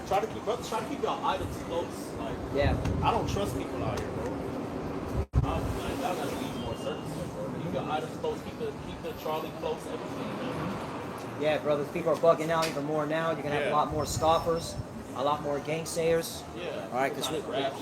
Try to keep your items close. Like, Yeah. I don't trust people out here, bro. Y'all gotta leave more certain stuff, bro. Keep your items close. Keep the trolley close. Everything, man. Yeah, brothers. People are bugging out even more now. You're gonna have a lot more scoffers, a lot more gangsayers. Yeah. All right, because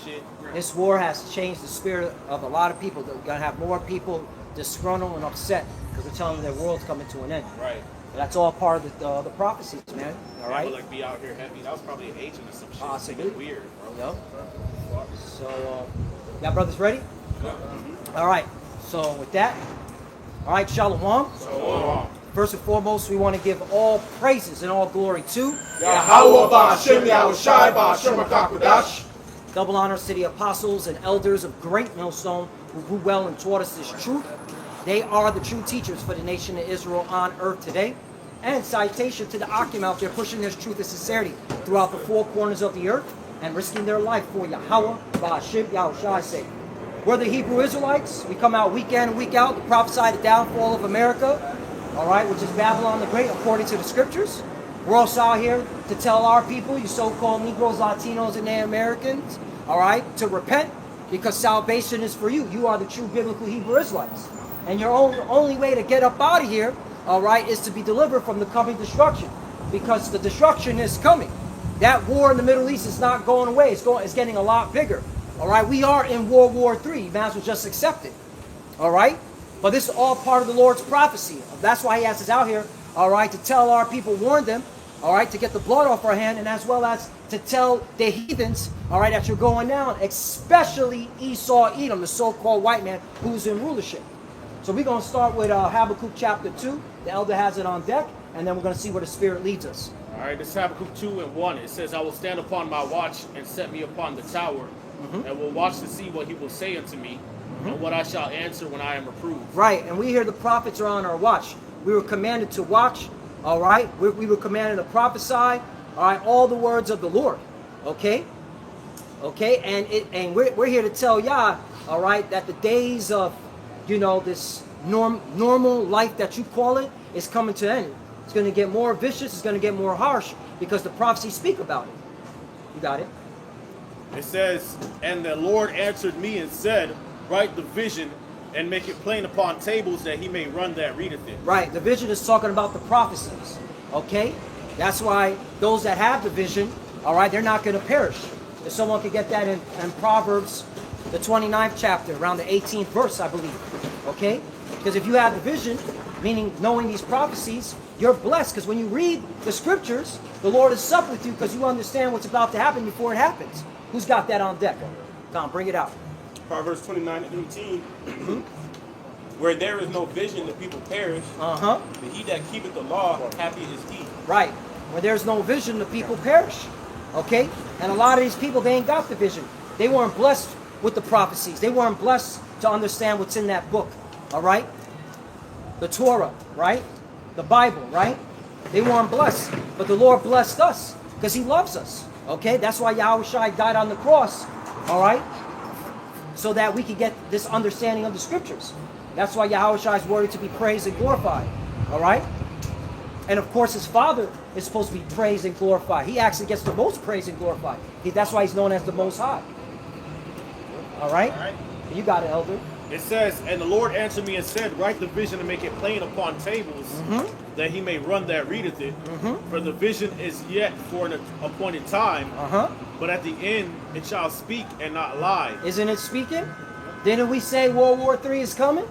shit. this war has changed the spirit of a lot of people. They're gonna have more people disgruntled and upset because we're telling them their world's coming to an end. Right. That's all part of the prophecies, man. All right. But like be out here heavy. That was probably an agent or some shit. Possibly. Weird, bro. Yep. So, y'all brothers ready? All right. So with that, all right, Shalom. First and foremost, we want to give all praises and all glory to Yahawashi144. double honors to the apostles and elders of Great Millstone who grew well and taught us this truth. They are the true teachers for the nation of Israel on earth today. And citation to the Akim out there pushing this truth and sincerity throughout the four corners of the earth and risking their life for Yahweh, Ba'ashim, Yahushai sake. We're the Hebrew Israelites. We come out week in and week out to prophesy the downfall of America, all right, which is Babylon the Great, according to the scriptures. We're also out here to tell our people, you so-called Negroes, Latinos, and Native Americans, all right, to repent because salvation is for you. You are the true biblical Hebrew Israelites. And your only way to get up out of here, all right, is to be delivered from the coming destruction, because the destruction is coming. That war in the Middle East is not going away. It's getting a lot bigger. All right, we are in World War III. You might as well just accept it. All right, but this is all part of the Lord's prophecy. That's why He has us out here. All right, to tell our people, warn them. All right, to get the blood off our hand, and as well as to tell the heathens, all right, that you're going down, especially Esau, Edom, the so-called white man who's in rulership. So we're going to start with Habakkuk chapter 2. The elder has it on deck, and then we're going to see where the Spirit leads us. All right, this is Habakkuk 2:1. It says, I will stand upon my watch and set me upon the tower, and will watch to see what he will say unto me, and what I shall answer when I am reproved. Right, and we hear the prophets are on our watch. We were commanded to watch, all right? We were commanded to prophesy, all right, all the words of the Lord, okay? Okay, and we're here to tell Yah, all right, that the days of, you know, this normal life that you call it is coming to an end. It's going to get more vicious. It's going to get more harsh because the prophecies speak about it. You got it? It says, and the Lord answered me and said, write the vision and make it plain upon tables that he may run that readeth it. Right. The vision is talking about the prophecies. Okay? That's why those that have the vision, all right, they're not going to perish. If someone could get that in Proverbs, the 29th chapter, around the 18th verse, I believe. Okay? Because if you have the vision, meaning knowing these prophecies, you're blessed. Because when you read the scriptures, the Lord is sup with you because you understand what's about to happen before it happens. Who's got that on deck? Tom, bring it out. Proverbs 29:18. Where there is no vision, the people perish. But he that keepeth the law, happy is he. Right. Where there's no vision, the people perish. Okay? And a lot of these people, they ain't got the vision. They weren't blessed with the prophecies. They weren't blessed to understand what's in that book. All right? The Torah, right? The Bible, right? They weren't blessed. But the Lord blessed us because he loves us. Okay? That's why Yahushua died on the cross. All right? So that we can get this understanding of the scriptures. That's why Yahushua is worthy to be praised and glorified. All right? And of course, his Father is supposed to be praised and glorified. He actually gets the most praised and glorified. That's why he's known as the Most High. All right? You got it, Elder. It says, and the Lord answered me and said, write the vision and make it plain upon tables, that he may run that readeth it. For the vision is yet for an appointed time, but at the end it shall speak and not lie. Isn't it speaking? Didn't we say World War III is coming?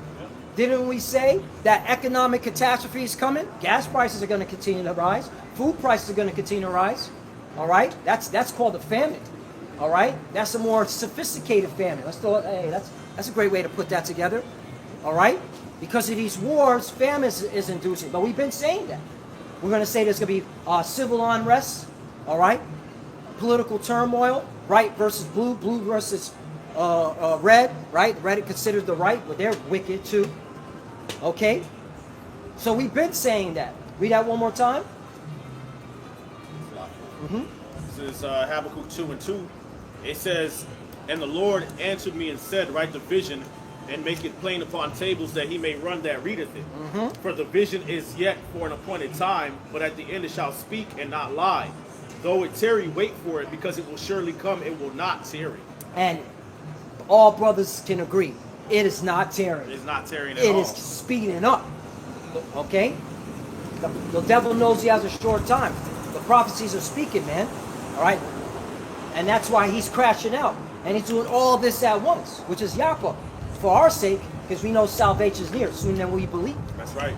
Didn't we say that economic catastrophe is coming? Gas prices are going to continue to rise. Food prices are going to continue to rise. All right? That's called a famine. All right? That's a more sophisticated famine. That's a great way to put that together. All right? Because of these wars, famine is inducing. But we've been saying that. We're going to say there's going to be civil unrest. All right? Political turmoil. Right versus blue. Blue versus red. Right? Red is considered the right, but they're wicked too. Okay? So we've been saying that. Read that one more time. This is Habakkuk 2:2. It says, and the Lord answered me and said, write the vision and make it plain upon tables that he may run that readeth it. For the vision is yet for an appointed time, but at the end it shall speak and not lie. Though it tarry, wait for it, because it will surely come. It will not tarry. And all brothers can agree, it is not tarrying. It is not tarrying at It all. is speeding up. Okay? The devil knows he has a short time. The prophecies are speaking, man. All right? And that's why he's crashing out. And he's doing all this at once, which is Yapa. For our sake, because we know salvation is near. Sooner than we believe. That's right.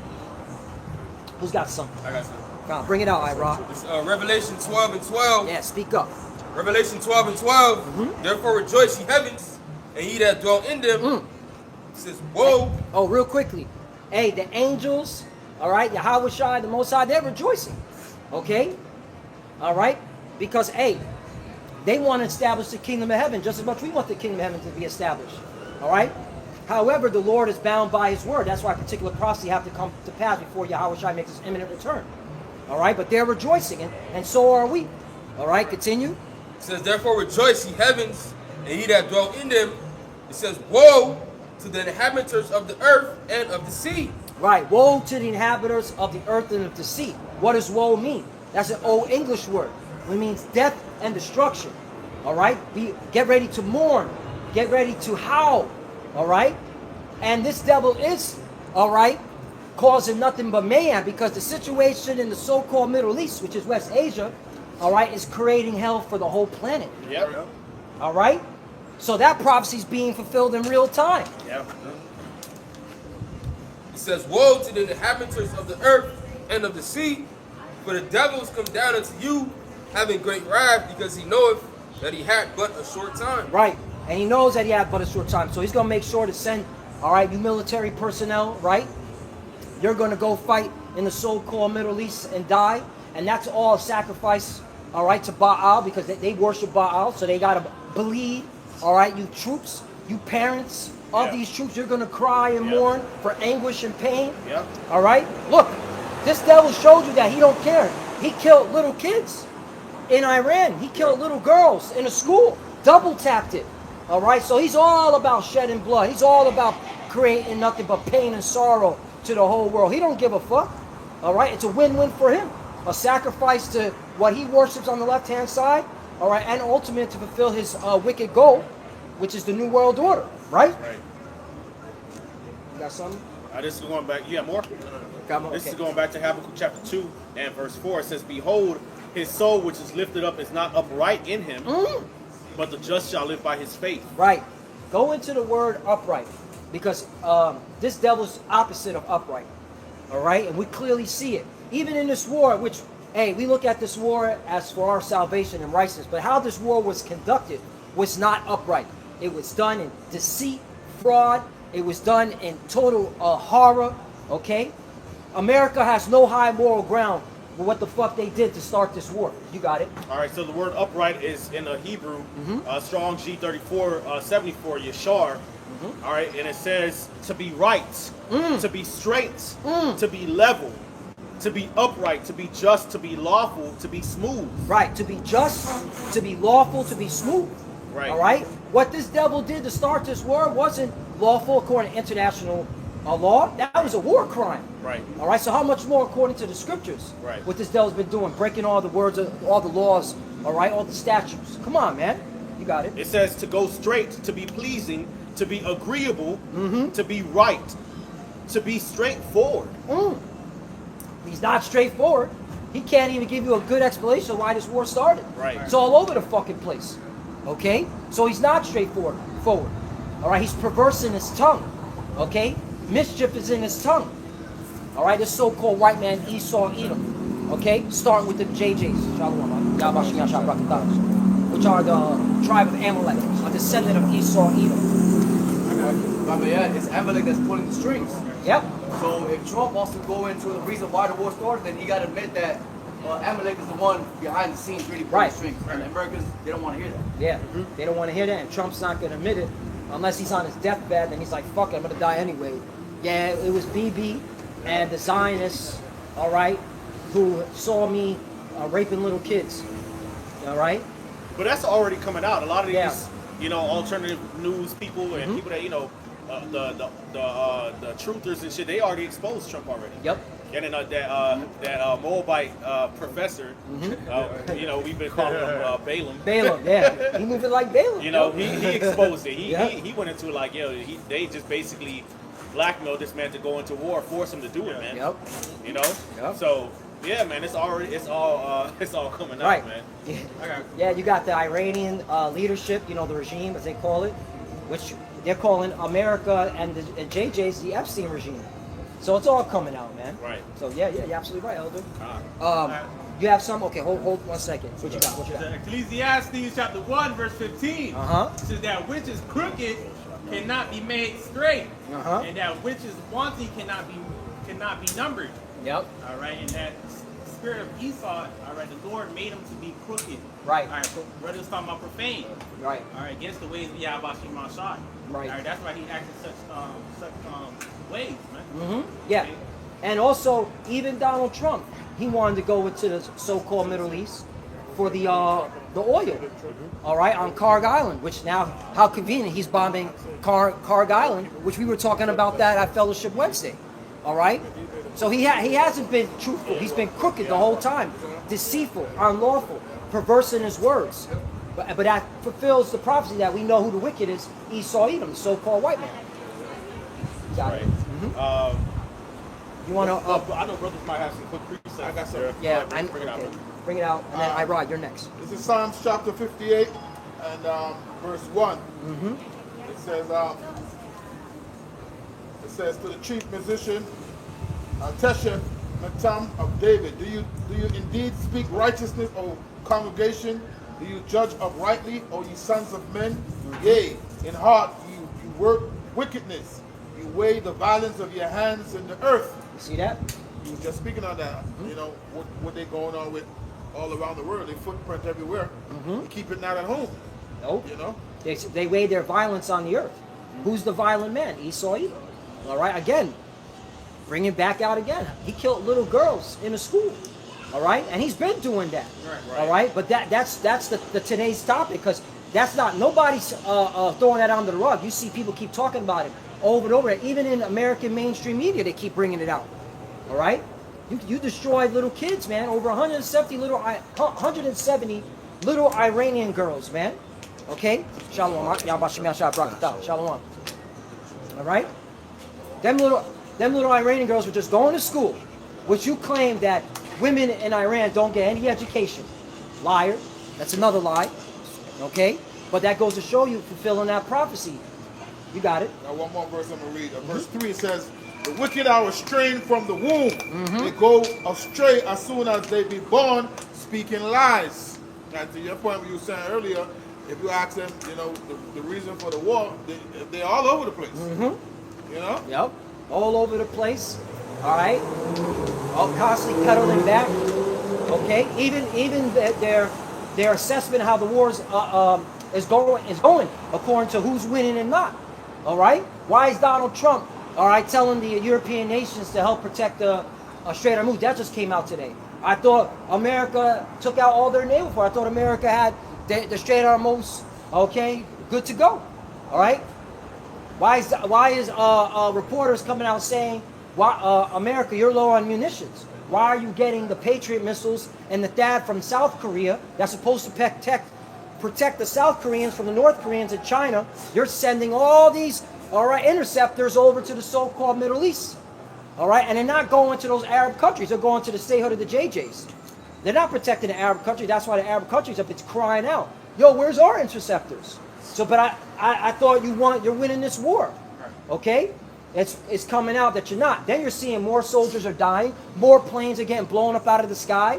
Who's got something? I got something. Come on, bring it out, Ira. It's Revelation 12 and 12. Yeah, speak up. Revelation 12 and 12. Therefore rejoice, ye heavens, and ye that dwell in them. It says, woe. Oh, real quickly. Hey, the angels, all right, Yahawashi, the Most High, they're rejoicing. Okay? All right? Because, hey, they want to establish the kingdom of heaven just as much we want the kingdom of heaven to be established. All right? However, the Lord is bound by his word. That's why particular prophecy have to come to pass before Yahawashi makes his imminent return. All right? But they're rejoicing, and so are we. All right? Continue. It says, therefore rejoice, ye heavens, and ye that dwell in them. It says, woe to the inhabitants of the earth and of the sea. Right. Woe to the inhabitants of the earth and of the sea. What does woe mean? That's an old English word. It means death and destruction. All right? Get ready to mourn. Get ready to howl. All right? And this devil is, all right, causing nothing but mayhem, because the situation in the so-called Middle East, which is West Asia, all right, is creating hell for the whole planet. Yep. All right? So that prophecy is being fulfilled in real time. Yep. It says, woe to the inhabitants of the earth and of the sea, for the devils come down unto you, having great wrath, because he knoweth that he had but a short time. Right. And he knows that he had but a short time. So he's going to make sure to send, all right, you military personnel, right? You're going to go fight in the so-called Middle East and die. And that's all a sacrifice, all right, to Baal, because they worship Baal. So they got to bleed, all right, you troops, you parents of these troops. You're going to cry and mourn for anguish and pain. Yep. All right? Look, this devil showed you that he don't care. He killed little kids in Iran. He killed little girls in a school. Double tapped it. All right? So he's all about shedding blood. He's all about creating nothing but pain and sorrow to the whole world. He don't give a fuck. All right? It's a win-win for him. A sacrifice to what he worships on the left-hand side. All right? And ultimately to fulfill his wicked goal, which is the New World Order. Right? Right. You got something? This is going back. You got more? Got more? This Okay. is going back to Habakkuk chapter 2 and verse 4. It says, behold, his soul which is lifted up is not upright in him, but the just shall live by his faith. Right. Go into the word upright, because this devil's opposite of upright. All right? And we clearly see it. Even in this war, which, hey, we look at this war as for our salvation and righteousness, but how this war was conducted was not upright. It was done in deceit, fraud. It was done in total horror. Okay? America has no high moral ground for what the fuck they did to start this war. You got it. All right, so the word upright is in the Hebrew, Strong G34, 74, Yashar. All right, and it says to be right, to be straight, to be level, to be upright, to be just, to be lawful, to be smooth. Right. To be just, to be lawful, to be smooth. Right. All right? What this devil did to start this war wasn't lawful according to international law. That was a war crime. Right. All right? So how much more according to the scriptures? Right. What this devil's been doing, breaking all the words, all the laws, all right? All the statutes. Come on, man. You got it. It says to go straight, to be pleasing, to be agreeable, to be right, to be straightforward. He's not straightforward. He can't even give you a good explanation of why this war started. Right. It's all over the fucking place. Okay? So he's not straightforward. All right? He's perverse in his tongue. Okay? Mischief is in his tongue. All right? This so-called white man, Esau, Edom. Okay? Starting with the JJs. Shalom. Which are the tribe of Amalek, a descendant of Esau, Edom. But yeah, it's Amalek that's pulling the strings. Yep. So if Trump wants to go into the reason why the war started, then he got to admit that Amalek is the one behind the scenes really pulling the strings. And Americans, they don't want to hear that. Yeah. They don't want to hear that, and Trump's not going to admit it unless he's on his deathbed, and he's like, fuck it, I'm going to die anyway. Yeah, it was BB and the Zionists, all right, who saw me raping little kids, all right? But that's already coming out. A lot of these, Yeah. you know, alternative news people and people that, you know, the truthers and shit, they already exposed Trump already. Yep. And then that Moabite professor, you know, we've been calling him Balaam. Balaam, yeah. He moving like Balaam. You know, he exposed it. He went into like, yo, they just basically blackmailed this man to go into war, force him to do it, man. Yep. You know? Yep. So, yeah, man, it's all coming out, man. Yeah, you got the Iranian leadership, you know, the regime, as they call it, which they're calling America and the JJ's the Epstein regime. So it's all coming out, man. Right. So yeah, you're absolutely right, Elder. You have some? Okay, hold 1 second. What you got? Ecclesiastes chapter 1, verse 15. Says that which is crooked cannot be made straight, and that which is wanting cannot be numbered. Yep. All right, and that spirit of Esau, all right, the Lord made him to be crooked. Right. All right, so brothers talking about profane. Right. All right, against the ways of Yahawashi144. Right. All right, that's why he acted such ways, man. Yeah. And also, even Donald Trump, he wanted to go into the so-called Middle East for the oil, all right, on Karg Island, which now, how convenient, he's bombing Karg Island, which we were talking about that at Fellowship Wednesday, all right? So he hasn't been truthful. He's been crooked the whole time, deceitful, unlawful, perverse in his words. But that fulfills the prophecy that we know who the wicked is, Esau Edom, the so-called white man. Got it. You want to? I know brothers might have some quick precepts. I got some. Yeah, bring it out. Okay. Bring it out, and then Irod, you're next. This is Psalms chapter 58 and verse 1. It says to the chief musician, Tesheth Matam of David, do you indeed speak righteousness, O congregation? Do you judge uprightly, O ye sons of men? Yea, in heart you work wickedness. You weigh the violence of your hands in the earth. You see that? You were just speaking on that. You know what they're going on with all around the world. They footprint everywhere. They keep it not at home. Nope. You know. They weigh their violence on the earth. Who's the violent man? Esau Edom. All right. Again, bring it back out again. He killed little girls in a school. All right, and he's been doing that. Right. All right, but that's the today's topic, because that's not, nobody's throwing that under the rug. You see people keep talking about it over and over. Even in American mainstream media, they keep bringing it out. All right, you destroyed little kids, man. Over 170 little Iranian girls, man. Okay, shalom. Shalom. All right, them little Iranian girls were just going to school, which you claim that women in Iran don't get any education. Liar. That's another lie. Okay? But that goes to show you fulfilling that prophecy. You got it. Now one more verse I'm going to read. Verse 3 it says, the wicked are estranged from the womb. They go astray as soon as they be born, speaking lies. Now to your point, what you were saying earlier, if you ask them, you know, the reason for the war, they're all over the place. You know? Yep. All over the place. All right? All constantly pedaling back. Okay? Even their assessment of how the war is going according to who's winning and not. All right? Why is Donald Trump, all right, telling the European nations to help protect the Strait of Hormuz? That just came out today. I thought America took out all their naval force. I thought America had the Strait of Hormuz, okay, good to go. All right? Why is reporters coming out saying, why, America, you're low on munitions? Why are you getting the Patriot missiles and the THAAD from South Korea that's supposed to protect the South Koreans from the North Koreans in China? You're sending all these, all right, interceptors over to the so-called Middle East. All right, and they're not going to those Arab countries. They're going to the statehood of the JJs. They're not protecting the Arab country. That's why the Arab countries up, it's crying out, yo, where's our interceptors? So, but I thought you're winning this war, okay? It's coming out that you're not. Then you're seeing more soldiers are dying, more planes are getting blown up out of the sky.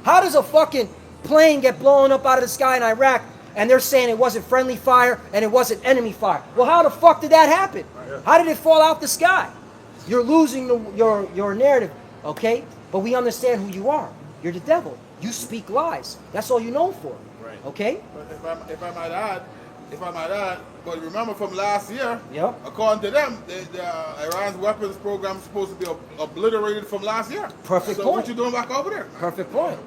How does a fucking plane get blown up out of the sky in Iraq and they're saying it wasn't friendly fire and it wasn't enemy fire? Well, how the fuck did that happen? How did it fall out the sky? You're losing your narrative, okay? But we understand who you are. You're the devil. You speak lies. That's all you're known for. Right. Okay? But if I might add, but remember from last year, Yep. according to them, Iran's weapons program is supposed to be obliterated from last year. Perfect so point. what you doing back over there? Perfect point.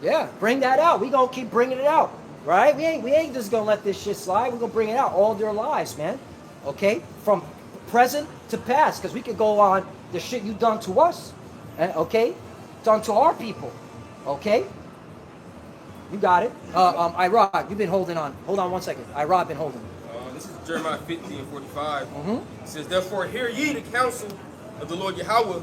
Yeah, bring that out. We gonna keep bringing it out, right? We ain't just gonna let this shit slide. We gonna bring it out, all their lies, man. Okay, from present to past, because we could go on the shit you done to us, Okay? Done to our people. Okay? You got it. Irod, you've been holding on. Hold on 1 second. Irod been holding. This is Jeremiah 50 and 45. It says, therefore hear ye the counsel of the Lord Yahweh,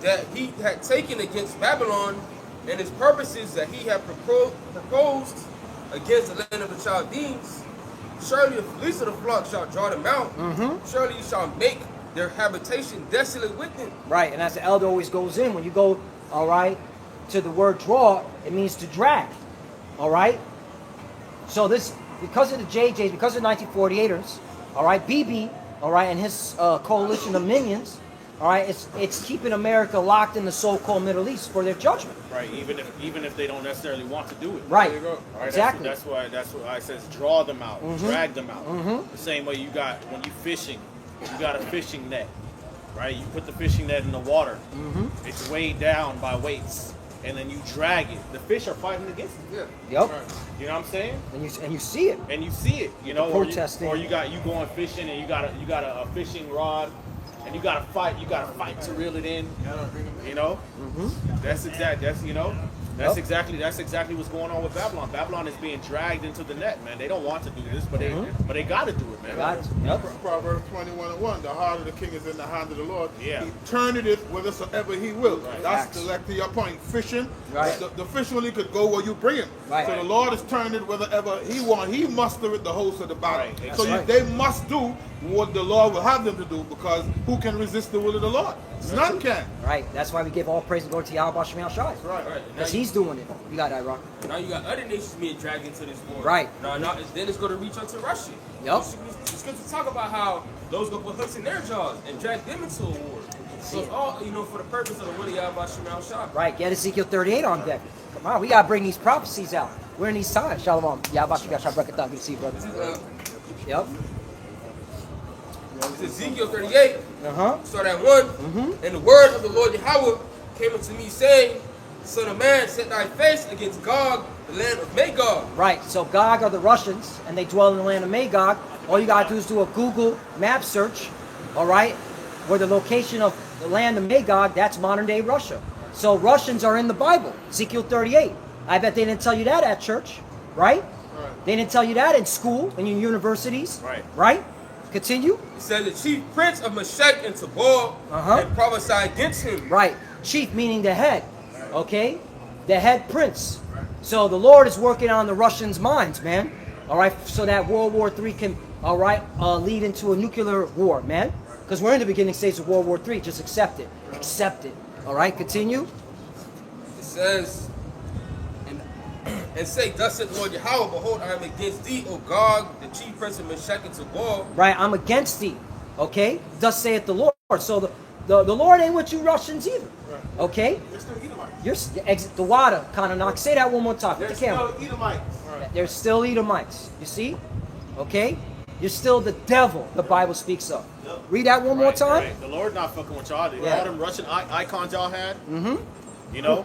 that he had taken against Babylon, and his purposes that he had proposed against the land of the Chaldeans. Surely the least of the flock shall draw them out. Surely you shall make their habitation desolate with them. Right, and as the elder always goes in, when you go, all right, to the word draw, it means to drag. All right? So this, because of the JJs, because of the 1948ers, all right, BB, all right, and his coalition of minions, all right, it's keeping America locked in the so-called Middle East for their judgment. Right, even if they don't necessarily want to do it. Right, There you go. Right, exactly. That's why it says draw them out, drag them out. The same way you got when you fishing, you got a fishing net, right? You put the fishing net in the water. It's weighed down by weights, and then you drag it. The fish are fighting against it. Yep. You know what I'm saying? And you see it. And you see it, you know, protesting. or you going fishing and you got a fishing rod. And you gotta fight to reel it in. You know? That's exactly what's going on with Babylon. Babylon is being dragged into the net, man. They don't want to do this, but they gotta do it, man. Proverbs 21:1, the heart of the king is in the hand of the Lord. Yeah. He turneth it whithersoever he will. Right. That's like to your point. Fishing, Right. the fish only could go where you bring him. Right. So the Lord is turning it whithersoever he wants. He mustereth the host of the battle. Right. So Right. they must do what the Lord will have them to do, because who can resist the will of the Lord? None can. Right. That's why we give all praise and glory to Yahawashi144. Right. Right. Because he's doing it. You got that, Rock. Now you got other nations being dragged into this war. Right. Now then it's going to reach out to Russia. Yep. It's good to talk about how those go put hooks in their jaws and drag them into a war. So it's all, for the purpose of the will of Yahawashi144. Right. Get Ezekiel 38 on deck. Come on. We got to bring these prophecies out. We're in these times. Shalom. Yahawashi144. Good to see you, brother. This is Yep. It's Ezekiel 38, Uh-huh. start at 1. And the word of the Lord Yahweh came unto me, saying, Son of man, set thy face against Gog, the land of Magog. Right. So Gog are the Russians, and they dwell in the land of Magog. All you got to do is do a Google map search, all right, where the location of the land of Magog, that's modern-day Russia. So Russians are in the Bible, Ezekiel 38. I bet they didn't tell you that at church, right? They didn't tell you that in school, in your universities, right? Continue. It says the chief prince of Meshech and Tubal and prophesied against him. Right. Chief meaning the head. Okay? The head prince. So the Lord is working on the Russians' minds, man. All right? So that World War III can, all right, lead into a nuclear war, man. Because we're in the beginning stage of World War III. Just accept it. Accept it. All right? Continue. It says, and say, thus saith the Lord Yahweh, behold, I am against thee, O Gog, the chief prince of Meshech and Tubal. Right? I'm against thee. Okay? Thus saith the Lord. So the Lord ain't with you Russians either. Okay? You're the water kind of knock. Say that one more time. With the camera. Still Edomites. There's still Edomites. You see? Okay? You're still the devil the Bible speaks of. Read that one more time. Right. The Lord not fucking with y'all. Yeah. All them Russian icons y'all had, you know,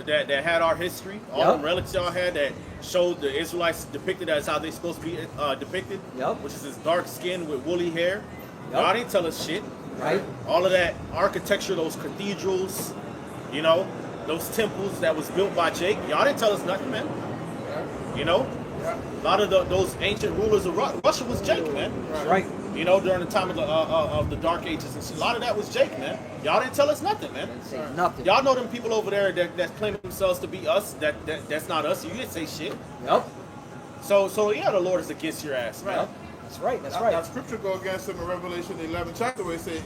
that had our history. All them relics y'all had that showed the Israelites depicted as how they supposed to be depicted, which is this dark skin with woolly hair. Y'all didn't tell us shit. Right. All of that architecture, those cathedrals, you know, those temples that was built by Jake. Y'all didn't tell us nothing, man. You know, a lot of those ancient rulers of Russia was Jake, man. Right. You know, during the time of the Dark Ages and shit. A lot of that was Jake, man. Y'all didn't tell us nothing, man. Didn't say nothing. Y'all know them people over there that claim themselves to be us. That's not us. You didn't say shit. Yep. So yeah, the Lord is against your ass, man. Yep. That's right. That's That right. scripture go against them in Revelation 11 chapter where it says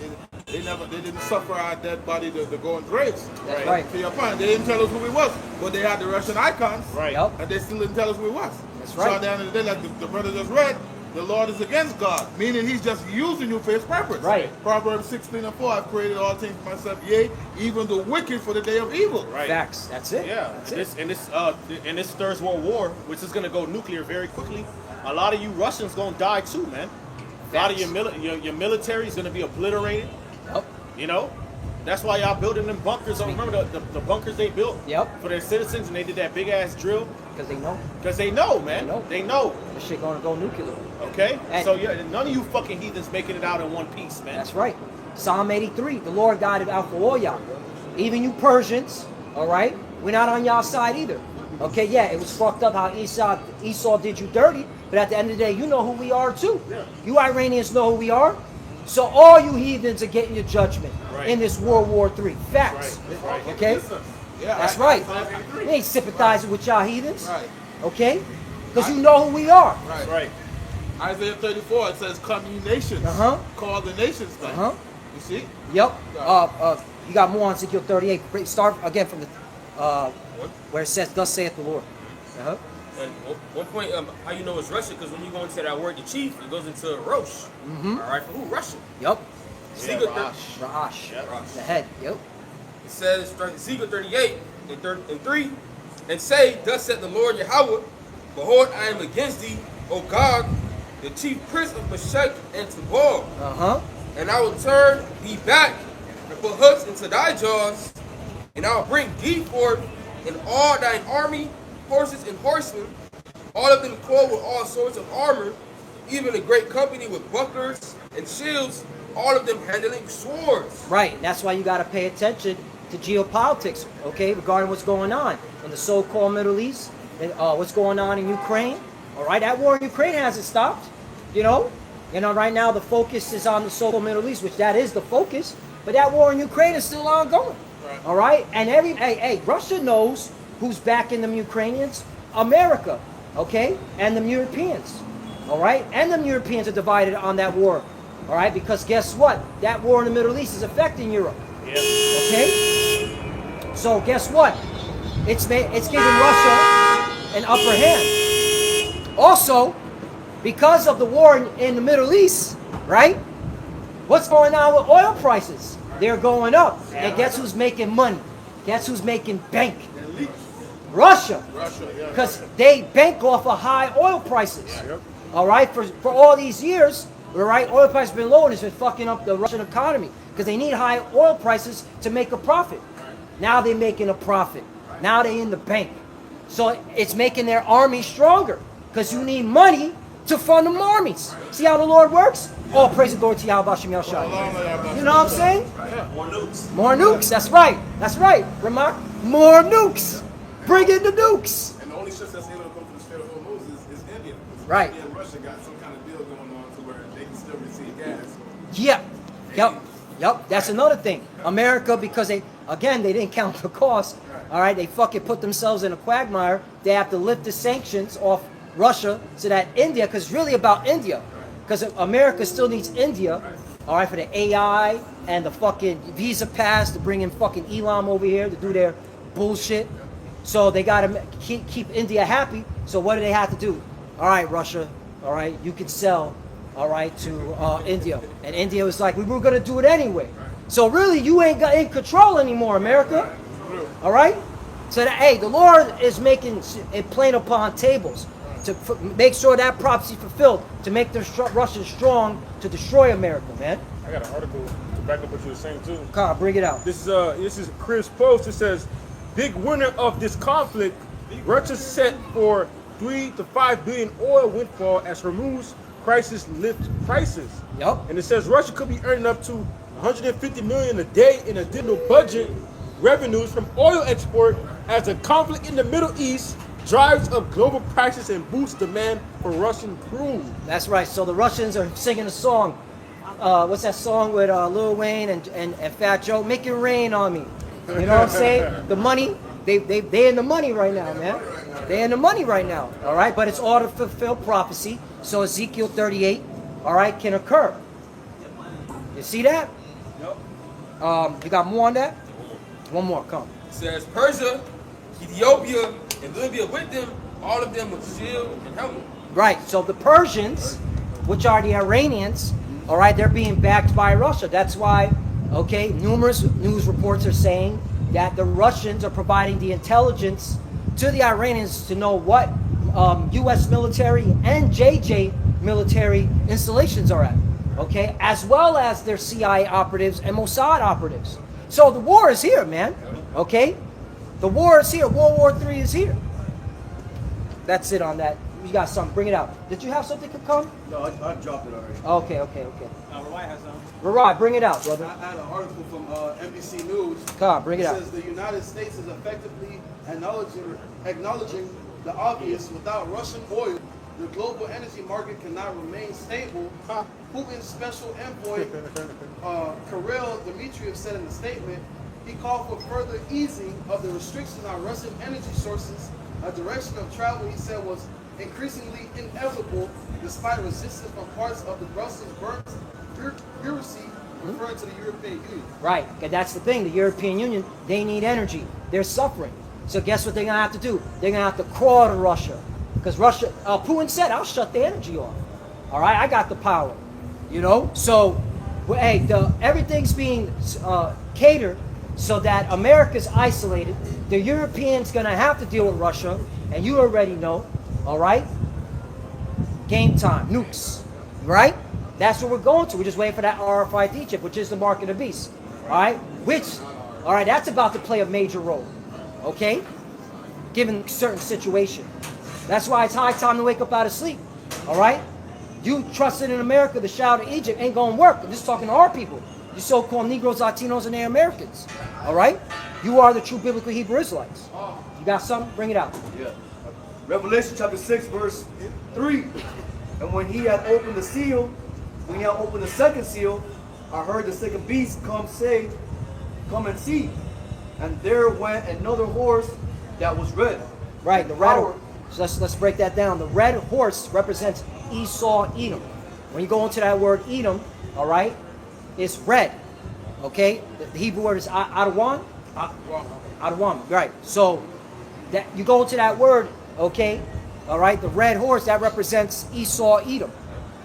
they didn't suffer our dead body to go in graves. That's right. To your point, they didn't tell us who we was, but they had the Russian icons. Right. Yep. And they still didn't tell us who we was. That's So right. at the end of the day, like the brother just read, the Lord is against God, meaning he's just using you for his purpose. Right. Proverbs 16:4, I've created all things for myself, yea, even the wicked for the day of evil. Right. Facts. That's it. Yeah. That's it. In this Third World War, which is gonna go nuclear very quickly, a lot of you Russians gonna die too, man. A lot of your military is gonna be obliterated. Yep. You know, that's why y'all building them bunkers. Remember the bunkers they built for their citizens, and they did that big ass drill Because they know because they know, man. They know. this shit gonna go nuclear. Okay. And- So none of you fucking heathens making it out in one piece, man. That's right. Psalm 83, the Lord God of Alpha Oya. Even you Persians, all right, we're not on y'all side either. Okay, yeah, it was fucked up how Esau did you dirty, but at the end of the day, you know who we are too. You Iranians know who we are. So all you heathens are getting your judgment in this World War III. Facts. Okay? That's right. We ain't sympathizing with y'all heathens. Okay? Because you know who we are. Right. Isaiah 34, it says, "Come ye nations, call the nations back." You see? Yep. You got more on Ezekiel 38. Start again from the where it says, "Thus saith the Lord." And one point, how you know it's Russia? Because when you go into that word, the chief, it goes into Rosh. All right, for who? Russia. Yep. Ra'ash. Ra'ash. The head. Yep. It says, Ezekiel 38 and 3, and say, "Thus said the Lord Yahweh, behold, I am against thee, O Gog, the chief prince of Meshech and Tubal. And I will turn thee back and put hooks into thy jaws, and I will bring thee forth in all thine army, horses and horsemen, all of them clothed with all sorts of armor, even a great company with bucklers and shields, all of them handling swords." Right. That's why you got to pay attention to geopolitics, okay, regarding what's going on in the so-called Middle East, and what's going on in Ukraine. All right, that war in Ukraine hasn't stopped. You know, right now the focus is on the so-called Middle East, which that is the focus. But that war in Ukraine is still ongoing. All right, and Russia knows who's backing them Ukrainians, America, okay, and them Europeans. All right, and them Europeans are divided on that war. All right, because guess what? That war in the Middle East is affecting Europe. Okay, so guess what? It's giving Russia an upper hand. Also, because of the war in the Middle East, right? What's going on with oil prices? They're going up. And guess who's making money? Guess who's making bank? Russia. Because they bank off of high oil prices. All right, for all these years, all right, oil prices have been low and it's been fucking up the Russian economy because they need high oil prices to make a profit. Now they're making a profit. Now they're in the bank. So it's making their army stronger because you need money to fund them armies. See how the Lord works? All praise the Lord to Yahawashi144. You know what I'm saying? More nukes. More nukes. That's right. That's right. Ramak. More nukes. Bring in the nukes. And the only ships that's able to come from the Strait of Hormuz is India. Right. India and Russia got some kind of deal going on to where they can still receive gas. Yep. That's another thing. America, because they didn't count the cost. All right, they fucking put themselves in a quagmire. They have to lift the sanctions off Russia so that India, because it's really about India. Because America still needs India, all right, for the AI and the fucking visa pass to bring in fucking Elam over here to do their bullshit. So they got to keep India happy. So what do they have to do? All right, Russia, all right, you can sell, all right, to India. And India was like, we were going to do it anyway. So really, you ain't got in control anymore, America. All right? So that, hey, the Lord is making it plain upon tables to make sure that prophecy fulfilled, to make the Russians strong to destroy America, man. I got an article to back up what you were saying too. Carl, bring it out. This is Chris Post. It says, big winner of this conflict, Russia set for 3 to 5 billion oil windfall as Hormuz crisis lifts prices. Yep. And it says Russia could be earning up to 150 million a day in additional budget revenues from oil export as the conflict in the Middle East drives up global prices and boosts demand for Russian crude. That's right. So the Russians are singing a song. What's that song with Lil Wayne and Fat Joe? Make it rain on me. You know what I'm saying? The money, they in the money right now, man. They in the money right now. All right, but it's all to fulfill prophecy. So Ezekiel 38, all right, can occur. You see that? Yep. You got more on that? One more, come. It says Persia, Ethiopia, and Libya with them, all of them with shield and helmet. Right, so the Persians, which are the Iranians, all right, they're being backed by Russia. That's why, okay, numerous news reports are saying that the Russians are providing the intelligence to the Iranians to know what U.S. military and JJ military installations are at, okay, as well as their CIA operatives and Mossad operatives. So the war is here, man, okay? The war is here. World War III is here. That's it on that. You got something. Bring it out. Did you have something to come? No, I dropped it already. Okay, okay, okay. Roy has some. Rod, bring it out, brother. I had an article from NBC News. Come on, bring it out. says the United States is effectively acknowledging the obvious. Without Russian oil, the global energy market cannot remain stable. Putin's special envoy, Kirill Dmitriev, said in a statement, he called for further easing of the restriction on Russian energy sources. A direction of travel, he said, was increasingly inevitable despite resistance from parts of the Brussels bureaucracy, referring to the European Union. Right, and that's the thing. The European Union, they need energy. They're suffering. So guess what they're going to have to do? They're going to have to crawl to Russia. Because Russia, Putin said, I'll shut the energy off. All right, I got the power. You know? So, well, hey, everything's being catered so that America's isolated. The Europeans going to have to deal with Russia. And you already know, all right? Game time, nukes. Right? That's what we're going to. We're just waiting for that RFID chip, which is the mark of the beast. All right? Which, all right, that's about to play a major role. Okay? Given certain situation. That's why it's high time to wake up out of sleep. All right? You trusted in America, the shout of Egypt ain't going to work. I'm just talking to our people. You so-called Negroes, Latinos, and Native Americans. All right? You are the true biblical Hebrew Israelites. You got something? Bring it out. Yeah. Revelation chapter 6, verse 3. And when he had opened the seal, when he had opened the second seal, I heard the second beast say, come and see. And there went another horse that was red. Right, the red. So let's break that down. The red horse represents Esau, Edom. When you go into that word Edom, all right, it's red. Okay, the Hebrew word is Adawan. Adawan, right. So that you go into that word, okay, all right, the red horse that represents Esau, Edom.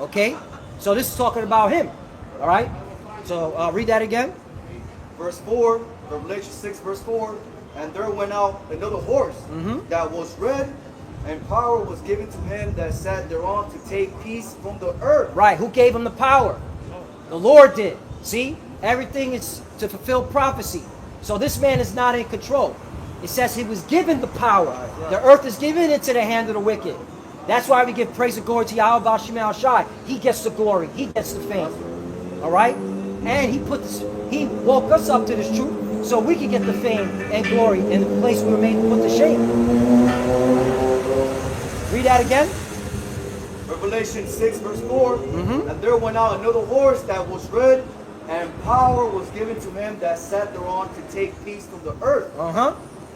Okay, so this is talking about him. All right. So read that again. Verse 4, Revelation 6, verse 4. And there went out another horse that was red, and power was given to him that sat thereon to take peace from the earth. Right. Who gave him the power? The Lord did. See? Everything is to fulfill prophecy. So this man is not in control. It says he was given the power. The earth is given into the hand of the wicked. That's why we give praise and glory to Yahawashi144. He gets the glory. He gets the fame. All right? And he woke us up to this truth so we can get the fame and glory in the place we were made to put to shame. Read that again. Revelation 6, verse 4. And there went out another horse that was red, and power was given to him that sat thereon to take peace from the earth.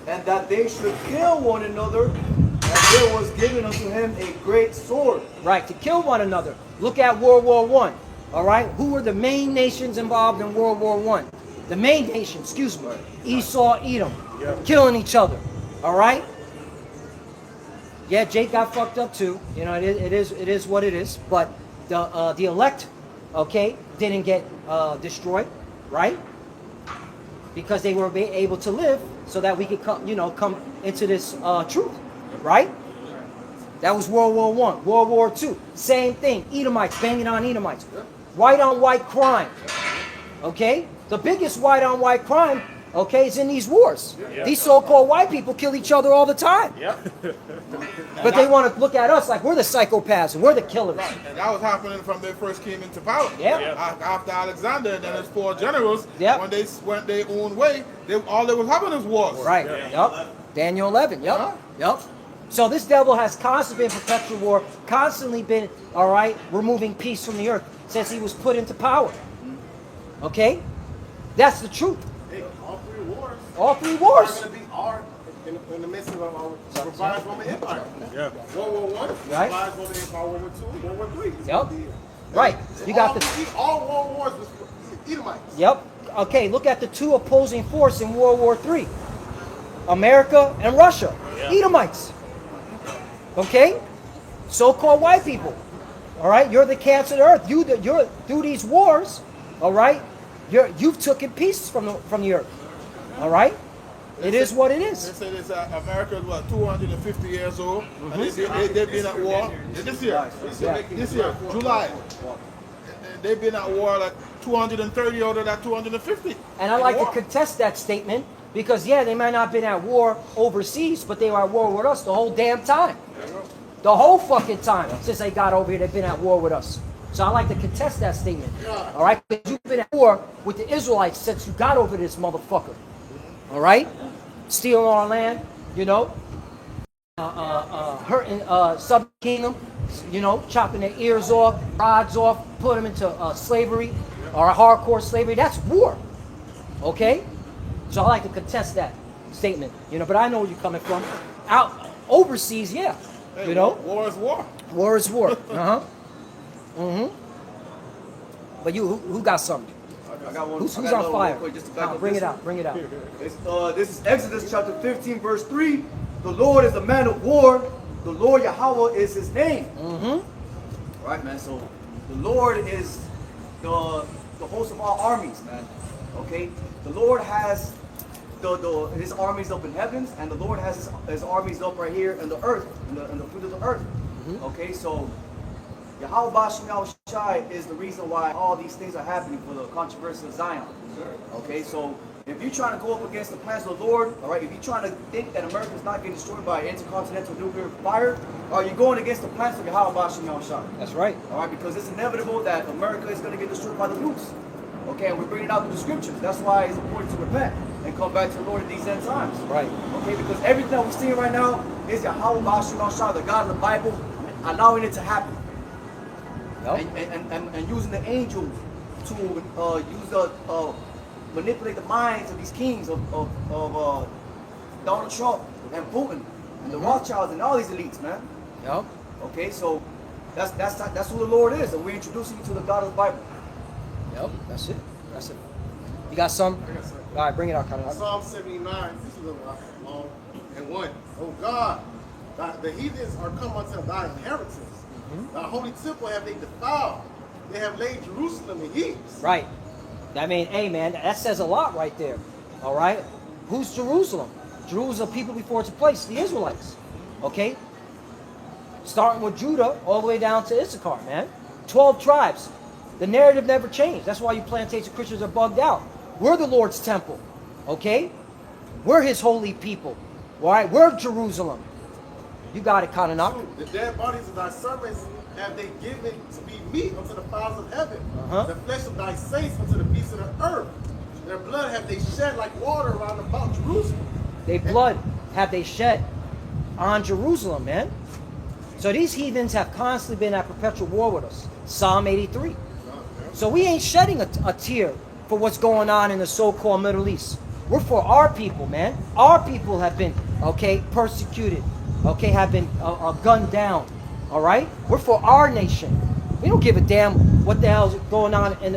And that they should kill one another, and there was given unto him a great sword. Right, to kill one another. Look at World War I. All right, who were the main nations involved in World War I? The main nation, excuse me, Esau, Edom, killing each other. All right. Yeah, Jake got fucked up too. You know, it is what it is. But the elect, okay, didn't get destroyed, right? Because they were able to live, so that we could come into this truth, right? That was World War I. World War II, same thing. Edomites banging on Edomites. White on white crime. Okay? The biggest white on white crime, okay, is in these wars. These so-called white people kill each other all the time. But they want to look at us like we're the psychopaths and we're the killers. Right. And that was happening from they first came into power. After Alexander and then his 4 generals, when they went their own way, all they was having is wars. Right. Daniel 11. Yep. So this devil has constantly been perpetual war, constantly been, all right, removing peace from the earth since he was put into power. Okay? That's the truth. Hey, all 3 wars. All 3 wars. Are going to be in the midst of our revised Roman Empire. World War I, revised Roman Empire, World War II, World War III. Yep. Right. You got all world wars was Edomites. Yep. Okay, look at the 2 opposing forces in World War III. America and Russia. Edomites. Okay? So-called white people. All right? You're the cancer of the earth. You're through these wars, all right? You've taken peace from the earth. All right? It is what it is. They say this America is what, 250 years old, and they've been at war this year, July. They've been at war like 230 out of that 250. And I like to contest that statement because, they might not have been at war overseas, but they were at war with us the whole damn time. The whole fucking time since they got over here, they've been at war with us. So I like to contest that statement. All right? Because you've been at war with the Israelites since you got over this motherfucker. All right? Stealing our land, you know? Hurting Southern Kingdom, you know, chopping their ears off, rods off, put them into slavery or hardcore slavery. That's war. Okay? So I like to contest that statement, you know, but I know where you're coming from. Out overseas, yeah. Hey, You know? war is war. War is war. Uh-huh. Mm-hmm. But you, who got something? I got one. Who's I got on another one fire? real quick just to back up Bring this it one. out. Bring it out. This is Exodus chapter 15, verse 3. The Lord is a man of war. The Lord Yahweh is his name. Mm-hmm. Right, man. So the Lord is the host of all armies, man. Okay? The Lord has his armies up in heavens, and the Lord has his armies up right here in the earth, in the fruit of the earth. Mm-hmm. Okay, so Yahawashi144 is the reason why all these things are happening for the controversy of Zion. Okay, so if you're trying to go up against the plans of the Lord, all right, if you're trying to think that America is not getting destroyed by intercontinental nuclear fire, you're going against the plans of Yahawashi144. That's right. All right, because it's inevitable that America is going to get destroyed by the nukes. Okay, and we're bringing out through the scriptures. That's why it's important to repent and come back to the Lord in these end times. Right. Okay, because everything that we're seeing right now is Yahawashi144, the God of the Bible, allowing it to happen. Yep. And using the angels to manipulate the minds of these kings of Donald Trump and Putin and the Rothschilds and all these elites, man. Yep. Okay, so that's who the Lord is, and we're introducing you to the God of the Bible. Yep. That's it. That's it. You got some? All right, bring it out, Colin. Psalm 79, this is a long and one. Oh God, the heathens are come unto thy inheritance. Thy holy temple have they defiled. They have laid Jerusalem in heaps. Right. I mean, hey, man, that says a lot right there. All right? Who's Jerusalem? Jerusalem, people before it's a place, the Israelites. Okay? Starting with Judah all the way down to Issachar, man. 12 tribes. The narrative never changed. That's why you plantation Christians are bugged out. We're the Lord's temple. Okay? We're his holy people. All right? We're Jerusalem. You got it, Kananok. The dead bodies of thy servants have they given to be meat unto the fowls of heaven. The flesh of thy saints unto the beasts of the earth. Their blood have they shed like water around about Jerusalem. Their blood have they shed on Jerusalem, man. So these heathens have constantly been at perpetual war with us. Psalm 83. So we ain't shedding a tear for what's going on in the so-called Middle East. We're for our people, man. Our people have been, okay, persecuted, okay, have been gunned down, all right? We're for our nation. We don't give a damn what the hell's going on in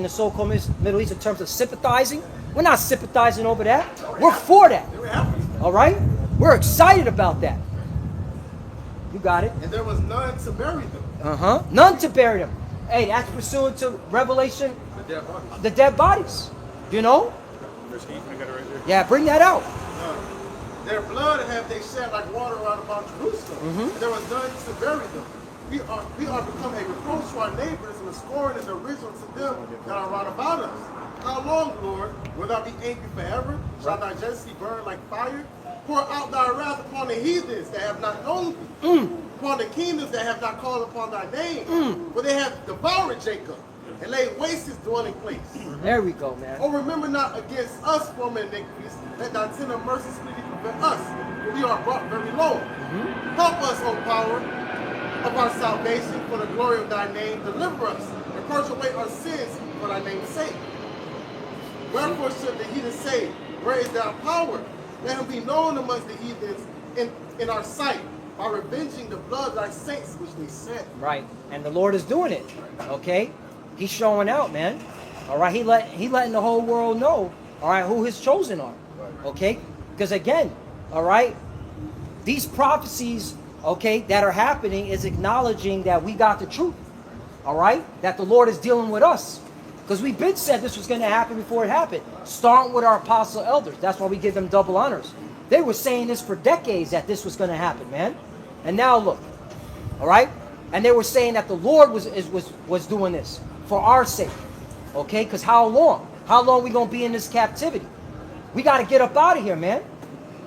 the so-called Middle East in terms of sympathizing. We're not sympathizing over that. We're for that, all right? We're excited about that. You got it. And there was none to bury them. None to bury them. Hey, that's pursuant to Revelation, the dead bodies. You know? I got it right there. Yeah, bring that out. Their blood have they shed like water around about Jerusalem. And there was none to bury them. We are become a reproach to our neighbors and a scorn and derision to them that are round about us. How long, Lord, will thou be angry forever? Shall thy jealousy burn like fire? Pour out thy wrath upon the heathens that have not known thee, upon the kingdoms that have not called upon thy name. For they have devoured Jacob and laid waste his dwelling place. There we go, man. Oh, remember not against us former iniquities, let thy tender mercy speedily prevent us, for we are brought very low. Help us, O power of our salvation, for the glory of thy name. Deliver us, and purge away our sins for thy name's sake. Wherefore should the heathen say, where is thy power? Let him be known amongst the heathens in our sight, by revenging the blood of thy saints which they shed. Right. And the Lord is doing it. Okay? He's showing out, man. All right? He letting the whole world know, all right, who his chosen are. Okay? Because again, all right, these prophecies, okay, that are happening is acknowledging that we got the truth. All right? That the Lord is dealing with us. Because we've been said this was going to happen before it happened. Starting with our apostle elders. That's why we give them double honors. They were saying this for decades that this was going to happen, man. And now look. All right? And they were saying that the Lord was doing this for our sake. Okay? Because how long? How long we going to be in this captivity? We got to get up out of here, man.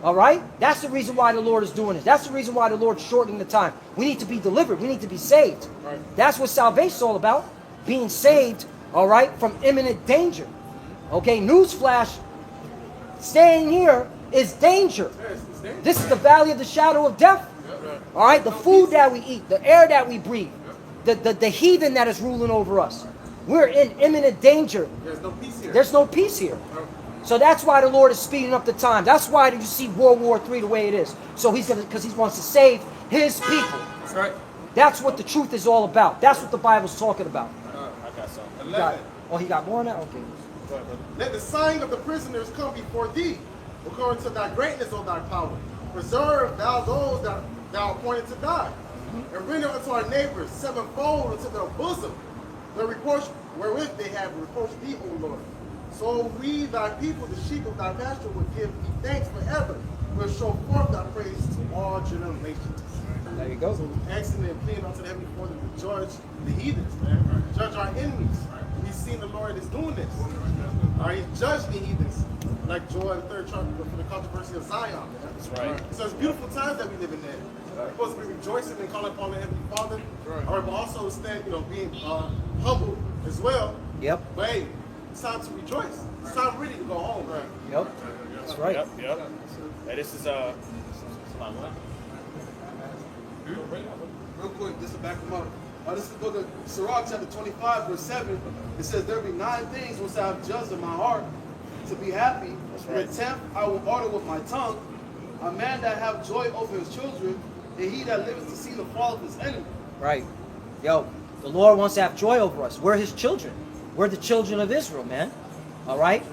All right? That's the reason why the Lord is doing this. That's the reason why the Lord's shortening the time. We need to be delivered. We need to be saved. Right. That's what salvation's all about. Being saved, all right, from imminent danger. Okay, newsflash, staying here is danger. This is the valley of the shadow of death. All right, the food that we eat, the air that we breathe, the heathen that is ruling over us. We're in imminent danger. There's no peace here. There's no peace here. So that's why the Lord is speeding up the time. That's why you see World War III the way it is. So because he wants to save his people. That's right. That's what the truth is all about. That's what the Bible's talking about. I got something. You got, oh, he got more on that? Okay. Go ahead, brother. Let the sign of the prisoners come before thee, according to thy greatness, O thy power. Preserve thou those that thou appointed to die, and render unto our neighbors sevenfold into their bosom the reproach wherewith they have reproached thee, O Lord. So we, thy people, the sheep of thy pasture, will give thee thanks forever. We'll show forth thy praise to all generations. There you go. So asking and pleading unto the Heavenly Father to judge the heathens, man. Judge our enemies. We've seen the Lord is doing this. All right, he's judged the heathens, like Joel, the third chapter, for the controversy of Zion. Man. That's right. So it's beautiful times that we live in there. We're supposed to be rejoicing and calling upon the Heavenly Father. All right, but also stand, being humble as well. Yep. But hey, it's time to rejoice. It's time really to go home. Right? Yep. That's right. Yep. Hey, this is Real quick, just to back them up. This is the book of Sirach, chapter 25, verse 7. It says, there be 9 things which I have judged in my heart to be happy. right. The 10th I will order with my tongue. A man that have joy over his children, and he that liveth to see the fall of his enemy. Right. Yo, the Lord wants to have joy over us. We're his children. We're the children of Israel, man. All right?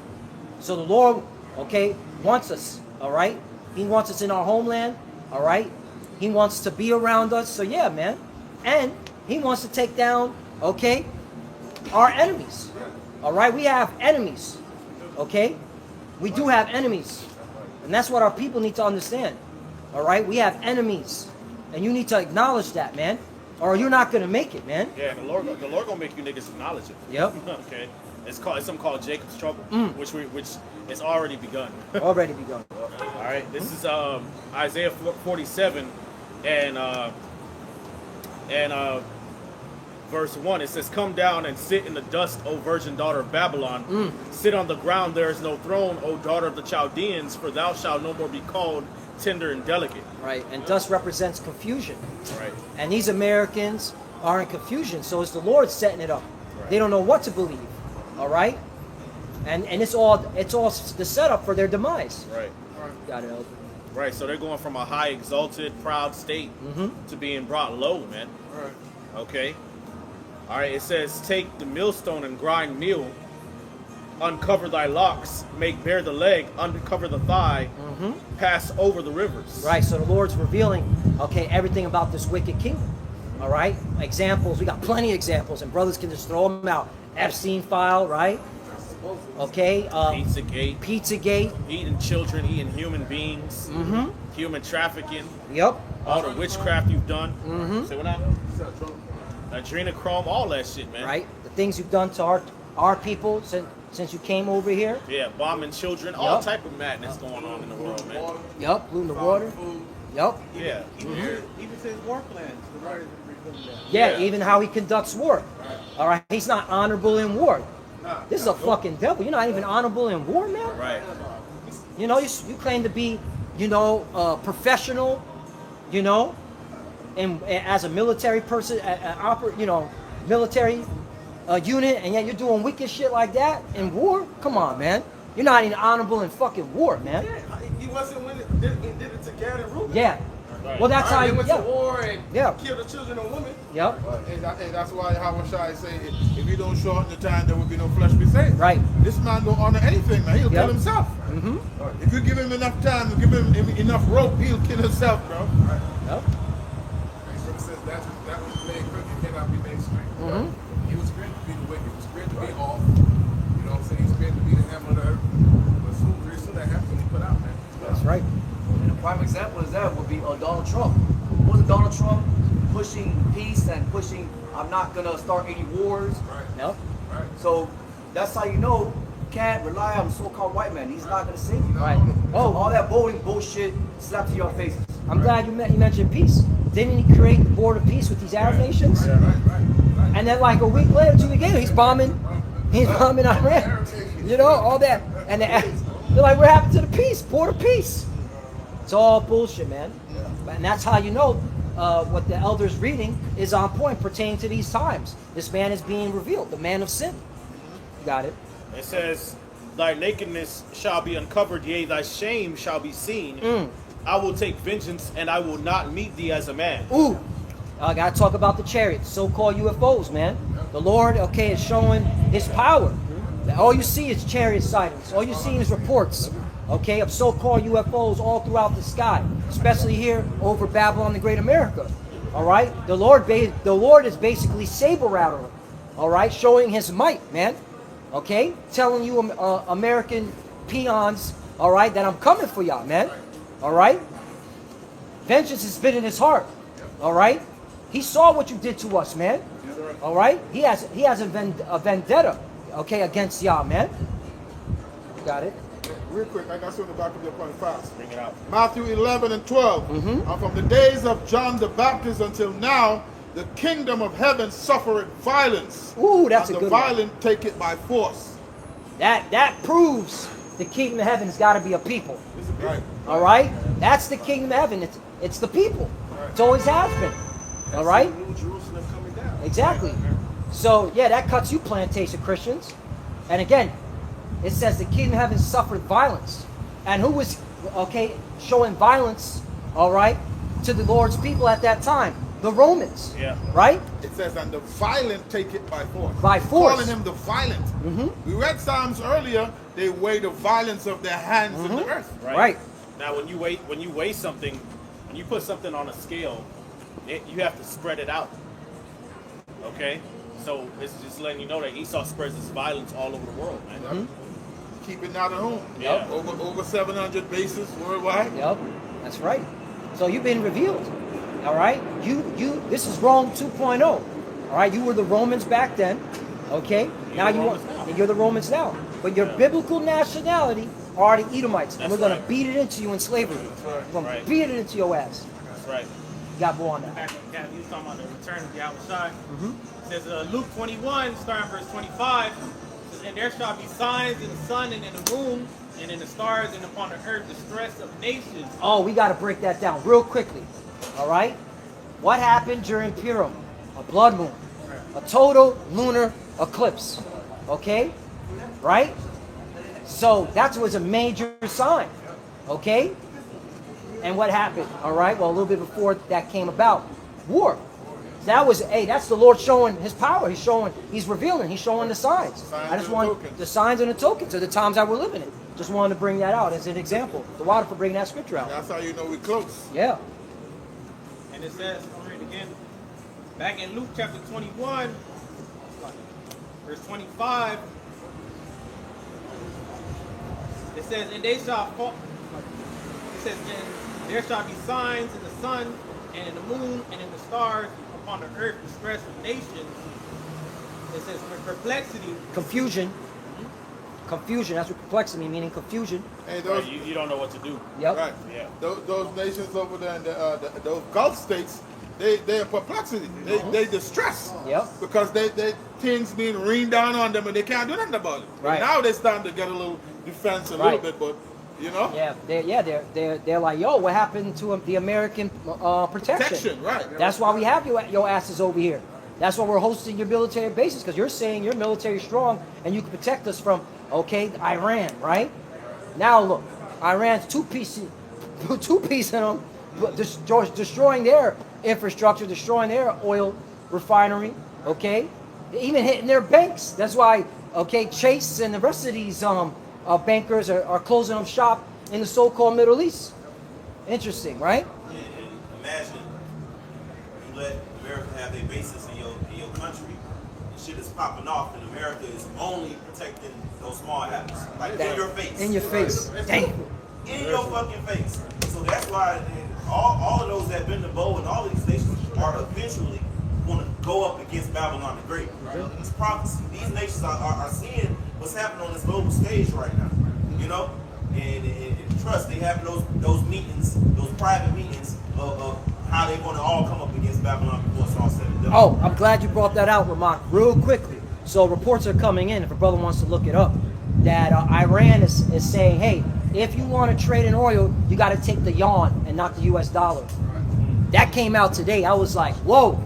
So the Lord, okay, wants us, all right? He wants us in our homeland, all right? He wants to be around us. So yeah, man. And he wants to take down, okay, our enemies. All right? We have enemies, okay? We do have enemies. And that's what our people need to understand. All right? We have enemies. And you need to acknowledge that, man. Or you're not going to make it, man. yeah. The Lord gonna make you niggas acknowledge it. Yep. Okay. It's something called Jacob's trouble, which it's already begun. Already begun. All right. This is Isaiah 47 and verse 1. It says, "Come down and sit in the dust, O virgin daughter of Babylon. Sit on the ground, there is no throne, O daughter of the Chaldeans, for thou shalt no more be called tender and delicate." Right. And dust represents confusion. Right. And these Americans are in confusion. So it's the Lord setting it up. Right. They don't know what to believe. All right? And it's all the setup for their demise. Right. Got it, Elder. Right. So they're going from a high, exalted, proud state to being brought low, man. Right. Okay. All right. It says, "Take the millstone and grind meal. Uncover thy locks, make bare the leg, uncover the thigh, pass over the rivers." Right, so the Lord's revealing, okay, everything about this wicked kingdom. All right? Examples, we got plenty of examples, and brothers can just throw them out. Epstein file, right? Okay. Pizzagate. Pizzagate. Eating children, eating human beings. Human trafficking. Yep. All the witchcraft you've done. Say what now? Adrenochrome, all that shit, man. Right? The things you've done to our people since you came over here. Yeah, bombing children, all Yup. type of madness going on in the world, man. Yep. Polluting the water. Yep. Yeah. Even says war plans. The writer revealed that. Yeah, Yeah. even how he conducts war. All right? He's not honorable in war. This is a fucking devil. You're not even honorable in war, man. Right. You know, you claim to be, professional, and as a military person, military unit, and yet you're doing wicked shit like that in war? Come on, man. You're not even honorable in fucking war, man. Yeah, he wasn't when it did it to Gad and Reuben. Yeah. Well, that's how They you. went Yeah. to war and Yeah. killed the children and women. Yep. And that's why Yahawashi say, if you don't shorten the time, there will be no flesh be saved. Right. This man don't honor anything, man. He'll Yep. kill himself. If you give him enough time, you give him enough rope, he'll kill himself, bro. Yep. It says that was made crooked cannot be made straight. It was great to be the wicked. It was great to be off. You know what I'm saying? It's great to be the hammer of the earth. But very soon that happens when he put out, man. That's right. And a prime example is that would be Donald Trump. Wasn't Donald Trump pushing peace and pushing, I'm not going to start any wars? Right. Yep. Right. So that's how you know can't rely on the so-called white man. He's not going to save you. Right. Oh, all that voting bullshit slapped to your faces. I'm glad you mentioned peace. Didn't he create the board of peace with these Arab nations? And then like a week later, 2 weeks later, he's bombing Iran. You know, all that. And they're like, what happened to the peace? Board of peace. It's all bullshit, man. And that's how you know what the elders reading is on point pertaining to these times. This man is being revealed, the man of sin. Got it. It says, thy nakedness shall be uncovered, yea, thy shame shall be seen. I will take vengeance, and I will not meet thee as a man. Ooh, I gotta talk about the chariots, so-called UFOs, man. The Lord, okay, is showing his power. All you see is chariot sightings. All you see is reports, okay, of so-called UFOs all throughout the sky, especially here over Babylon, the Great America. All right, the Lord is basically saber rattling. All right, showing his might, man. Okay, telling you American peons, all right, that I'm coming for y'all, man. All right, vengeance has been in his heart. All right, he saw what you did to us, man. All right, he has a vendetta, okay, against y'all, man. Got it. Real quick, I got something back of your point fast. Bring it out. Matthew 11 and 12. And from the days of John the Baptist until now, the kingdom of heaven suffereth violence. Ooh, that's and a the good one. violent take it by force. That proves the kingdom of heaven has got to be a people. Right. All right, that's the kingdom of heaven. It's the people. It always has been. All right. New Jerusalem coming down. Exactly. So yeah, that cuts you plantation Christians. And again, it says the kingdom of heaven suffered violence. And who was showing violence, all right, to the Lord's people at that time? The Romans. Yeah. Right? It says, and the violent take it by force. By force. Calling him the violent. We read Psalms earlier, they weigh the violence of their hands in the earth. Right. Now, when you weigh something, when you put something on a scale, you have to spread it out. Okay, so it's just letting you know that Esau spreads his violence all over the world, man. Keep it not at home. Yeah. Over 700 bases worldwide. Yep. That's right. So you've been revealed. All right. This is Rome 2.0. All right. You were the Romans back then. Okay. You're the Romans now. But your biblical nationality are the Edomites, and we're gonna beat it into you in slavery. We're gonna beat it into your ass. That's right. You got more on that. You was talking about the return of Yahawashi. It says Luke 21, starting verse 25, says, and there shall be signs in the sun and in the moon and in the stars and upon the earth distress of nations. Oh, we got to break that down real quickly. All right? What happened during Purim? A blood moon. A total lunar eclipse. Okay? Right? So that was a major sign. Okay? And what happened? All right? Well, a little bit before that came about. War. That was, that's the Lord showing his power. He's revealing. He's showing the signs. I just want the signs and the tokens of the times that we're living in. Just wanted to bring that out as an example. The water for bringing that scripture out. That's how you know we're close. Yeah. And it says, I'll read it again. Back in Luke chapter 21, verse 25, it says, and they shall fall. It says, and there shall be signs in the sun and in the moon and in the stars upon the earth, distress of nations. It says, with perplexity. Confusion. Confusion. That's what perplexity meaning. Confusion. Hey, those, you don't know what to do. Yep. right. Yeah. Those nations over there in those Gulf states, they're perplexity. They distress. Yep. Because they things being rained down on them and they can't do nothing about it. Right. Now they're starting to get a little defense a little bit, but you know. Yeah. They're like, yo, what happened to the American protection? Right. That's why we have your asses over here. That's why we're hosting your military bases, because you're saying you're military strong and you can protect us from, Iran, right? Now look, Iran's two-piecing them, destroying their infrastructure, destroying their oil refinery, okay? Even hitting their banks. That's why, Chase and the rest of these bankers are closing up shop in the so-called Middle East. Interesting, right? And imagine you let America have their bases in your country, and shit is popping off, and America is only protecting those small apples, like in your face. In your face. Damn. In your fucking face. So that's why all of those that bend the bow and all of these nations are eventually going to go up against Babylon the Great. It's prophecy. These nations are seeing what's happening on this global stage right now. You know, and trust they have those meetings, those private meetings of how they're going to all come up against Babylon before it's all said and done. Oh, I'm glad you brought that out, Ramak, real quickly. So reports are coming in, if a brother wants to look it up, that Iran is saying, hey, if you want to trade in oil, you got to take the yuan and not the U.S. dollar. That came out today. I was like, whoa,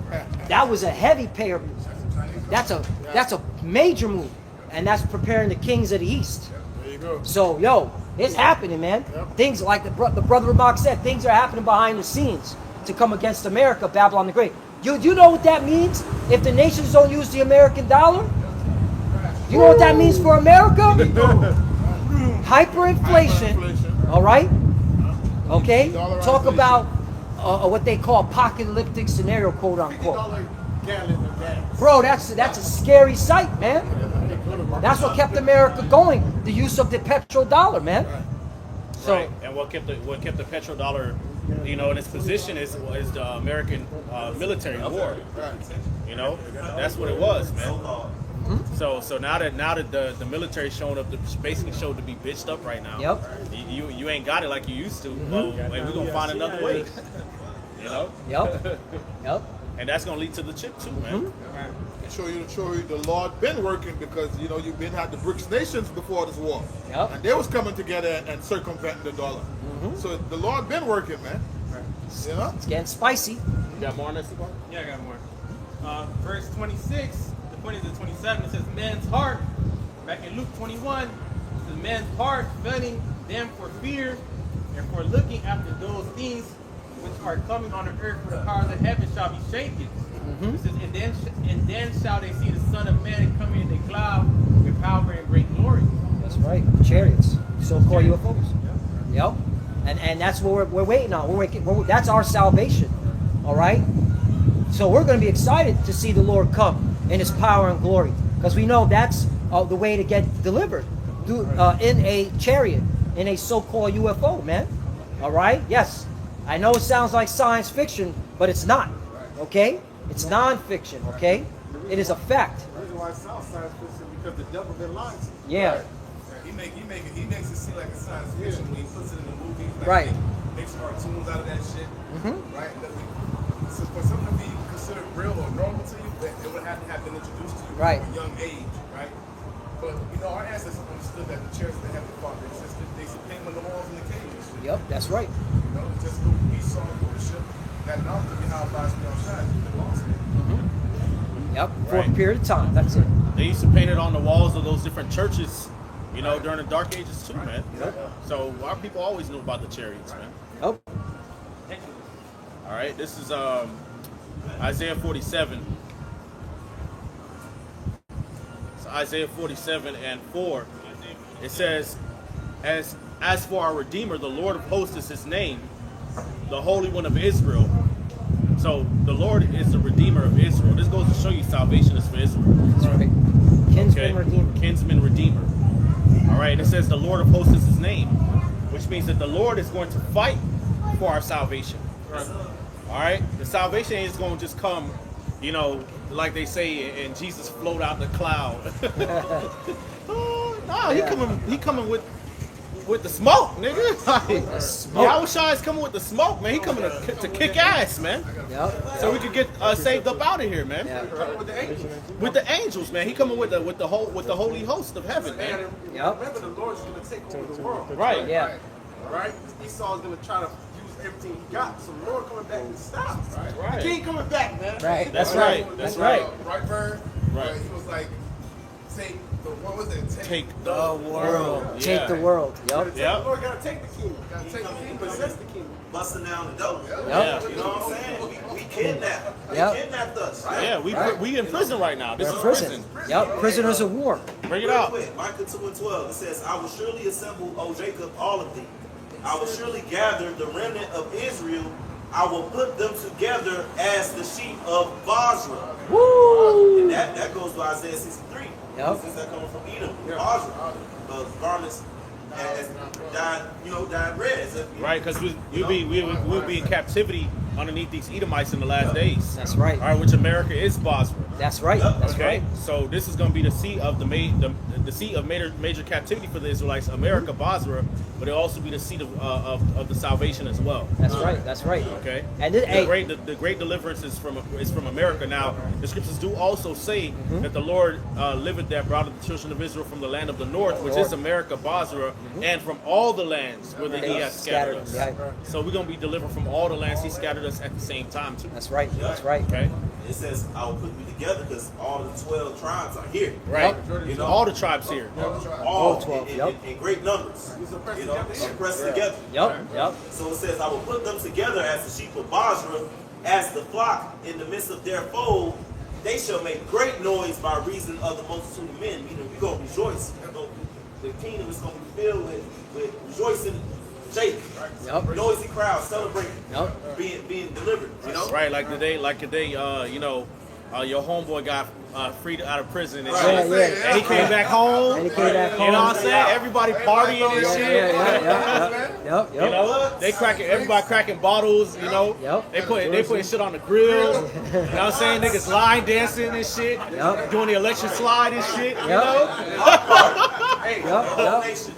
that was a heavy payer move. That's a major move. And that's preparing the kings of the East. There you go. So, yo, it's happening, man. Things like the brother Ramak said, things are happening behind the scenes to come against America, Babylon the Great. You know what that means? If the nations don't use the American dollar? You know what that means for America? Hyperinflation. All right? Okay? Talk about what they call apocalyptic scenario, quote unquote. Bro, that's a scary sight, man. That's what kept America going. The use of the petrodollar, man. So, right. And what kept the petrodollar, you know, in its position is the American military war. You know, that's what it was, man. So now that the military showing up, basically showed to be bitched up right now. Yep. You ain't got it like you used to. Well, we're gonna find another way. You know. Yep. Yep. And that's gonna lead to the chip too, man. Show you the Lord been working, because you know you've been had the BRICS nations before this war, and they was coming together and circumventing the dollar. So the Lord been working, man. You know, it's getting spicy. You got more on this one? Yeah, I got more. Verse 26, the point is at 27. It says, "Man's heart." Back in Luke 21, it says, "Man's heart failing them for fear and for looking after those things which are coming on the earth, for the powers of heaven shall be shaken." It says, and then shall they see the Son of Man coming in a cloud with power and great glory. That's right. Chariots. So-called UFOs. Yep. And that's what we're waiting on. That's our salvation. All right? So we're going to be excited to see the Lord come in His power and glory, because we know that's the way to get delivered, in a chariot, in a so-called UFO, man. All right? Yes. I know it sounds like science fiction, but it's not. Okay? It's non-fiction, okay? It is a fact. The reason why it sounds science fiction because the devil been lying to you. Yeah. He makes it seem like a science fiction when he puts it in the movies. Like Right. He makes cartoons out of that shit. Right? So for something to be considered real or normal to you, it would have to have been introduced to you Right. from a young age, right? But you know, our ancestors understood that the chariots that Heavenly Father existed. They came on the walls and the caves. Yep, that's right. You know, just who he saw the ship that knowledge of Yahawashi shine. They lost it. Yep, for a period of time. That's it. They used to paint it on the walls of those different churches, you know, during the Dark Ages too, man. So our people always knew about the chariots, man. Oh. All right, this is Isaiah 47. It's Isaiah 47 and 4. It says, as for our Redeemer, the Lord of hosts is His name, the Holy One of Israel. So the Lord is the Redeemer of Israel. This goes to show you salvation is for Israel. That's right. Kinsman Redeemer. Kinsman Redeemer. All right, it says the Lord of hosts is His name, which means that the Lord is going to fight for our salvation. All right, the salvation ain't just going to just come, you know, like they say, and Jesus float out the cloud. He coming with the smoke, nigga. Like, Yahawashi is coming with the smoke, man. He coming to kick ass, man. Yep. So we could get saved up out of here, man. Yeah. With the angels, man. He coming with the holy host of heaven, man. Yep. Remember, the Lord's going to take over the world. Right. Yeah. Right? Esau's going to try to use everything he got. So the Lord coming back and stop. Right. He ain't coming back, man. Right. That's right. That's right. Right, Bird? Right. He was like, take the, what was it? Take the world. Take the world. Yep. The Lord got to take the kingdom. Got to take the kingdom, possess the kingdom. Busting down the door. Yeah. You know what I'm saying? We kidnapped. They Yep. kidnapped us. Right? Yeah, we in prison right now. This We're is prison. Yep. Prisoners of war. Bring it Real out. quick, Micah 2:12. It says, I will surely assemble, O Jacob, all of thee. I will surely gather the remnant of Israel. I will put them together as the sheep of Basra. Woo! And that goes to Isaiah 63. Yep. Since that coming from Edom, Basra. Garments as dyed red. Right, because we'll be in captivity underneath these Edomites in the last days. That's right. All right, which America is Basra. That's right. That's Okay, right. so this is going to be the seat of the seat of major captivity for the Israelites, America, Basra, but it'll also be the seat of the salvation as well. That's right. That's right. Okay, And this, the great deliverance is from America. Now the scriptures do also say that the Lord liveth that brought the children of Israel from the land of the north, which is America, Basra, and from all the lands whither He has scattered us. Yeah. So we're going to be delivered from all the lands He scattered us at the same time too. That's right. That's right. Okay. It says, I will put you together because all the 12 tribes are here. Right. You know, All the tribes here. all 12, in great numbers. You know, pressed together. Yep. So it says, I will put them together as the sheep of Basra, as the flock in the midst of their fold. They shall make great noise by reason of the multitude of men. Meaning, we're going to rejoice. The kingdom is going to be filled with rejoicing, shaking, noisy crowds celebrating, being delivered. You know, Right, like today, your homeboy got freed out of prison and, Right. shit. And he came back home. And he came back You know what I'm saying? Everybody partying and shit. Yep. You know, everybody cracking bottles. You know, Yep. they putting shit on the grill. You know what I'm saying? Niggas line dancing and shit, doing the election slide and shit. You know, It's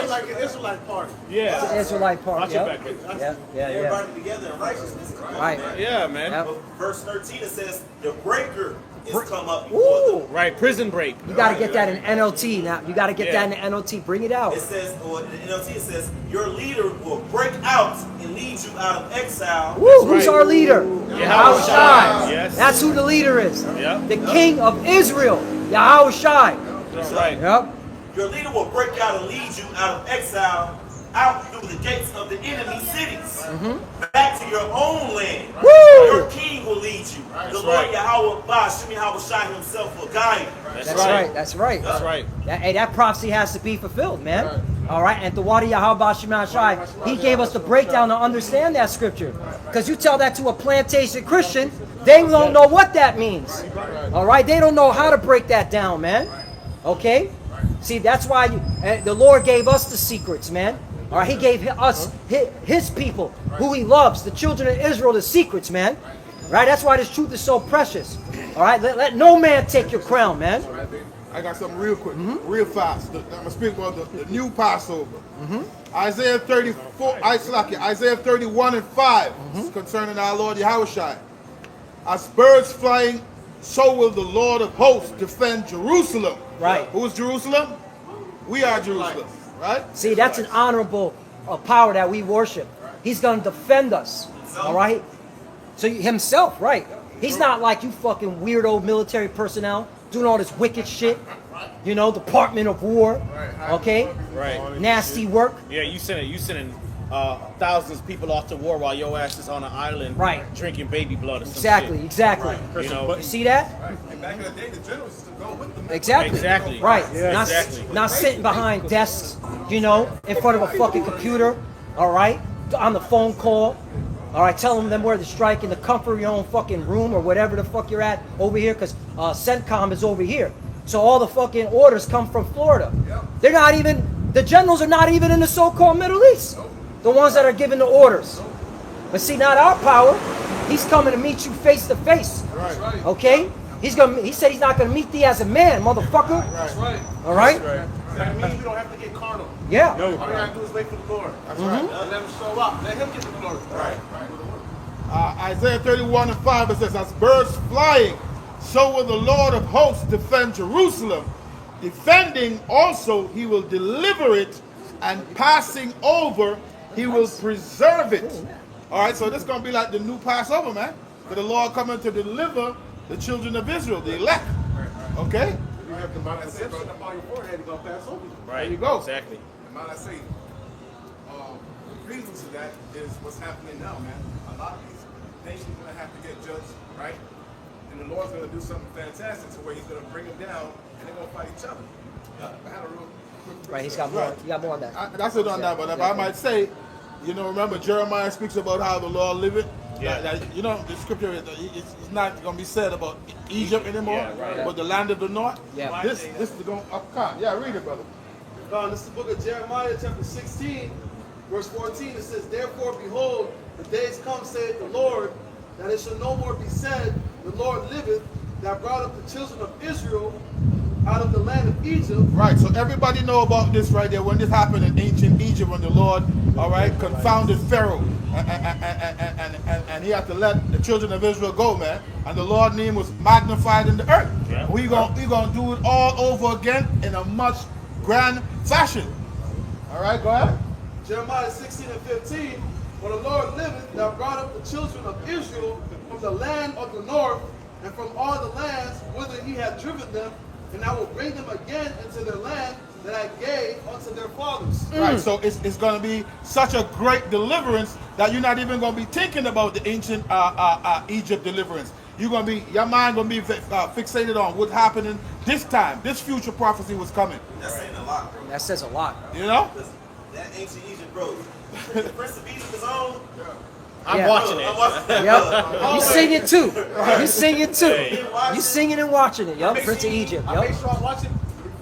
like an Israelite party. yeah, Israelite part. Watch it back there. Yeah. everybody together in righteousness. Right. yeah, man. Yep. Verse 13 it says, the breaker is come up before them. Right, prison break. You got to get that in NLT now. You got to get that in NLT. Bring it out. It says, or in the NLT it says, your leader will break out and lead you out of exile. Woo, who's our leader? Yahawashi. Yes. That's who the leader is. Yep. The King of Israel, Yahawashi. That's right. Yep. Your leader will break out and lead you out of exile, out through the gates of the enemy cities, back to your own land. Woo! Your king will lead you. The Lord Yahawashi himself will guide you. That's right. That's right. That's right. That prophecy has to be fulfilled, man. All right, and the Wadi Yahawashi, he gave us the breakdown to understand that scripture. Because you tell that to a plantation Christian, they don't know what that means. All right, they don't know how to break that down, man. Okay? See, that's why the Lord gave us the secrets, man. All right, He gave us, His people, who He loves, the children of Israel, the secrets, man. Right? That's why this truth is so precious. All right, let no man take your crown, man. I got something real quick, real fast. I'm going to speak about the new Passover. Isaiah 31 and 5 concerning our Lord Yahawashi. As birds flying, so will the Lord of hosts defend Jerusalem. Right. Who is Jerusalem? We are Jerusalem, right? See, that's an honorable power that we worship. He's going to defend us. All right? So Himself, right? He's not like you fucking weirdo military personnel doing all this wicked shit. You know, Department of War. Okay? Right. Nasty work. Yeah, you sending thousands of people off to war while your ass is on an island, Right. drinking baby blood or some Exactly, shit. exactly. You know, You see that? And back in the day, the generals used to go with them. Exactly. Right. Not, exactly. not sitting behind desks, you know, in front of a fucking computer, all right? On the phone call, all right? Telling them where to strike in the comfort of your own fucking room or whatever the fuck you're at over here, because CENTCOM is over here. So all the fucking orders come from Florida. They're not even, the generals are not even in the so-called Middle East. The ones that are giving the orders. But see, not our power. He's coming to meet you face to face. Okay? He said he's not going to meet thee as a man, motherfucker. That's right. All right? That means we don't have to get carnal. Yeah. All we got to do is wait for the Lord. That's right. Let Him show up. Let Him get the glory. Right. Isaiah 31 and 5, it says, as birds flying, so will the Lord of hosts defend Jerusalem. Defending also, He will deliver it, and passing over, He will preserve it. All right, so this is going to be like the new Passover, man. For the Lord coming to deliver the children of Israel, the elect. Okay? You have the Mount Ascension up on your forehead, you're going to pass over. right? There you go. Exactly. And might I say, the reason to that is what's happening now, man. A lot of these nations are going to have to get judged, right? And the Lord's going to do something fantastic to where He's going to bring them down and they're going to fight each other. I had a real quick Right, he's got more. You got more on that. That's it on that, but if I might say, you know, remember Jeremiah speaks about how the Lord liveth. Yeah. That, you know, the scripture it's not going to be said about Egypt anymore, Yeah, right. but the land of the north. Yeah. This is going up. Yeah, read it, brother. This is the book of Jeremiah, chapter 16, verse 14. It says, therefore, behold, the days come, saith the Lord, that it shall no more be said, the Lord liveth, that brought up the children of Israel out of the land of Egypt. Right, so everybody know about this right there. When this happened in ancient Egypt, when the Lord, all right, confounded Pharaoh, and he had to let the children of Israel go, man. And the Lord's name was magnified in the earth. Yeah. We gonna do it all over again in a much grand fashion. All right, go ahead. Jeremiah 16 and 15. For the Lord liveth that brought up the children of Israel from the land of the north and from all the lands whither he had driven them, and I will bring them again into their land that I gave unto their fathers. Right, so it's going to be such a great deliverance that you're not even going to be thinking about the ancient Egypt deliverance. You're going to be, your mind going to be fixated on what's happening this time. This future prophecy was coming. That's saying a lot, bro. That says a lot. You know? Listen, that ancient Egypt, bro. The Prince of Egypt is on. I'm Yeah. watching I'm it. watching- Yep. You sing it too. You sing it too. Hey. You singing and watching it. Yep. Prince of Egypt. I make Yep. sure I watch it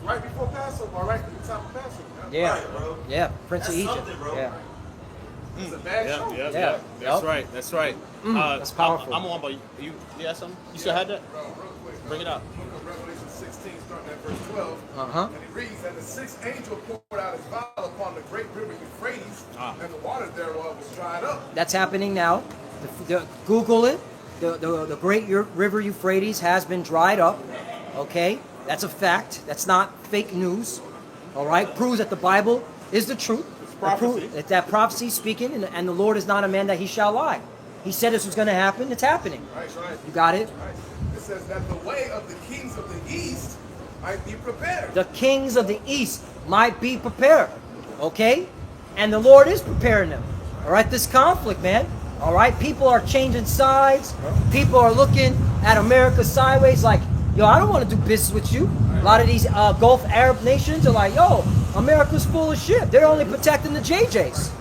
right before Passover, or right at the time of Passover. Yeah. Right, bro. Yeah. Prince of That's Egypt. something, bro. Yeah. It's a bad Yeah, show. yeah, Yeah. yeah. That's Yep. right. That's right. That's powerful. I'm on, but you have something? You still had that? Bro, real quick. Bring it up. Book of Revelation 16, starting at verse 12. Uh-huh. And it reads, and the sixth angel poured out his vial upon the great river Euphrates, and the water thereof was dried up. That's happening now. Google it. The great river Euphrates has been dried up. Okay, that's a fact. That's not fake news. All right, proves that the Bible is the truth. prophecy. That prophecy is speaking, and the Lord is not a man that he shall lie. He said this was going to happen. It's happening. Right. You got it. Right. It says that the way of the kings of the east might be prepared. The kings of the east might be prepared. Okay, and the Lord is preparing them. All right, this conflict, man. All right, people are changing sides. People are looking at America sideways like, yo, I don't want to do business with you. A lot of these Gulf Arab nations are like, yo, America's full of shit. They're only protecting the JJs.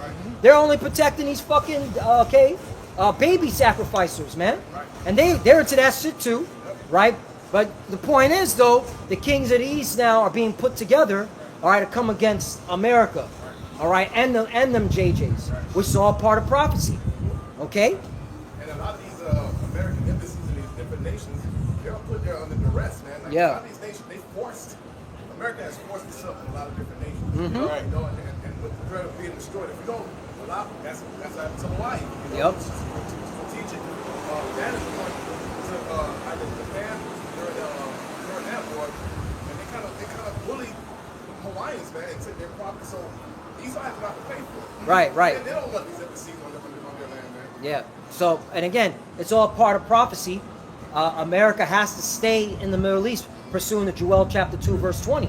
They're only protecting these fucking, baby sacrificers, man. And they're into that shit too, right? But the point is, though, the kings of the East now are being put together, all right, to come against America, all right, and them JJs, which is all part of prophecy, okay? And a lot of these American embassies in these different nations, they're put there under duress, man. Like, Yeah. a lot of these nations, America has forced itself in a lot of different nations. Mm-hmm. Right. You know, and with the threat of being destroyed, if you don't allow, that's to Hawaii. You know, Yep. It's strategic vantage point to either Japan during that war, and they kind of bullied Hawaiians, man, and took their property. So these guys have to pay for it. Right. They don't want these embassies on their land, man. Yeah. So, and again, it's all part of prophecy. America has to stay in the Middle East, pursuing the Joel chapter 2, verse 20.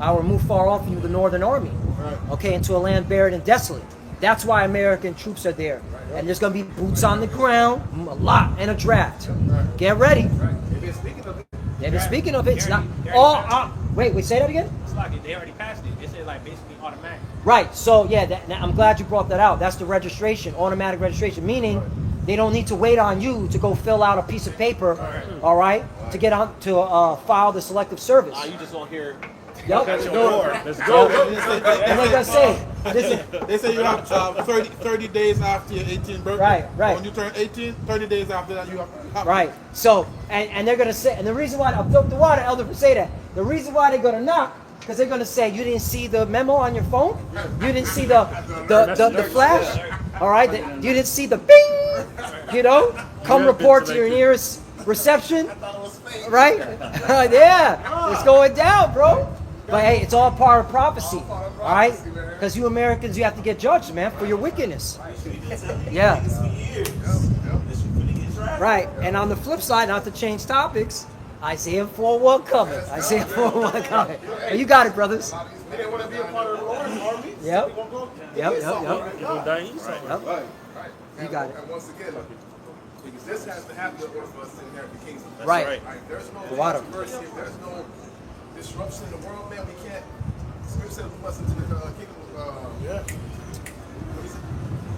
I will move far off from you, the northern army. Right. Okay, into a land buried and desolate. That's why American troops are there. And there's going to be boots on the ground, a lot, and a draft. Get ready. They've been speaking of it. They've been speaking of it. It's not They all. already Wait, say that again? It's like they already passed it. They said like basically automatic. Right. So yeah, I'm glad you brought that out. That's the registration, automatic registration, meaning they don't need to wait on you to go fill out a piece of paper, all right, to get on to file the selective service. You just won't hear. Yep. That's your door. Let's go. And like I say, listen, They say you have 30 days after your 18th birthday. Right. When you turn 18, 30 days after that, you have right. So, and they're gonna say, and the reason why I'm the water elder for say that, the reason why they're gonna knock, because they're gonna say you didn't see the memo on your phone, you didn't see the flash, all right, you didn't see the bing, come report to your nearest reception, right? Yeah, it's going down, bro. But hey, it's all part of prophecy, all right? Because you Americans, you have to get judged, man, for your wickedness. Yeah. Right, and on the flip side, not to change topics, Isaiah 4:1 coming. Isaiah 4:1 coming. Well, you got it, brothers. They didn't want to be a part of the Lord's army. Yep. They gonna go. Yep. You gonna die east? Right. You got it. And once again, because this has to happen in order for us to inherit the kingdom. Right. There's no The water. controversy. If there's no disruption in the world, man, we can't. Scripture says we must into the kingdom of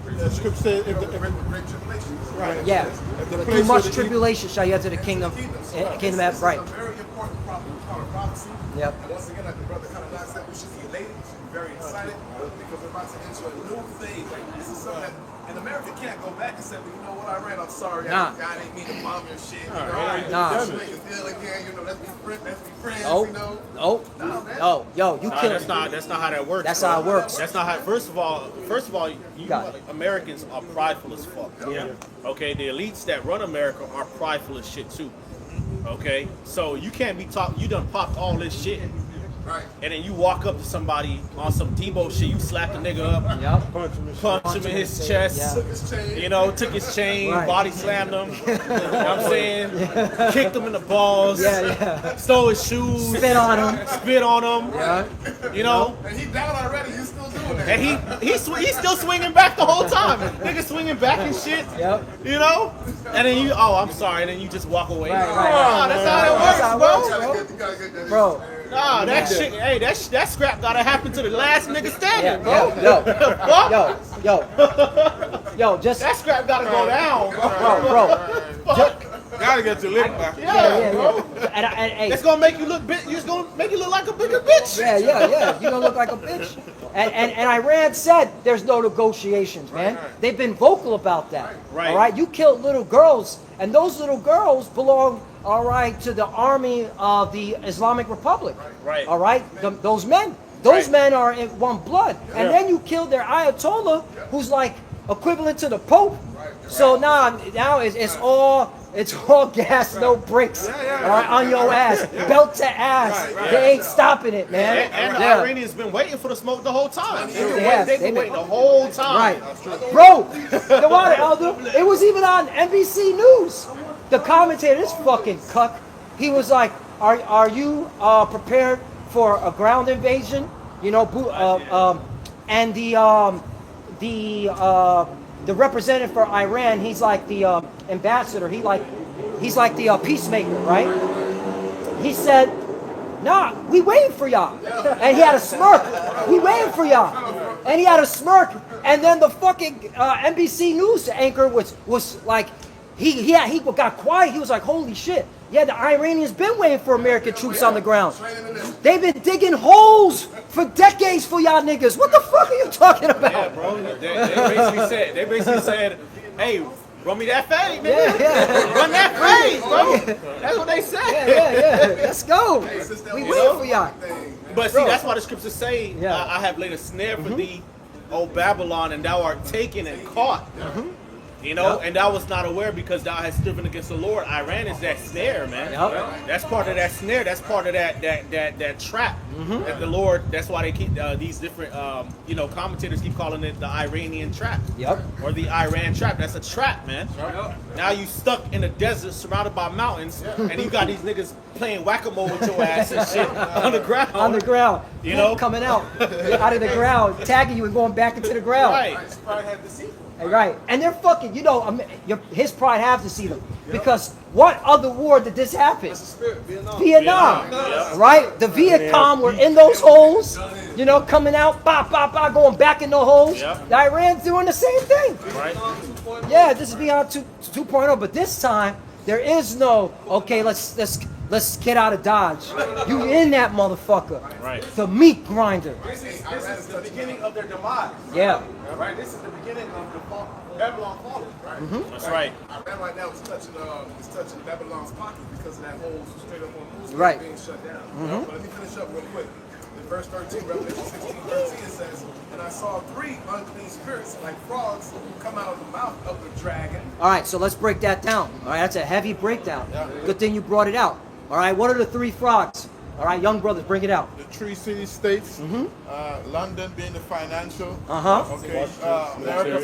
The scripture says if the, great tribulation. right. Yeah. If the Through place much where the tribulation shall you enter the kingdom. Kingdom This right. is a very important part of prophecy. Yep. And once again, like the brother kind of said, we should be elated, we should be very excited because we're about to enter a new phase. This is something that And America can't go back and say, well, you know what, Iran, I'm sorry. Nah. I didn't mean to bomb your shit. You know, Nah. let's make a deal again. You know, let's be friends. Oh, You know. oh, Nah, man. oh, yo, you Nah, killed that's not how that works. That's bro. how it works. That's not how. First of all, you Got it. Americans are prideful as fuck. Yeah. Okay, the elites that run America are prideful as shit too. Okay, so you can't be talk. You done popped all this shit, Right. and then you walk up to somebody on some Debo shit. You slap the nigga up, Yep. punch him in his chest. Yeah. Took his chain. You know, took his chain, Right. body slammed him. You know what I'm saying? Kicked him in the balls. Yeah. Stole his shoes. Spit on him. Spit on him. Yeah. You know. And he down already. You still doing that. And he's still swinging back the whole time. Nigga swinging back and shit. Yep. You know? And then I'm sorry. And then you just walk away. Right. Nah, that's how That's how it it works, works, bro. You gotta get that Bro. Nah, that shit. Hey, that scrap gotta happen to the last nigga standing, bro. Yo, just That scrap gotta go down, bro. bro. Gotta get your lick back. Yeah, bro. And hey, It's gonna make you look it's gonna make you look like a bigger bitch. yeah. You're gonna look like a bitch. And Iran said there's no negotiations, man. They've been vocal about that. Right. All right. You killed little girls, and those little girls belong, all right, to the army of the Islamic Republic. Right. All right. Those men. Those Right. men are in one blood. And then you killed their Ayatollah, who's like equivalent to the Pope. So now it's all gas, no brakes. All right, on your ass, belt to ass. They ain't stopping it, man. And the Yeah. Iranians been waiting for the smoke the whole time. have. They've been waiting the whole time. Right, bro. The water elder. It was even on NBC News. The commentator, this fucking cuck, he was like, "Are you prepared for a ground invasion?" You know, and the representative for Iran, he's like the ambassador. He's like the peacemaker, right? He said, "Nah, we waiting for y'all," and he had a smirk. "We waiting for y'all," and he had a smirk. And then the fucking NBC News anchor was like, he got quiet. He was like, "Holy shit! Yeah, the Iranians been waiting for American troops on the ground. They've been digging holes for decades for y'all niggas. What the fuck are you talking about?" Yeah, bro. They basically said, "Hey, run me that fade, nigga. Yeah. Run that fade, bro." That's what they said. Yeah. Let's go. We waiting for y'all. But see, that's why the scriptures say, Yeah. I have laid a snare for thee, O Babylon, and thou art taken and caught." You know, and thou was not aware because thou hast striven against the Lord. Iran is that snare, man. Yep. That's part of that snare. That's part of that trap that the Lord. That's why they keep these different, commentators keep calling it the Iranian trap. Yep. Or the Iran trap. That's a trap, man. Now you stuck in a desert surrounded by mountains, and you got these niggas playing whack-a-mole with your ass and shit on the ground. On the ground. You know? Coming out of the ground, tagging you and going back into the ground. Right. Right. And they're fucking, his pride have to see them. Because what other war did this happen? Vietnam. Right? The Viet Cong were in those holes, coming out, going back in the holes. Yep. The Iran's doing the same thing. Right. Yeah, this is beyond 2.0, but this time there is no, okay, let's get out of Dodge. You in that motherfucker. Right. The meat grinder. This is the beginning of their demise. Yeah. Right? This is the beginning of the Babylon falling, right? That's right. Iran right now is touching Babylon's pocket because of that whole straight up on Muslim Right. being shut down. But let me finish up real quick. In verse 13, Revelation 16:13, it says, "And I saw 3 unclean spirits like frogs come out of the mouth of the dragon." All right, so let's break that down. All right, that's a heavy breakdown. Good thing you brought it out. All right, what are the 3 frogs? All right, young brothers, bring it out. The 3 city states, London being the financial, Uh-huh. okay,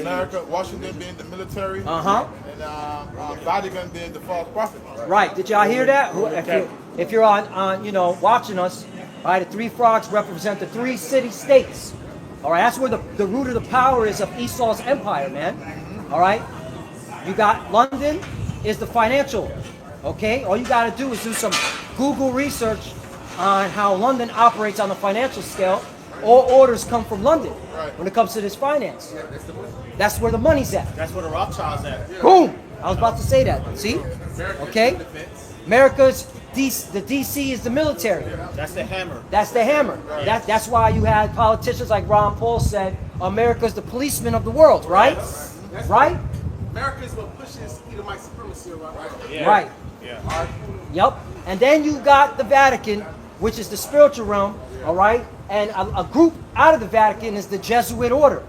America, Washington being the military, Uh-huh. and Vatican being the false prophet. Right, did y'all hear that? If you're on watching us, all right, the 3 frogs represent the 3 city states. All right, that's where the root of the power is of Esau's empire, man. All right, you got London is the financial. Okay, all you got to do is do some Google research on how London operates on the financial scale. All orders come from London when it comes to this finance. That's where the money's at. That's where the Rothschilds at. Boom! I was about to say that. See? Okay? America's the DC is the military. That's the hammer. That's the hammer. That's why you had politicians like Ron Paul said, America's the policeman of the world, right? right? America is what pushes Edomite supremacy around. Yeah. Right. Yeah. Yep. And then you got the Vatican, which is the spiritual realm, all right? And a group out of the Vatican is the Jesuit order.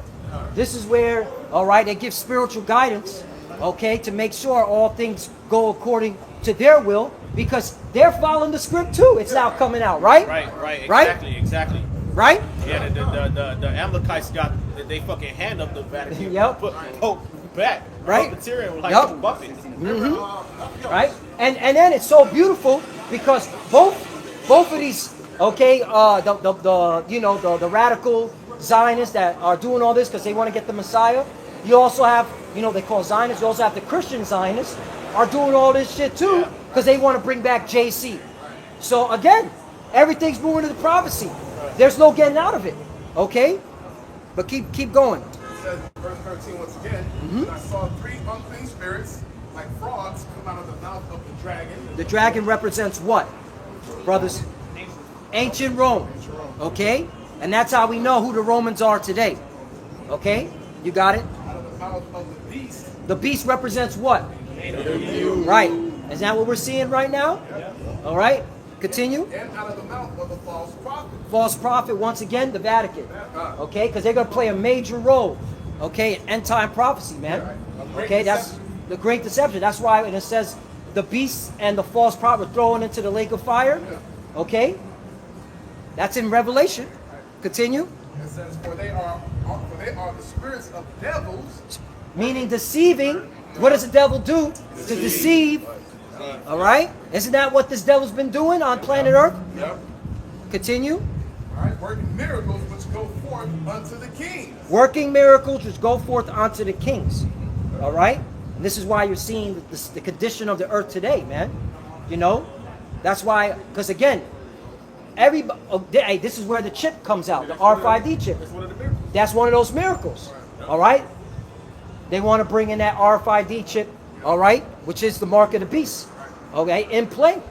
This is where, all right, they give spiritual guidance, okay, to make sure all things go according to their will, because they're following the script too. It's now coming out, right? Right. Right? Exactly. Right? Yeah, the Amalekites got they fucking hand up the Vatican. Yep. Put Pope back. Right. Material like Yep. Buffett. Right? And then it's so beautiful because both of these, okay, the radical Zionists that are doing all this because they want to get the Messiah. You also have, they call Zionists. You also have the Christian Zionists are doing all this shit too because they want to bring back JC. So again, everything's moving to the prophecy. There's no getting out of it. Okay? But keep going. It says, verse 13 once again, and I saw 3 unclean spirits, like frogs, come out of the mouth of the dragon. The dragon represents what, brothers? Ancient Rome. Okay? And that's how we know who the Romans are today. Okay? You got it? Out of the mouth of the beast. The beast represents what? Right. Is that what we're seeing right now? All right? Continue. And out of the mouth of the false prophet. False prophet, once again, the Vatican. Okay? Because they're going to play a major role. Okay? In end time prophecy, man. Okay? That's the great deception. That's why when it says the beast and the false prophet thrown into the lake of fire. Okay? That's in Revelation. Continue. It says, for they are the spirits of devils. Meaning deceiving. What does the devil do? To deceive. All right? Isn't that what this devil's been doing on planet Earth? Yep. Continue. All right, working miracles which go forth unto the kings. Working miracles which go forth unto the kings. All right? And this is why you're seeing the condition of the earth today, man. That's why, because again, this is where the chip comes out, the RFID chip. That's one of those miracles. All right? They want to bring in that RFID chip, all right, which is the mark of the beast, okay, in play.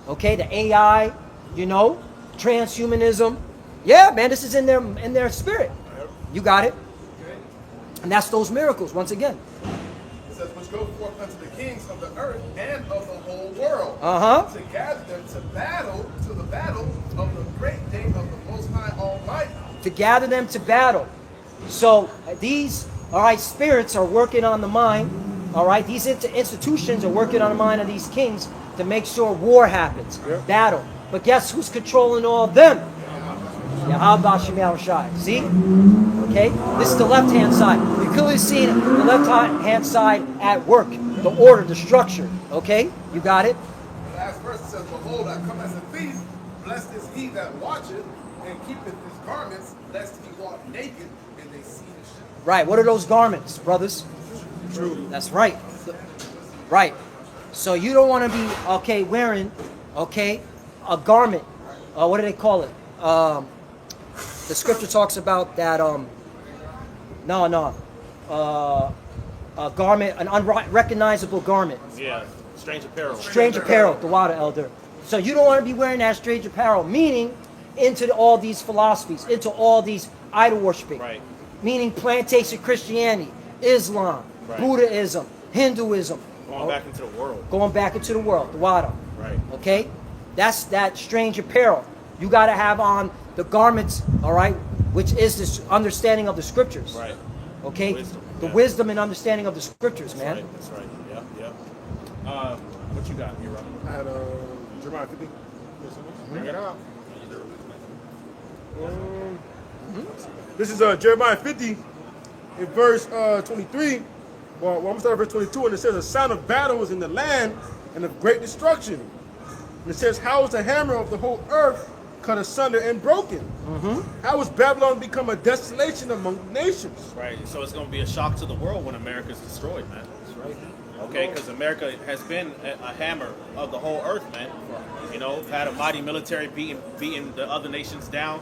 Okay, the AI, transhumanism. Yeah, man, this is in their spirit. You got it. And that's those miracles, once again. It says, which go forth unto the kings of the earth and of the whole world. To gather them to the battle of the great day of the Most High Almighty. To gather them to battle. So these, all right, spirits are working on the mind. All right, these institutions are working on the mind of these kings to make sure war happens, battle. But guess who's controlling all of them? Yahawashi144. See? Okay? This is the left-hand side. You clearly see the left-hand side at work. The order, the structure. Okay? You got it? The last verse says, behold, I come as a thief. Blessed is he that watcheth and keepeth his garments, lest he walk naked and they see his shame. Right. What are those garments, brothers? True. That's right. Right. So you don't want to be, wearing, a garment. What do they call it? The scripture talks about that, a garment, an unrecognizable garment. Yeah. Strange apparel. Strange apparel, the water elder. So you don't want to be wearing that strange apparel, meaning into all these philosophies, into all these idol worshiping. Right. Meaning plantation Christianity, Islam, Buddhism, Hinduism. Going back into the world. Going back into the world, the water. Right. Okay? That's that strange apparel. You got to have on the garments, all right, which is this understanding of the scriptures. Right. Okay? Wisdom, the wisdom and understanding of the scriptures, man. That's right. Yeah. What you got here, Rob? I had Jeremiah 50. Bring it out. This is Jeremiah 50 in verse 23. Well, I'm going to start at verse 22, and it says, a sound of battle is in the land and of great destruction. And it says, how is the hammer of the whole earth cut asunder and broken? How has Babylon become a desolation among nations? Right. So it's going to be a shock to the world when America's destroyed, man. That's right. Okay, because America has been a hammer of the whole earth, man. Had a mighty military beating the other nations down.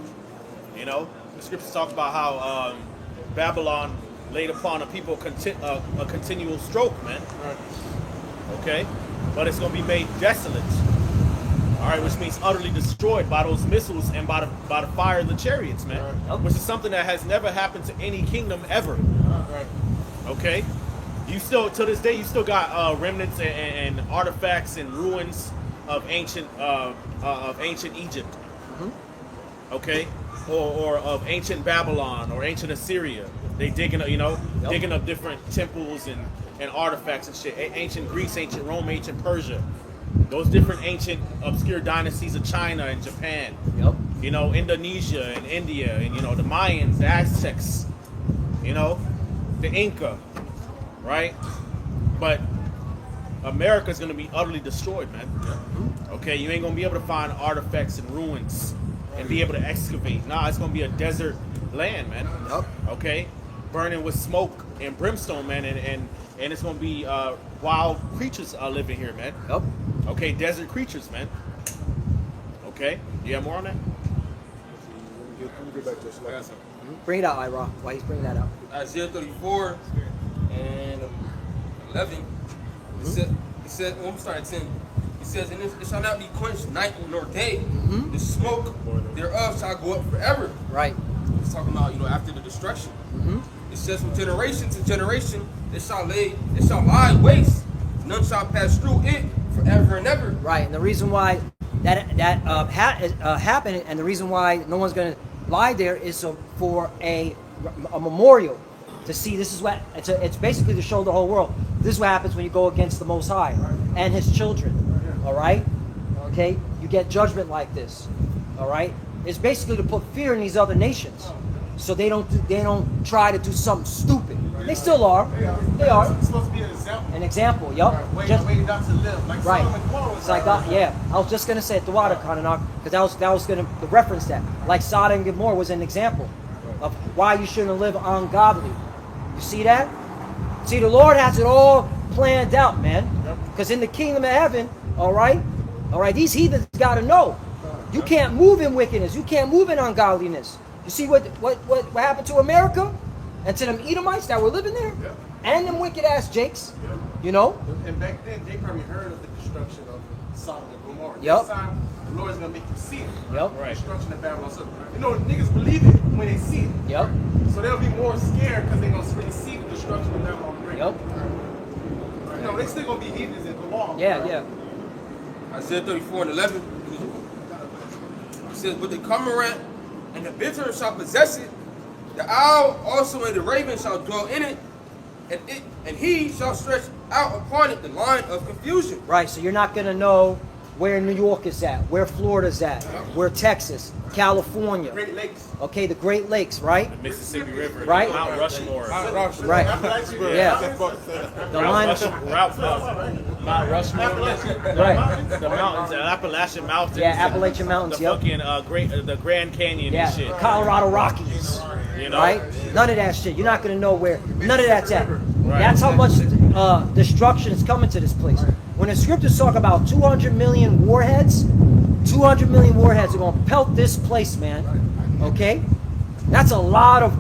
The scriptures talk about how Babylon laid upon a people a continual stroke, man. Okay, but it's going to be made desolate. All right, which means utterly destroyed by those missiles and by the fire of the chariots, man. Which is something that has never happened to any kingdom ever. Okay, you still to this day you still got remnants and artifacts and ruins of ancient Egypt. Okay, or of ancient Babylon or ancient Assyria. They digging up, digging up different temples and artifacts and shit. Ancient Greece, ancient Rome, ancient Persia. Those different ancient obscure dynasties of China and Japan. Yep. Indonesia and India and the Mayans, the Aztecs, the Inca, right? But America's gonna be utterly destroyed, man. Okay, you ain't gonna be able to find artifacts and ruins and be able to excavate. Nah, it's gonna be a desert land, man. Yep. Okay, burning with smoke and brimstone, man, and it's gonna be wild creatures living here, man. Yep. Okay, desert creatures, man. Okay, you have more on that? Let me get back to this. I got some. Bring it out, Ira. Why he's bringing that out? Isaiah 34 and 11. It said, well, I'm sorry, 10. It says, and it shall not be quenched night nor day. The smoke thereof shall go up forever. Right. It's talking about, after the destruction. It says, from generation to generation, it shall lie waste. None shall pass through it forever and ever. Right. And the reason why that happened, and the reason why no one's going to lie there is for a memorial to see. This is what it's basically to show the whole world. This is what happens when you go against the Most High and His children. All right. Okay. You get judgment like this. All right. It's basically to put fear in these other nations, so they don't try to do something stupid. They still are. They are. It's supposed to be an example. An example. Yup. Way not to live. Like Right. Sodom and Gomorrah. It's like that, yeah. I was just gonna say the water Kananok, because that was gonna reference that. Like Sodom and Gomorrah was an example of why you shouldn't live ungodly. You see that? See, the Lord has it all planned out, man. Because in the kingdom of heaven, all right, these heathens gotta know. You can't move in wickedness. You can't move in ungodliness. You see what happened to America and to them Edomites that were living there, and them wicked ass Jakes. And back then, they probably heard of the destruction of Sodom and Gomorrah. Yep. This time, the Lord's going to make you see it. Yep. The destruction of Babylon. So, niggas believe it when they see it. Yep. So they'll be more scared because they're going to really see the destruction of Babylon. Yep. They still going to be heathens and go on. Yeah. Isaiah 34 and 11. It says, but the cormorant and the bittern shall possess it. The owl also and the raven shall dwell in it. And he shall stretch out upon it the line of confusion. Right, so you're not going to know where New York is at, where Florida's at, where Texas, California. Great Lakes. Okay, the Great Lakes, right? The Mississippi River, Right. Mount Rushmore, Right. Yeah. The line of, Mount Rushmore, right. the mountains, the Appalachian Mountains, Yeah, Appalachian Mountains, the yep. fucking the Grand Canyon Yeah, and shit. Colorado Rockies, right? None of that shit. You're not going to know where. None of that's at. That's how much destruction is coming to this place. When the scriptures talk about 200 million warheads, 200 million warheads are going to pelt this place, man. Okay? That's a lot of,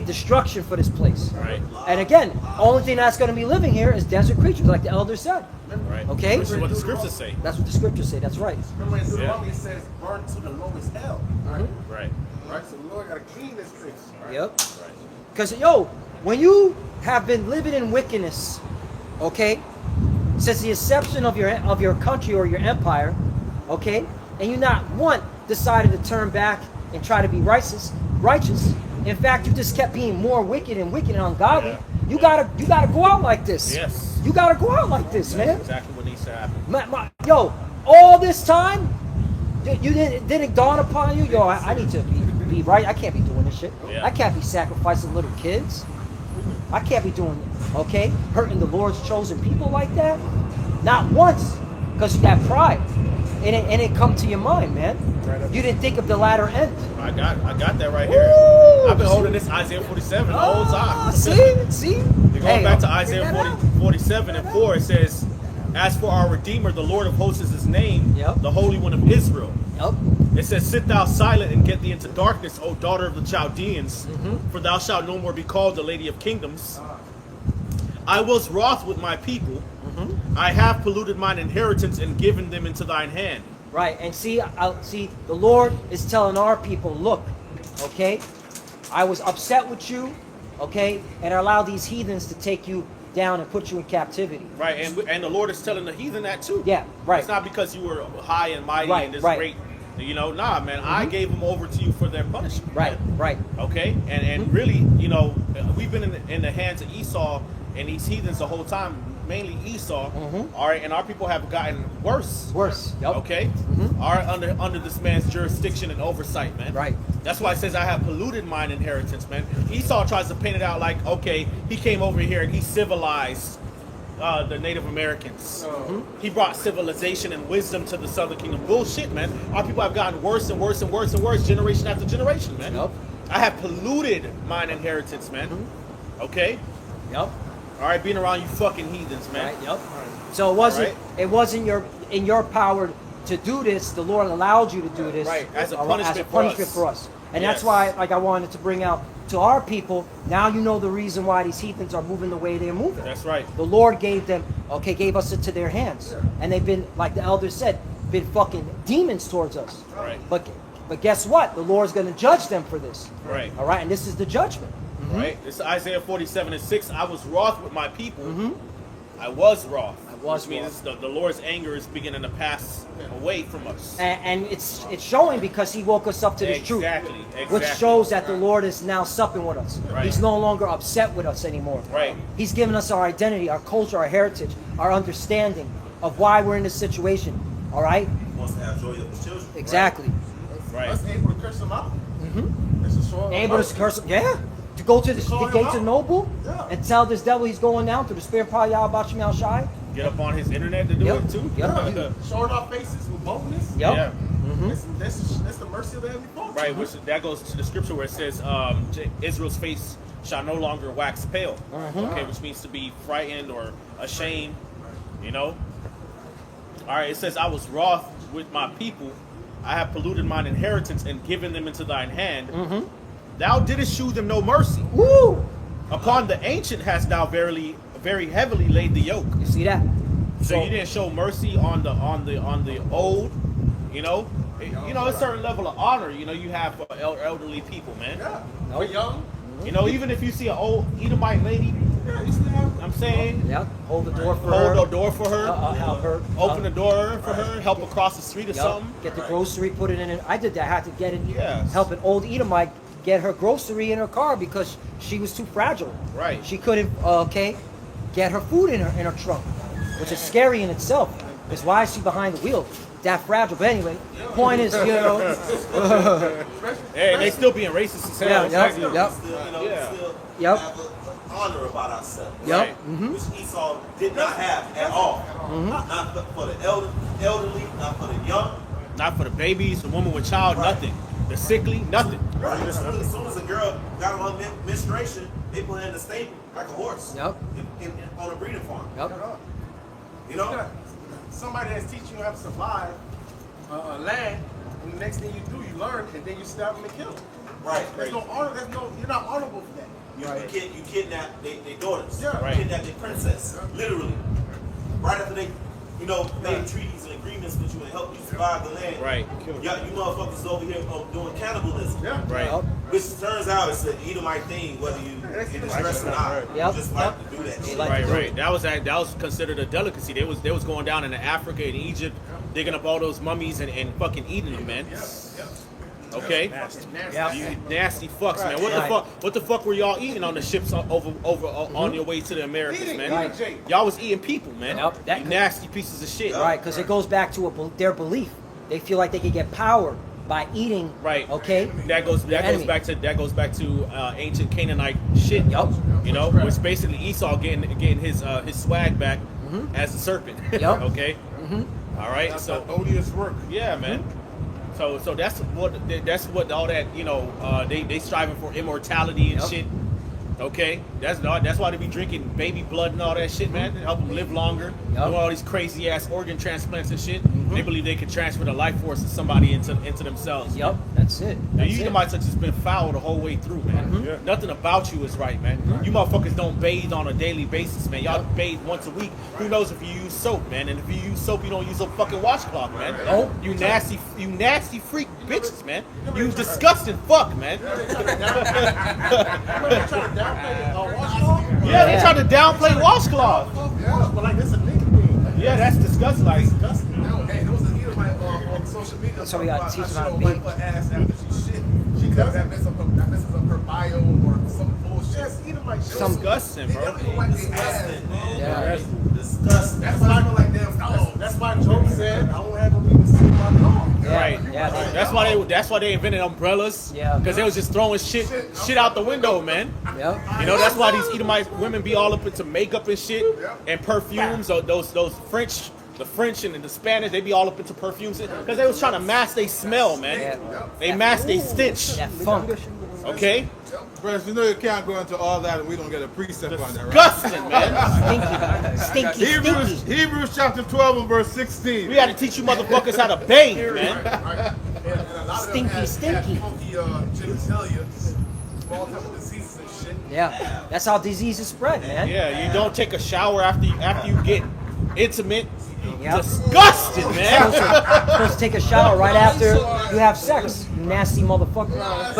destruction for this place. Right. And again, only thing that's going to be living here is desert creatures, like the elder said. Right. Okay? Which is what the scriptures say. That's what the scriptures say. That's right. Remember in Deuteronomy it says, burn to the lowest hell. Right? Right. Right? So the Lord got to clean this place. Right? Yep. Because, when you have been living in wickedness, since the inception of your country or your empire, and you not once decided to turn back and try to be righteous. In fact, you just kept being more wicked and ungodly. Yeah. You gotta go out like this. Yes. You gotta go out like this, man. Exactly what needs to happen. All this time, you didn't dawn upon you. I need to be right. I can't be doing this shit. Yeah. I can't be sacrificing little kids. I can't be doing hurting the Lord's chosen people like that. Not once, because you got pride, and it come to your mind, man. You didn't think of the latter end. I got that right here. Woo! I've been holding this Isaiah 47 the whole time. See? Going back to Isaiah 47 and 4, it says, as for our Redeemer, the Lord of hosts is his name, Yep. the Holy One of Israel. Yep. It says, sit thou silent and get thee into darkness, O daughter of the Chaldeans, for thou shalt no more be called the Lady of Kingdoms. I was wroth with my people. I have polluted mine inheritance and given them into thine hand. Right, and see, the Lord is telling our people, look, I was upset with you, okay, and allow these heathens to take you down and put you in captivity. Right, and the Lord is telling the heathen that too. Yeah, right. It's not because you were high and mighty Right, and this right. great, nah, man. I gave them over to you for their punishment. Right, man. right. Okay, and really, we've been in the hands of Esau and these heathens the whole time, mainly Esau. All right, and our people have gotten worse. Worse. Yep. Okay, are under this man's jurisdiction and oversight, man. Right. That's why it says I have polluted mine inheritance, man. Esau tries to paint it out like, okay, he came over here and he civilized the Native Americans. He brought civilization and wisdom to the Southern Kingdom. Bullshit, man. Our people have gotten worse and worse and worse and worse, generation after generation, man. Yep. I have polluted mine inheritance, man. Okay. Yep. All right, being around you fucking heathens, man. Right. Yep. So it wasn't in your power to do this. The Lord allowed you to do this, Right, as a punishment punishment for us. And Yes. that's why, like, I wanted to bring out to our people. Now you know the reason why these heathens are moving the way they're moving. That's right. The Lord gave us into their hands, and they've been, like the elder said, been fucking demons towards us. Right. But guess what? The Lord's going to judge them for this. Right. All right, and this is the judgment. Right. It's Isaiah 47:6. I was wroth with my people. I was wroth. was Which means the Lord's anger is beginning to pass away from us. And it's showing because He woke us up to this truth. Exactly. Which shows that the Lord is now supping with us. Right. He's no longer upset with us anymore. Right. He's given us our identity, our culture, our heritage, our understanding of why we're in this situation. All right? He wants to have joy of his children. Exactly. Right. Us able to curse them out. It's a show of Able mercy. to curse him. Yeah. To go to the Call him gates out. of Noble Yeah. and tell this devil he's going down through the spirit of Yahweh Al Shai. Get up on his internet to do Yep. it too. Yep. Showing our faces with boldness. Yep. Yeah. That's the mercy of the Heavenly Father. Right. Which that goes to the scripture where it says, Israel's face shall no longer wax pale. Okay, which means to be frightened or ashamed. All right. It says, I was wroth with my people. I have polluted mine inheritance and given them into thine hand. Thou didst shew them no mercy. Woo! Upon the ancient hast thou very heavily laid the yoke. You see that? So you didn't show mercy on the old, a certain level of honor, you have for elderly people, man. Yeah. Nope. We're young. Even if you see an old Edomite lady, Yeah, you still have. I'm saying, Yep. Hold the door for her. hold the door for her, Help her. open the door for her, help her cross the street or Yep. something. Get the grocery, put it in it. I did that. I had to get it. Yes. Help an old Edomite get her grocery in her car because she was too fragile. Right. She couldn't, get her food in her trunk, which is scary in itself. Because why is she behind the wheel? That fragile. But anyway, point is, Hey, they still being racist as hell. Yeah, yep, Exactly. yep. Still Yep. have an honor about ourselves. Yep. Right. Which Esau did not have at all. Not for the elderly, not for the young. Not for the babies, the woman with child, nothing. The sickly, nothing. As soon as a girl got on menstruation, they put her in the stable like a horse. Yep. On a breeding farm. Yep. You know? Somebody that's teaching you how to survive land, and the next thing you do, you learn, and then you stab them and kill them. Right. There's no honor. You're not honorable for that. You kidnap their daughters. Yeah. Right. You kidnap their princess. Literally. Right after they, made treaties and agreements with you and helped you survive the land. Right. Yeah, you motherfuckers over here doing cannibalism. Yeah. Right. Yep. Which turns out it's an Edomite thing, whether you get stressed or not. Yep. You just like to do that shit. like Right, to do right. That was considered a delicacy. They was going down into Africa and Egypt, digging up all those mummies and fucking eating them, man. Okay. You nasty fucks, man. What the fuck were y'all eating on the ships over on your way to the Americas, man? Right. Y'all was eating people, man. Yep. You nasty pieces of shit. Right, because it goes back to their belief. They feel like they can get power by eating. Right. Okay. That goes enemy. back to ancient Canaanite shit. Yup. Which basically Esau getting his swag back as a serpent. Yup. Okay. All right. That's So that odious work. yeah, man. So that's what all that they striving for immortality and Yep. shit. Okay, That's why they be drinking baby blood and all that shit, man. To help them live longer. Do all these crazy ass organ transplants and shit. They believe they can transfer the life force of somebody into themselves. Yep, that's it. Now, That's you it. Edomites have just been foul the whole way through, man. Yeah. Nothing about you is right, man. You motherfuckers don't bathe on a daily basis, man. Y'all bathe once a week. Who knows if you use soap, man? And if you use soap, you don't use a fucking washcloth, man. Oh. You nasty freak bitches, man. You disgusting fuck, man. Yeah, they try to downplay washcloth. But like, it's a nigga thing. Yeah, that's disgusting. Like, Hey, there was a Edomite on social media. So we gotta teach them how to show be. wipe her ass after she shit. She does that messes up her bio or some bullshit. Yes, Edomite shit. disgusting, They bro. don't even wipe their ass. Disgusting, man. Yeah. Disgusting. That's why I feel like damn. That's why Joe said, I won't have them even see my dog. Yeah, Right. yeah. That's why they invented umbrellas. Yeah. Because they was just throwing shit out the window, man. Yep. You know, that's why these Edomite women be all up into makeup and shit and perfumes. Or those French, the French and the Spanish, they be all up into perfumes because they was trying to mask they smell, man. Yeah. They mask they stench. That funk. Okay? Brothers, you know you can't go into all that and we don't get a precept on that, right? Disgusting, man. Stinky. Stinky. Hebrews chapter 12 and verse 16. We got to teach you motherfuckers how to bathe, man. And a lot of them Stinky, had stinky. funky genitalia, small type of diseases and shit. Yeah. That's how diseases spread, man. Yeah, you don't take a shower after you get intimate. Yep. Disgusting, man. Supposed to take a shower right after you have sex, you nasty motherfucker.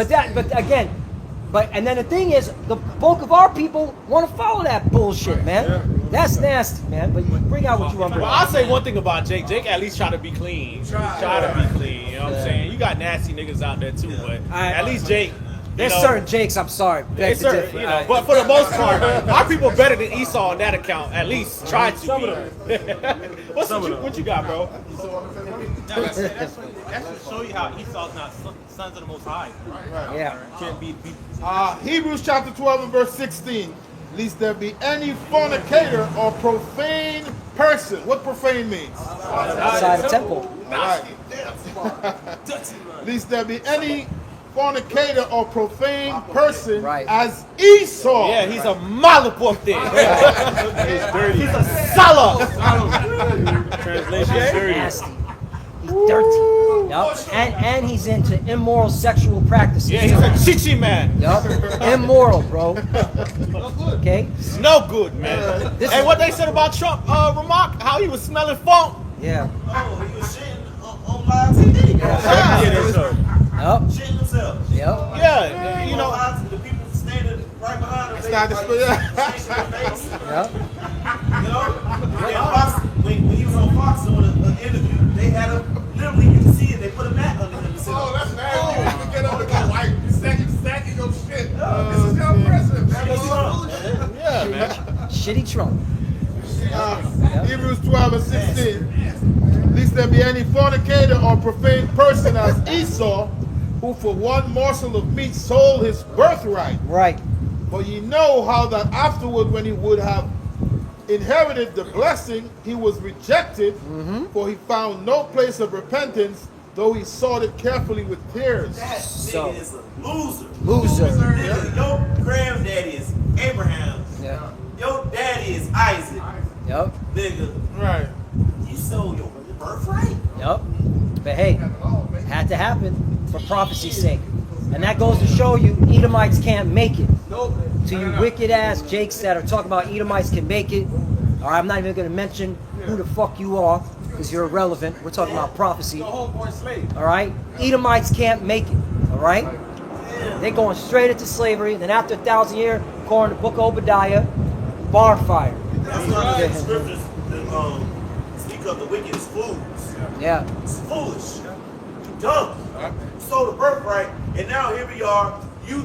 But and then the thing is, the bulk of our people want to follow that bullshit, man. That's nasty, man. But you bring out what you want to Well, bring I'll out. say one thing about Jake. Jake at least try to be clean. Try to be clean. You know what I'm saying? You got nasty niggas out there too, but at least Jake. There's certain Jakes, I'm sorry. Beg There's to certain, differ. you know, but for the most part, our people better than Esau on that account. At least try to Some be. of What you got, bro? That's to show you how Esau's not sons of the Most High. Yeah. Can't be Hebrews chapter 12 and verse 16. Lest there be any fornicator or profane person. What profane means? Outside the temple. Lest there be any fornicator or profane person Right. as Esau. Yeah, he's a malapuk then. He's a sala. Translation is dirty. Nasty. He's dirty. Yup. And he's into immoral sexual practices. Yeah, he's a chichi man. Yup. Immoral, bro. Okay? No good, man. This Hey, is- what they said about Trump, Remark? How he was smelling funk? Yeah. Oh, he was shitting on live TV. Yup. Shitting himself. Yup. Yeah, you know. The people standing right behind him. It's not the face. Yup. You know? And Fox, when he was on Fox doing an interview, they had him, literally, you can see it, they put a mat under him. Oh, that's nasty. You can get up and go wipe. You stacking your shit. This is your president, man. Yeah, man. Shitty Trump. Hebrews 12 and 16. Lest there be any fornicator or profane person as Esau, who for one morsel of meat sold his birthright. Right. For ye know how that afterward, when he would have inherited the blessing, he was rejected, for he found no place of repentance, though he sought it carefully with tears. That So- nigga is a loser. Loser. Nigga, your granddaddy is Abraham. Yeah. Your daddy is Isaac. Yup. Nigga, Right. you sold your birthright. Yup. But hey, had to happen for prophecy's sake. And that goes to show you Edomites can't make it. To you wicked ass Jakes that are talking about Edomites can make it. All right, I'm not even going to mention who the fuck you are because you're irrelevant. We're talking about prophecy. All right? Edomites can't make it. All right? They're going straight into slavery. Then after 1,000 years, according to the book of Obadiah, bar fire. That's why the scriptures speak of the wicked as fools. Yeah. It's foolish. You dumb. You sold a birthright, and now here we are. You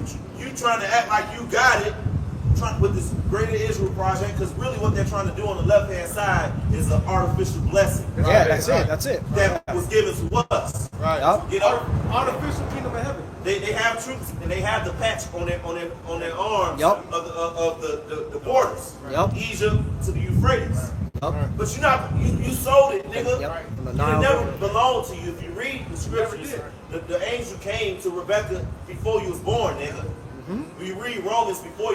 trying to act like you got it, with this Greater Israel project, because really what they're trying to do on the left-hand side is an artificial blessing. Yeah, that's it. That's it. That was given to us. Right. Yup. You know, Artificial kingdom of heaven. they have troops and they have the patch on their arms Yup. of the borders. Yup. Egypt to the Euphrates. Yup. But you sold it, nigga. Yep. From the It Nile never River. belonged to you. If you read the scriptures, the angel came to Rebecca before you was born, nigga. You read Romans before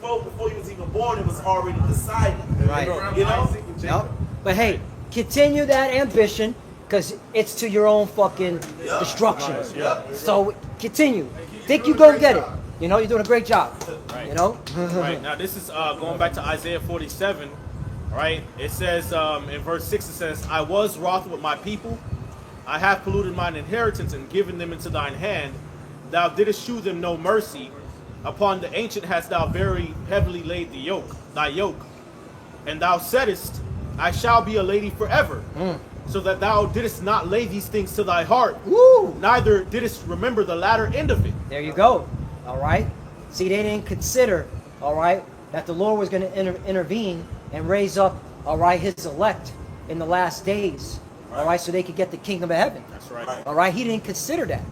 before you was even born, it was already decided. Right. You know? Yep. But hey, continue that ambition, because it's to your own fucking destruction. Yep. So continue. Think you gonna get it. You know, you're doing a great job. Right. You know? Right. Now this is going back to Isaiah 47. Right. It says in verse 6, it says, I was wroth with my people. I have polluted mine inheritance and given them into thine hand. Thou didst shew them no mercy. Upon the ancient hast thou very heavily laid thy yoke. And thou saidst, I shall be a lady forever. So that thou didst not lay these things to thy heart. Woo! Neither didst remember the latter end of it. There you go. All right. See, they didn't consider, all right, that the Lord was going to intervene and raise up, all right, his elect in the last days. All right, so they could get the kingdom of heaven. That's right. All right, he didn't consider that.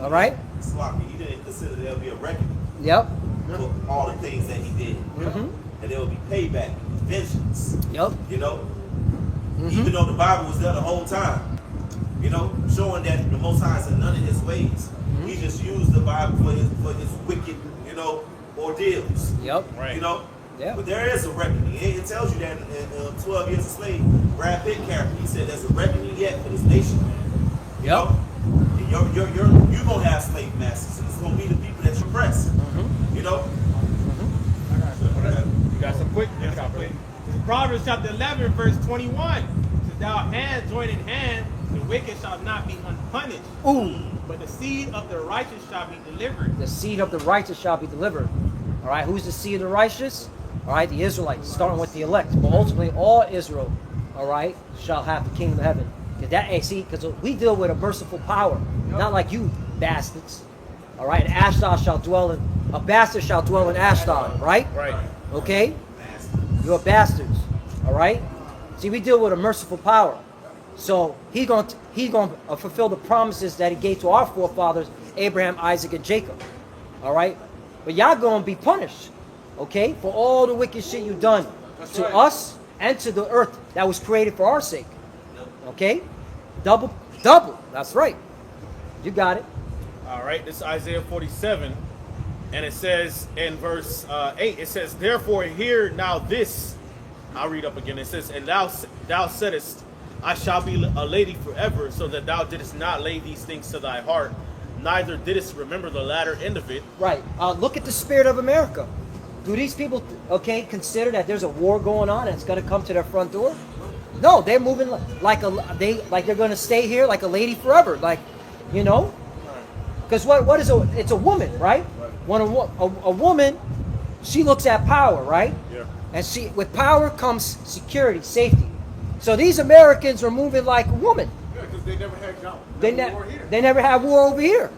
All right? Sloppy. He didn't consider there would be a reckoning Yep. for all the things that he did. And there will be payback, vengeance. Yep. You know? Even though the Bible was there the whole time. You know, showing that the Most High is in none of his ways. He just used the Bible for his wicked, you know, ordeals. Yep. Right. You know? Yeah. But there is a reckoning. It tells you that in 12 Years a Slave, Brad Pitt character, he said there's a reckoning yet for this nation. You know? And you're gonna have slave masters, and it's gonna be the people that you oppress. You know? You got some quick. Proverbs chapter 11, verse 21. Says, thou hand joined in hand, the wicked shall not be unpunished. Ooh. But the seed of the righteous shall be delivered. The seed of the righteous shall be delivered. All right, who's the seed of the righteous? All right, the Israelites, starting with the elect. But ultimately, all Israel, all right, shall have the kingdom of heaven. Because we deal with a merciful power, not like you bastards. All right, and a bastard shall dwell in Ashdod, right? Right. Okay? You're bastards. All right? See, we deal with a merciful power. So he's going to fulfill the promises that he gave to our forefathers, Abraham, Isaac, and Jacob. All right? But y'all going to be punished, okay, for all the wicked shit you've done to us and to the earth that was created for our sake. Okay? Double. That's right. You got it. All right. This is Isaiah 47. And it says in verse 8, it says, therefore hear now this. I'll read up again. It says, and thou saidst, I shall be a lady forever, so that thou didst not lay these things to thy heart, neither didst remember the latter end of it. Right. Look at the spirit of America. Do these people, okay, consider that there's a war going on and it's going to come to their front door? No, they're moving like they're going to stay here like a lady forever, like, you know. Because what is it's a woman, right? When a woman, she looks at power, right? Yeah. And with power comes security, safety. So these Americans are moving like a woman. Yeah, because they never had war here. They never had war over here.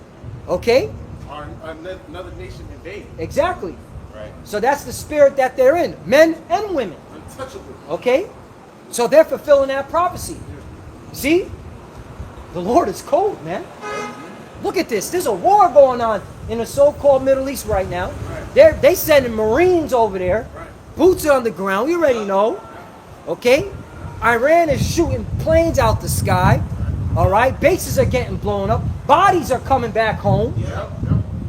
Okay? Or another nation invade. Exactly. Right. So that's the spirit that they're in, men and women. Untouchable. Okay? So they're fulfilling that prophecy. See? The Lord is cold, man. Look at this. There's a war going on in the so-called Middle East right now. They sending Marines over there. Boots on the ground. We already know. Okay? Iran is shooting planes out the sky. All right? Bases are getting blown up. Bodies are coming back home.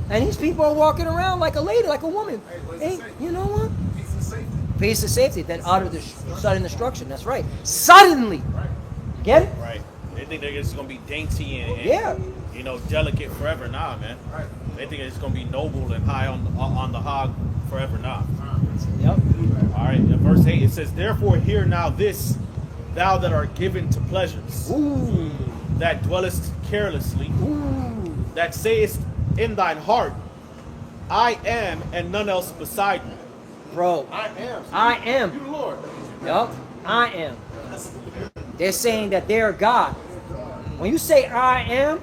And these people are walking around like a lady, like a woman. Hey, you know what? Peace and safety. Peace and safety. Then out of the sudden destruction. That's right. Suddenly. Get it? Right. They think they're just going to be dainty and you know, delicate forever. Nah, man. Right. They think it's going to be noble and high on the hog forever. Nah. Yep. All right. In verse 8, it says, therefore hear now this, thou that art given to pleasures, Ooh. that dwellest carelessly, Ooh. that sayest in thine heart, I am and none else beside me. Bro. I am. I am. You the Lord. Yep. I am. They're saying that they're God. When you say I am,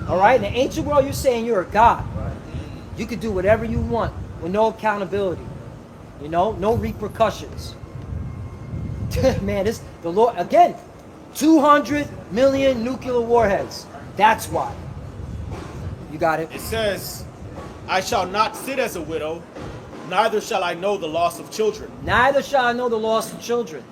all right, in the ancient world, you're saying you're a God. You can do whatever you want with no accountability. You know, no repercussions. Man, the Lord, again, 200 million nuclear warheads. That's why. You got it. It says, I shall not sit as a widow, neither shall I know the loss of children. Neither shall I know the loss of children.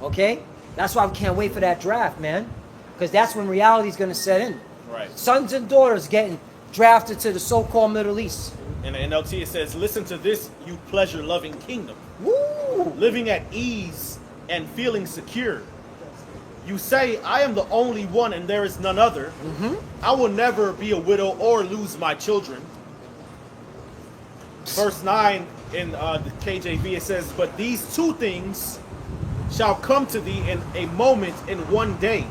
Okay? That's why we can't wait for that draft, man. Because that's when reality is going to set in. Right. Sons and daughters getting drafted to the so-called Middle East. In the NLT it says, listen to this, you pleasure-loving kingdom. Woo! Living at ease and feeling secure. You say, I am the only one and there is none other. I will never be a widow or lose my children. Verse 9 in the KJV, it says, but these two things shall come to thee in a moment, in one day.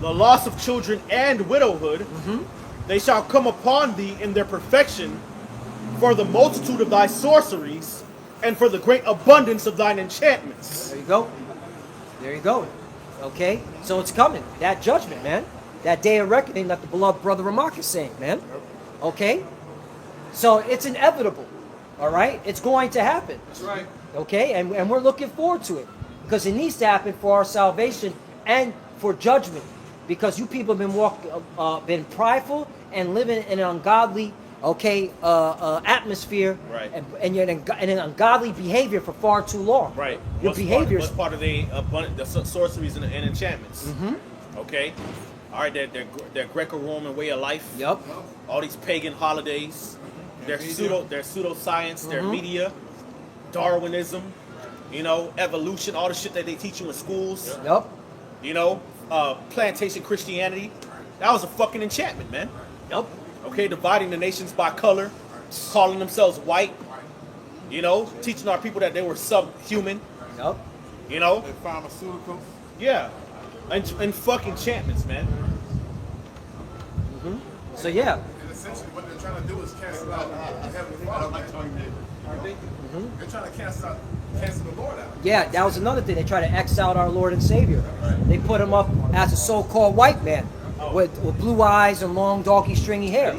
The loss of children and widowhood, they shall come upon thee in their perfection, for the multitude of thy sorceries, and for the great abundance of thine enchantments. There you go. There you go. Okay? So it's coming. That judgment, man. That day of reckoning that the beloved brother Ramak is saying, man. Okay? So it's inevitable. All right? It's going to happen. That's right. Okay? And we're looking forward to it. Because it needs to happen for our salvation and for judgment. Because you people have been prideful and living in an ungodly, atmosphere, Right. and you're in an ungodly behavior for far too long. Right. Your behavior is What's part of the sorceries and enchantments? Okay. All right. Their Greco-Roman way of life. Yep. All these pagan holidays. Their pseudoscience. Their media. Darwinism. Evolution. All the shit that they teach you in schools. Yep. Plantation Christianity. That was a fucking enchantment, man. Yep. Okay, dividing the nations by color, calling themselves white, teaching our people that they were subhuman, Yep. And pharmaceuticals. Yeah, and fucking enchantments, man. So yeah. And essentially what they're trying to do is cancel out the Heavenly Father. They're trying to cancel the Lord out. Yeah, that was another thing. They try to X out our Lord and Savior. They put him up as a so-called white man with blue eyes and long, doggy, stringy hair.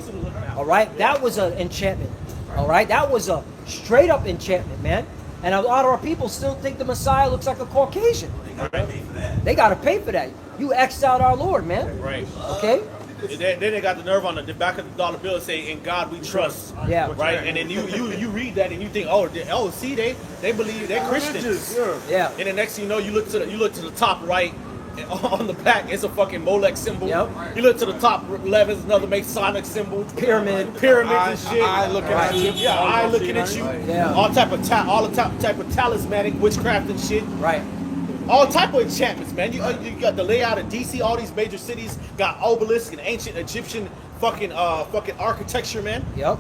All right? That was an enchantment. All right? That was a straight-up enchantment, man. And a lot of our people still think the Messiah looks like a Caucasian. They got to pay for that. You X'd out our Lord, man. Right. Okay? Then they got the nerve on the back of the dollar bill say, "In God we trust." Yeah. Right. And then you read that and you think, oh, see, they believe they're Christians. Yeah. And the next thing you know, you look to the top right, and on the back it's a fucking Molech symbol. Yep. You look to the top left, it's another Masonic symbol. Pyramids and shit. Eye looking at you. Yeah, eye looking at you. Yeah. All type of talismanic witchcraft and shit. Right. All type of enchantments, man. You got the layout of DC. All these major cities got obelisks and ancient Egyptian fucking architecture, man. Yep.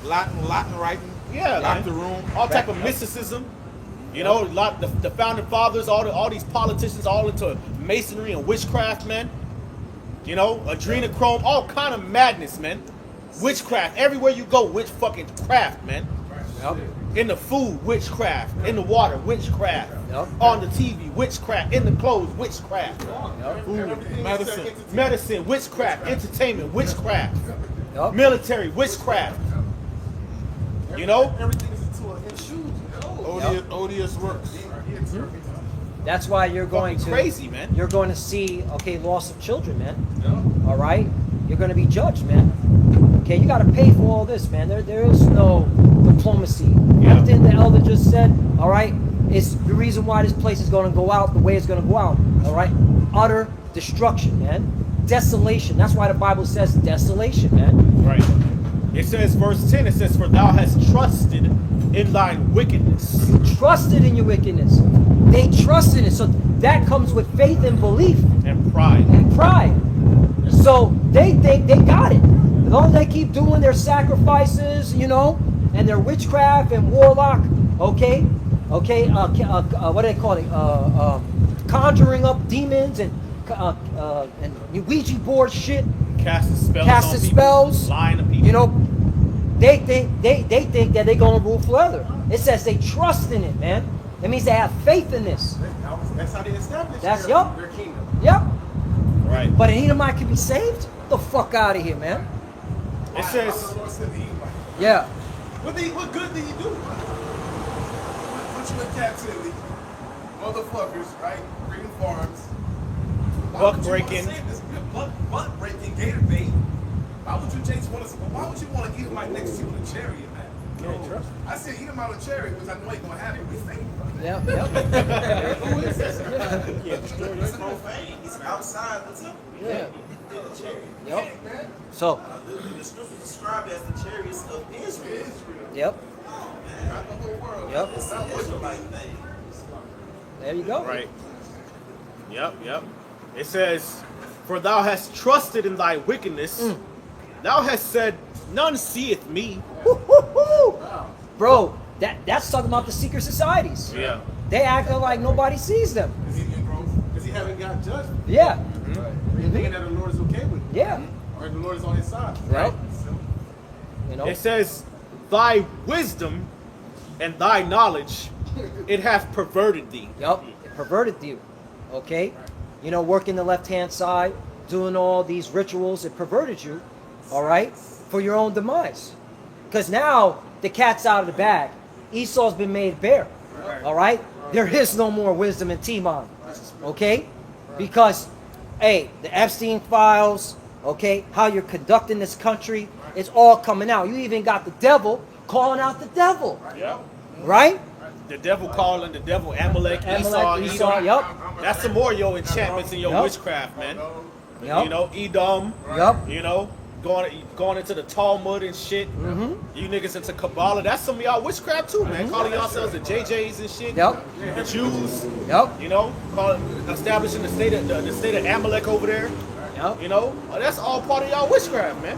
Latin writing. Yeah, Lock man. the room. All type of mysticism. The founding fathers, all these politicians, all into masonry and witchcraft, man. Adrenochrome, all kind of madness, man. Witchcraft everywhere you go, witch fucking craft, man. Yep. In the food, witchcraft. In the water, witchcraft. Yep. On the TV, witchcraft. In the clothes, witchcraft. Food, Medicine, witchcraft. Entertainment, witchcraft. Yep. Military, witchcraft. Everything is into in shoes. odious works. That's why you're going to crazy, man. You're going to see loss of children, man. All right, you're going to be judged, man. Okay, you got to pay for all this, man. There is no diplomacy. Yeah. Everything the elder just said, all right, is the reason why this place is going to go out the way it's going to go out. All right, utter destruction, man. Desolation. That's why the Bible says desolation, man. Right. It says, verse 10, it says, for thou hast trusted in thine wickedness. You trusted in your wickedness. They trusted it. So that comes with faith and belief. And pride. And pride. So they think they got it. As long as they keep doing their sacrifices, and their witchcraft and warlock, what do they call it? Conjuring up demons and Ouija board shit. Casting spells. Casting spells. Lying to people. They think that they're gonna rule forever. It says they trust in it, man. That means they have faith in this. That's how they established their kingdom. Yep. Right. But an Edomite can be saved? Get the fuck out of here, man. It says, yeah. What good did he do? Put you in captivity, motherfuckers, right? Breeding farms. buck breaking. Buck breaking, gator bait. Why would you want to eat my next to you in a chariot, man? I said eat him out of cherry, because I know he's gonna have it. We think. Yep. Who is this? It's profane. It's outside the temple. Yeah. In the chariot. Yep. So, The scripture is described as the chariots of Israel. yep. Not the whole world. Yep. It's an Israelite thing. There you go. Right. Yep. It says, "For thou hast trusted in thy wickedness. Thou hast said, none seeth me." Bro, that's talking about the secret societies. Yeah. They acting like nobody sees them. Because he haven't got judged. Yeah. He's thinking that the Lord is okay with it. Yeah. Or the Lord is on his side. Right. You know. It says, "Thy wisdom and thy knowledge, it hath perverted thee." Yup. It perverted you. Okay. You know, working the left hand side, doing all these rituals, it perverted you. All right, for your own demise. Because now the cat's out of the bag. Esau's been made bare. All right, there is no more wisdom in Timon. Okay, because hey, the Epstein files. Okay, how you're conducting this country, it's all coming out. You even got the devil calling out the devil. Yep. Right? The devil calling the devil Amalek, Esau, Edom. yup. That's some more your enchantments and your Yup. witchcraft, man. Yup. You know, Edom. Yup. You know, going into the Talmud and shit. You niggas into Kabbalah. That's some of y'all witchcraft too, man. Calling yourselves the JJs and shit. Yup. The Jews. Yup. You know, establishing the state of Amalek over there. Yup. You know, that's all part of y'all witchcraft, man.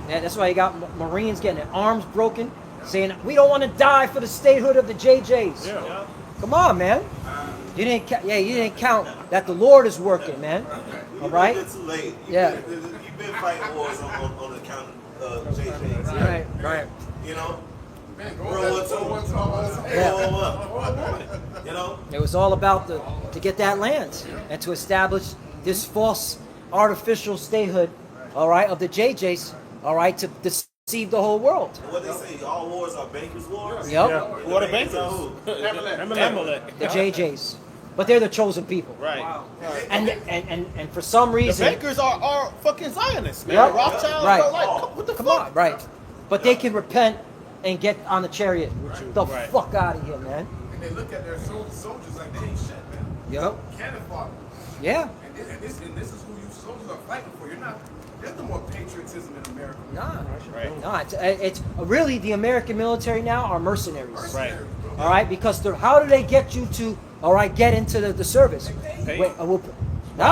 Yeah, that's why you got Marines getting their arms broken, saying we don't want to die for the statehood of the JJs. Yeah. Come on, man. You didn't count that the Lord is working, man. All right. It's too late. Yeah. You've been fighting wars on account of JJs. Right. You know. Man, World War II. You know. It was all about to get that land and to establish this false artificial statehood, all right, of the JJs, all right, to deceive the whole world. What they say, all wars are bankers' wars. Yep. What are bankers? The JJs, but they're the chosen people. Right. And for some The reason, bankers are fucking Zionists, man. Yep. Rothschilds. Right. Like, what the come fuck? on, right? But they can repent and get on the chariot. The Right. fuck out of here, man. And they look at their soldiers like they ain't shit, man. Yep. Cannon fodder. Yeah. And this is who you soldiers are fighting for. You're not. There's no more patriotism in America. Nah. Right. Nah. It's really the American military now are mercenaries. Right. All right, because how do they get you to, all right, get into the service? Pay. Not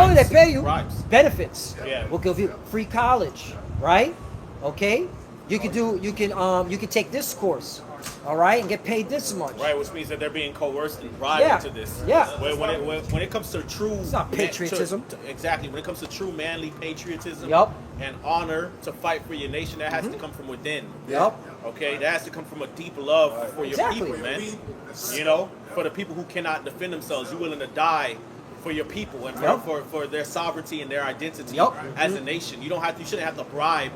only they pay you, Bribes. benefits. Yeah. We'll give you free college, right? Okay, you can take this course, all right, and get paid this much. Right, which means that they're being coerced and bribed Yeah. into this. Yeah. When it comes to true, It's not patriotism. Exactly. When it comes to true manly patriotism Yup. and honor to fight for your nation, that has to come from within. Yep. Okay, that has to come from a deep love for your Exactly. people, man. You know, for the people who cannot defend themselves, you're willing to die for your people and Yep. for their sovereignty and their identity Yep. as a nation. You shouldn't have to bribe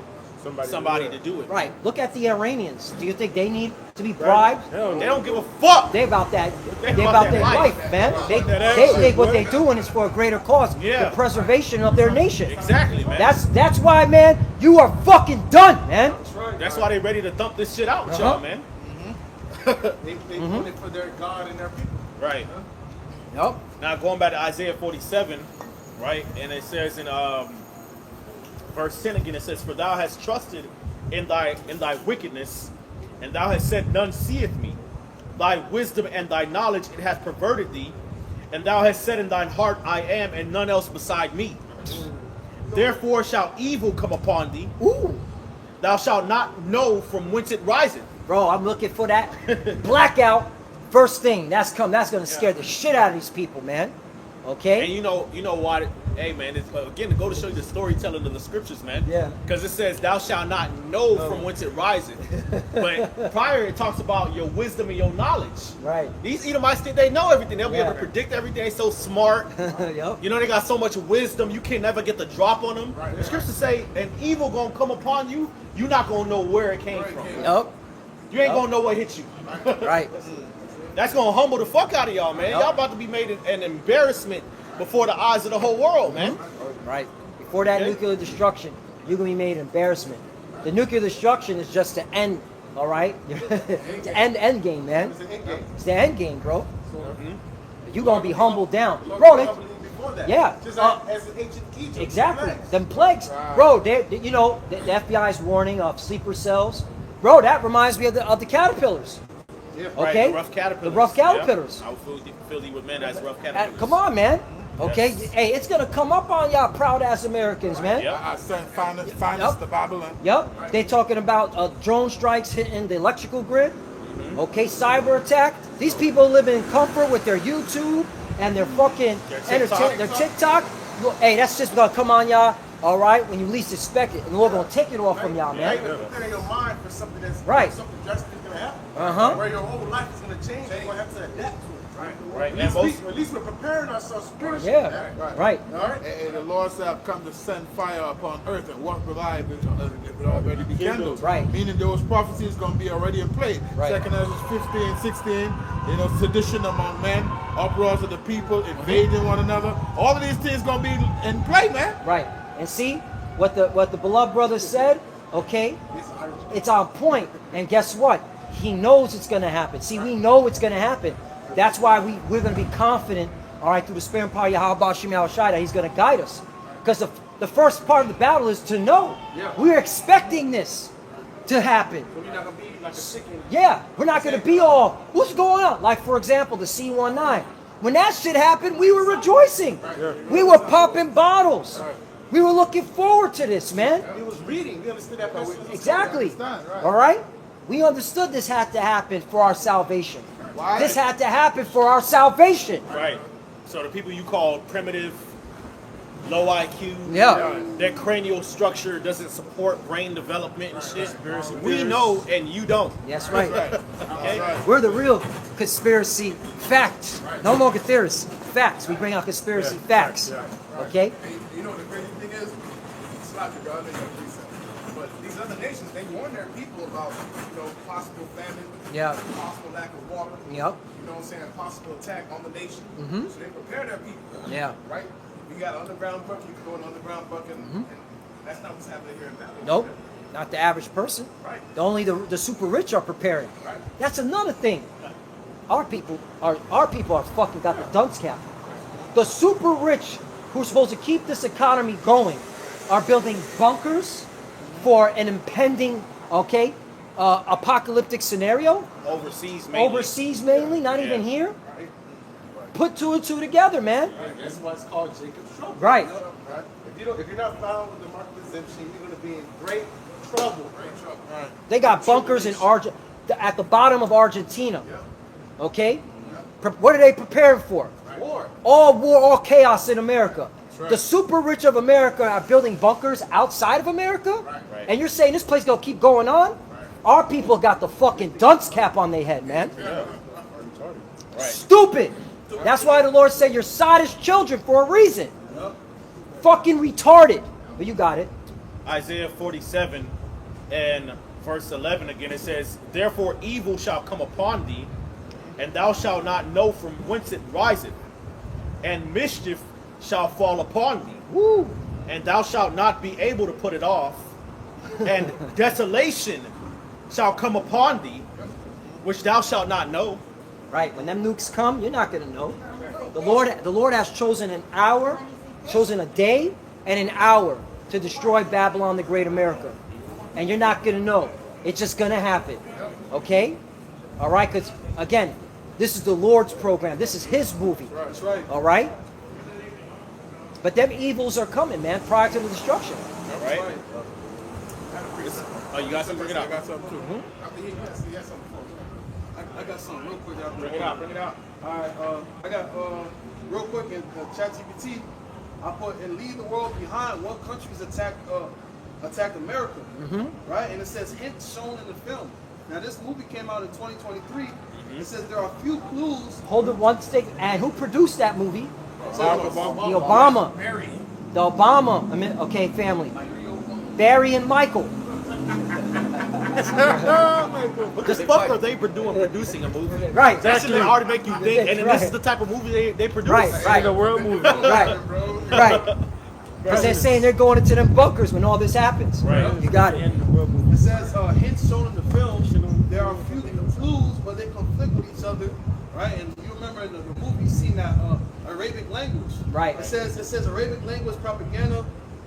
somebody to do it. Right. Look at the Iranians. Do you think they need to be bribed? They don't give a fuck. They about that. They They about about that their life. life, man. They that think what they're doing is for a greater cause, Yeah. the preservation of their nation. Exactly, man. That's why, man. You are fucking done, man. That's why they ready to thump this shit out with Uh-huh. y'all, man. They doing it for their God and their people. Right. Yep. Now going back to Isaiah 47, right, and it says in verse 10 again, it says, "For thou hast trusted in thy wickedness, and thou hast said, none seeth me. Thy wisdom and thy knowledge it hath perverted thee, and thou hast said in thine heart, I am, and none else beside me. Therefore shall evil come upon thee. Ooh. Thou shalt not know from whence it riseth." Bro, I'm looking for that blackout first thing. That's gonna scare the shit out of these people, man. Okay? And you know why? Hey, man, it's, again, to go to show you the storytelling of the scriptures, man. Yeah. Because it says, "Thou shalt not know from whence it riseth." But prior, it talks about your wisdom and your knowledge. Right. These Edomites think they know everything. They'll be Yeah. able to predict everything. They so smart. Yep. You know, they got so much wisdom. You can never get the drop on them. The scriptures say, "An evil gonna come upon you. You're not gonna know where it came from. Yep. You ain't gonna know what hit you." Right. That's gonna humble the fuck out of y'all, man. Yep. Y'all about to be made an embarrassment before the eyes of the whole world, man. Right. Before that Okay. nuclear destruction, you're gonna be made an embarrassment. The nuclear destruction is just to end All right, it's the end game, man. It's the end game. It's the end game, bro. So, You're gonna be humbled down, Lord, bro. we They, don't believe before that. yeah, Just as in ancient Egypt. exactly. Plagues. Them plagues, bro. You know, the FBI's warning of sleeper cells, bro. That reminds me of the caterpillars. Yeah. Right, Okay, the rough caterpillars. The rough caterpillars. Yeah. I will fill you with men as rough caterpillars. Come on, man. Okay, Yes. hey, it's gonna come up on y'all proud ass Americans, man. Yep. I sent finest to Babylon. Yep. They talking about drone strikes hitting the electrical grid. Okay, cyber attack. These people living in comfort with their YouTube and their fucking their TikTok. Look, hey, that's just gonna come on y'all. All right, when you least expect it, and we're gonna take it off from y'all, You're not man. even preparing your mind for something that's Right. something drastic is gonna happen. Uh-huh. Where your whole life is gonna change. You're gonna have to adapt to it. Right. At And least, at least we're preparing ourselves spiritually. Yeah. Right. All right. And the Lord said, I've come to send fire upon earth, and what relied it would already be kindled. Right. Meaning those prophecies going to be already in play. Right. 2 Ezra 15, 16, sedition among men, uproars of the people, invading one another. All of these things going to be in play, man. Right. And see what the beloved brother said. Okay, it's on point. And guess what? He knows it's going to happen. See, we know it's going to happen. That's why we're going to be confident, all right, through the spirit and power of Yahawashi144 that he's going to guide us. Because the first part of the battle is to know. Yeah. We're expecting this to happen. So you're not gonna be like a chicken. Yeah, we're not going to be all, what's going on? Like, for example, the C-19. When that shit happened, we were rejoicing. We were popping bottles. We were looking forward to this, man. He was reading. We understood that person. Exactly. Right. All right? We understood this had to happen for our salvation. Why? This had to happen for our salvation. Right. So the people you call primitive, low IQ, Yeah. their cranial structure doesn't support brain development and shit. We know and you don't. That's right. Okay? We're the real conspiracy facts. No longer theorists. Facts. We bring out conspiracy facts. Okay? And you know what the crazy thing is? It's not the God that got reset. But these other nations, they warn their people about, possible famine, Yeah. possible lack of water. Yep. You know what I'm saying? Possible attack on the nation. So they prepare their people. Yeah. Right? You got an underground bunker, you can go in an underground bunker, and that's not what's happening here in Babylon. Nope. Not the average person. Right. Only the super rich are preparing. Right. That's another thing. Our people are fucking got the dunce cap. The super rich who are supposed to keep this economy going are building bunkers for an impending, apocalyptic scenario. Overseas mainly. Overseas mainly, not even Yeah. here. Put two and two together, man. That's why it's called Jacob's trouble. Right. Right. If you're not found with the mark of exemption, you're gonna be in great trouble. They got bunkers in at the bottom of Argentina. Okay? What are they preparing for? War. All war, all chaos in America. The super rich of America are building bunkers outside of America? Right. And you're saying this place gonna keep going on? Our people got the fucking dunce cap on their head, man. Right. Stupid. That's why the Lord said you're sottish children for a reason. Fucking retarded. But you got it. Isaiah 47 and verse 11 again, it says, therefore evil shall come upon thee, and thou shalt not know from whence it riseth, and mischief shall fall upon thee, Woo. and thou shalt not be able to put it off, and desolation shall come upon thee, which thou shalt not know. Right. When them nukes come, you're not gonna know. The Lord has chosen an hour, chosen a day and an hour to destroy Babylon the Great America. And you're not gonna know. It's just gonna happen. Okay? Alright, because again, this is the Lord's program. This is his movie. That's right. Alright? But them evils are coming, man, prior to the destruction. All right. Oh, you got something? Bring it I out. got something too. I got something real quick. Bring it out. Bring it out. All right, I got real quick in ChatGPT. I put and leave the world behind. What countries attacked America? Right, and it says hints shown in the film. Now this movie came out in 2023. It says there are a few clues. Hold it one stick. And who produced that movie? The Obama. Obama. The Obama. Okay, family. Barry and Michael. What the fuck are they producing a movie? Right. That shit hard to make you think, and then Right. this is the type of movie they produce. Right. The world movie. Right. Right. Because they're saying they're going into them bunkers when all this happens. Right. You got it. It says hints shown in the film another, right? And you remember in the movie, you seen that Arabic language. Right. It says Arabic language propaganda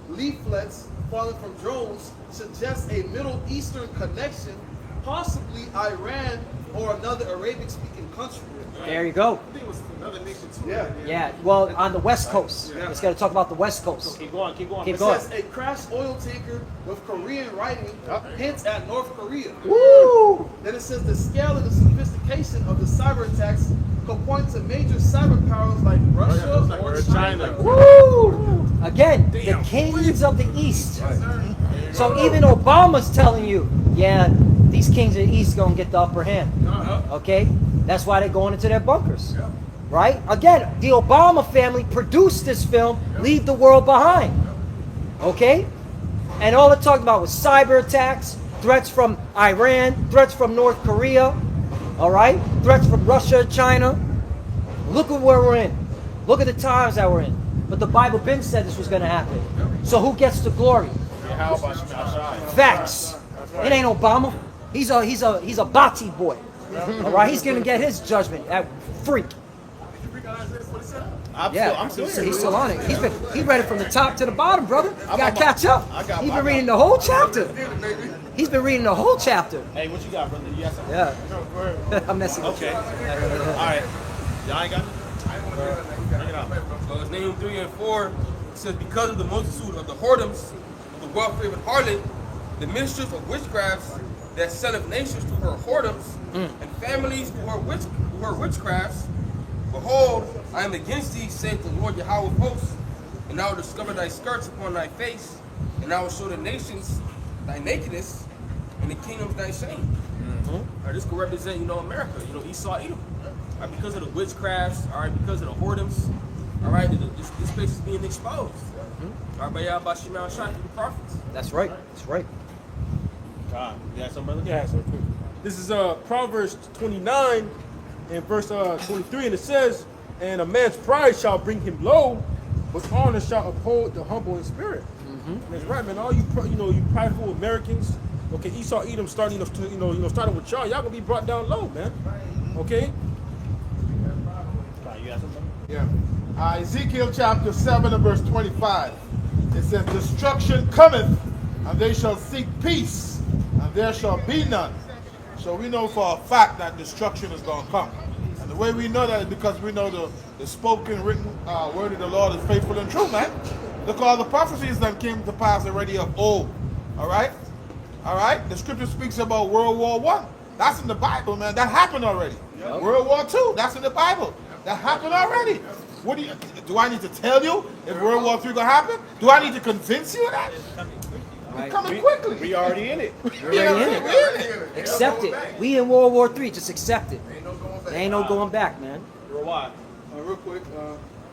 leaflets falling from drones suggest a Middle Eastern connection, possibly Iran or another Arabic-speaking country. There you go. I think it was another nation too. Yeah. Yeah, well, on the West Coast. Yeah. Let's got to talk about the West Coast. Keep going, keep going. Keep It going. says a crashed oil tanker with Korean writing hints at North Korea. Woo! Then it says the scale and the sophistication of the cyber attacks could point to major cyber powers like Russia or China. Woo! Again, the kings of the East. So even Obama's telling you, yeah, these kings of the East gonna get the upper hand. Okay? That's why they're going into their bunkers. Right? Again, the Obama family produced this film, Leave the World Behind. Okay? And all it talked about was cyber attacks, threats from Iran, threats from North Korea, all right? Threats from Russia, China. Look at where we're in. Look at the times that we're in. But the Bible been said this was going to happen. So who gets the glory? Facts. It ain't Obama. He's a Bati boy. All right? He's going to get his judgment. That freak. I'm still He's still on it. He's read it from the top to the bottom, brother. You gotta catch up. He's been reading the whole chapter. He's been reading the whole chapter. Hey, what you got, brother? You got something? Yeah. I'm messing with Okay. you. All right. Y'all ain't got it? Bring it out. It's Nahum 3 and 4. It says, because of the multitude of the whoredoms of the well-favored harlot, the ministers of witchcrafts that selleth nations to her whoredoms, and families to her witchcrafts, behold, I am against thee, saith the Lord Yahweh of hosts, and I will discover thy skirts upon thy face, and I will show the nations thy nakedness, and the kingdoms thy shame. This could represent, America, Esau, Edom. All right, because of the witchcrafts, all right, because of the whoredoms, all right, this place is being exposed. All right, by Yahweh Shema Shai through the prophets. That's right. That's right. God, you got something, brother? Yeah, so this is Proverbs 29 and verse 23, and it says, and a man's pride shall bring him low, but honor shall uphold the humble in spirit. And that's right, man. All you you prideful Americans, okay, Esau, Edom, starting starting with y'all gonna be brought down low, man. Okay. God, you got something? Yeah. Ezekiel chapter 7 and verse 25. It says, destruction cometh, and they shall seek peace, and there shall be none. So we know for a fact that destruction is going to come. And the way we know that is because we know the spoken, written word of the Lord is faithful and true, man. Look at all the prophecies that came to pass already of old. All right? All right? The scripture speaks about World War I. That's in the Bible, man. That happened already. Yep. World War II, that's in the Bible. That happened already. What do I need to tell you if World War III gonna happen? Do I need to convince you of that? It's coming quickly. We already in it. We're already in it. Accept it. We in World War III. Just accept it. There ain't no going back, man. Why? Real quick,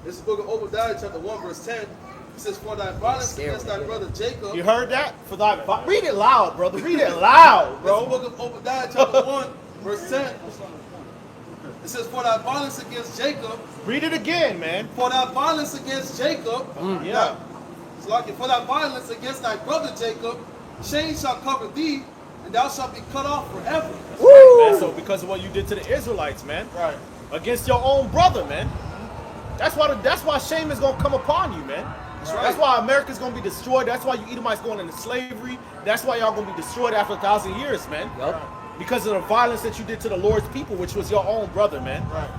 this is the book of Obadiah, chapter 1, verse 10. It says, for thy violence against thy brother Jacob. You heard that? For thy read it loud, brother. Read it loud, bro. This is the book of Obadiah, chapter 1, verse 10. It says, for thy violence against Jacob. Read it again, man. For thy violence against Jacob. Yeah. It's like it. For thy violence against thy brother Jacob, shame shall cover thee, and thou shalt be cut off forever. Right, man. So because of what you did to the Israelites, man. Right. Against your own brother, man. That's why shame is gonna come upon you, man. That's why America's gonna be destroyed. That's why you Edomites going into slavery. That's why y'all gonna be destroyed after 1,000 years, man. Yep. Because of the violence that you did to the Lord's people, which was your own brother, man. Right.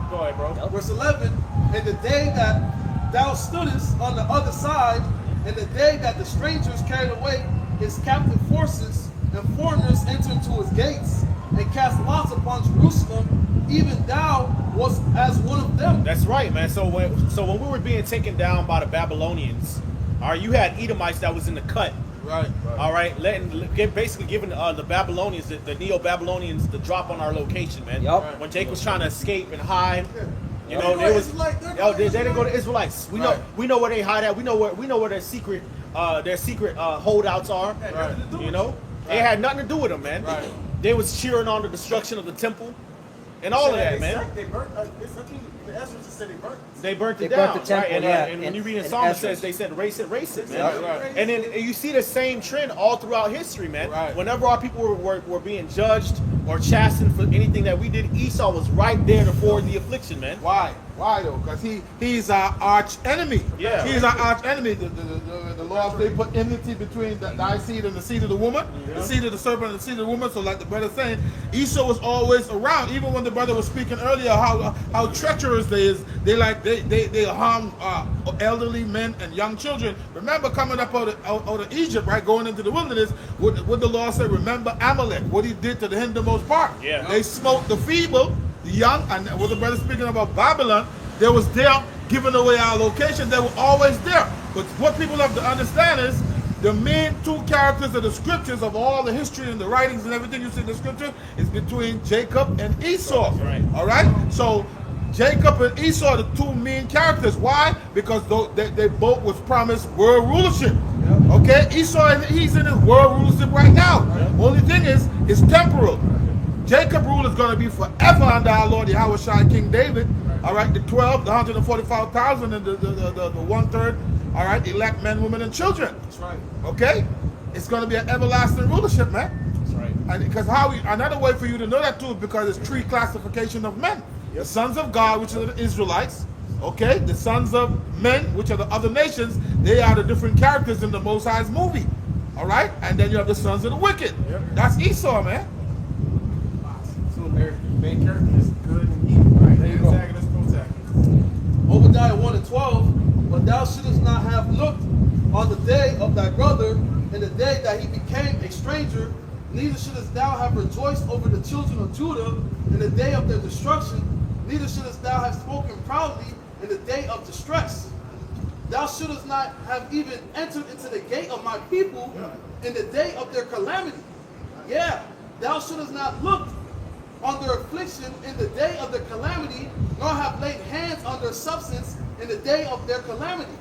Go ahead, bro. Yep. Verse 11, in the day that thou stoodest on the other side, in the day that the strangers carried away his captive forces, and foreigners entered into his gates, and cast lots upon Jerusalem, even thou was as one of them. That's right, man. So when we were being taken down by the Babylonians, all right, you had Edomites that was in the cut. Right. All right, basically giving the Babylonians, the Neo-Babylonians, the drop on our location, man. Yep. When Jake was trying to escape and hide, you know, they didn't go to Israelites. We know where they hide at. We know where their secret holdouts are. Right. You know, they had nothing to do with them, man. Right. They was cheering on the destruction of the temple and all of that, man. They burnt. The Ezra just said they burnt. They burnt it They down, burnt the temple, right? yeah, And when you read in and Psalm, it Ezra. says they said race it, man. Right. And then you see the same trend all throughout history, man. Right. Whenever our people were being judged or chastened for anything that we did, Esau was right there to forward the affliction, man. Why? Why though? Because he's our arch enemy. Yeah. He's our arch enemy. The laws, they put enmity between thy seed and the seed of the woman, the seed of the serpent and the seed of the woman. So like the brother saying, Esau was always around. Even when the brother was speaking earlier, how treacherous they is. They harm elderly men and young children. Remember coming up out of Egypt, right, going into the wilderness. What the law said? Remember Amalek, what he did to the hindermost part. Yeah. They smote the feeble, the young, and what the brother speaking about Babylon, they was there giving away our location. They were always there. But what people have to understand is the main two characters of the scriptures, of all the history and the writings and everything you see in the scripture, is between Jacob and Esau. Right. All right? So Jacob and Esau are the two main characters. Why? Because they both was promised world rulership. Okay? Esau, he's in his world rulership right now. Only thing is, it's temporal. Jacob's rule is going to be forever under our Lord Yahawashi, King David. All right, the 12, the 145,000, and the 1/3. All right, elect men, women, and children. That's right. Okay, it's going to be an everlasting rulership, man. That's right. And because another way for you to know that too is because it's three classification of men: the sons of God, which are the Israelites. Okay, the sons of men, which are the other nations. They are the different characters in the Most High's movie. All right, and then you have the sons of the wicked. That's Esau, man. So their main character is good and evil, right? There you go. Antagonist, protagonist. Obadiah 1:12, but thou shouldest not have looked on the day of thy brother, in the day that he became a stranger, neither shouldest thou have rejoiced over the children of Judah in the day of their destruction, neither shouldest thou have spoken proudly in the day of distress. Thou shouldest not have even entered into the gate of my people in the day of their calamity. Yeah, thou shouldest not look on their affliction in the day of their calamity, nor have laid hands on their substance in the day of their calamity.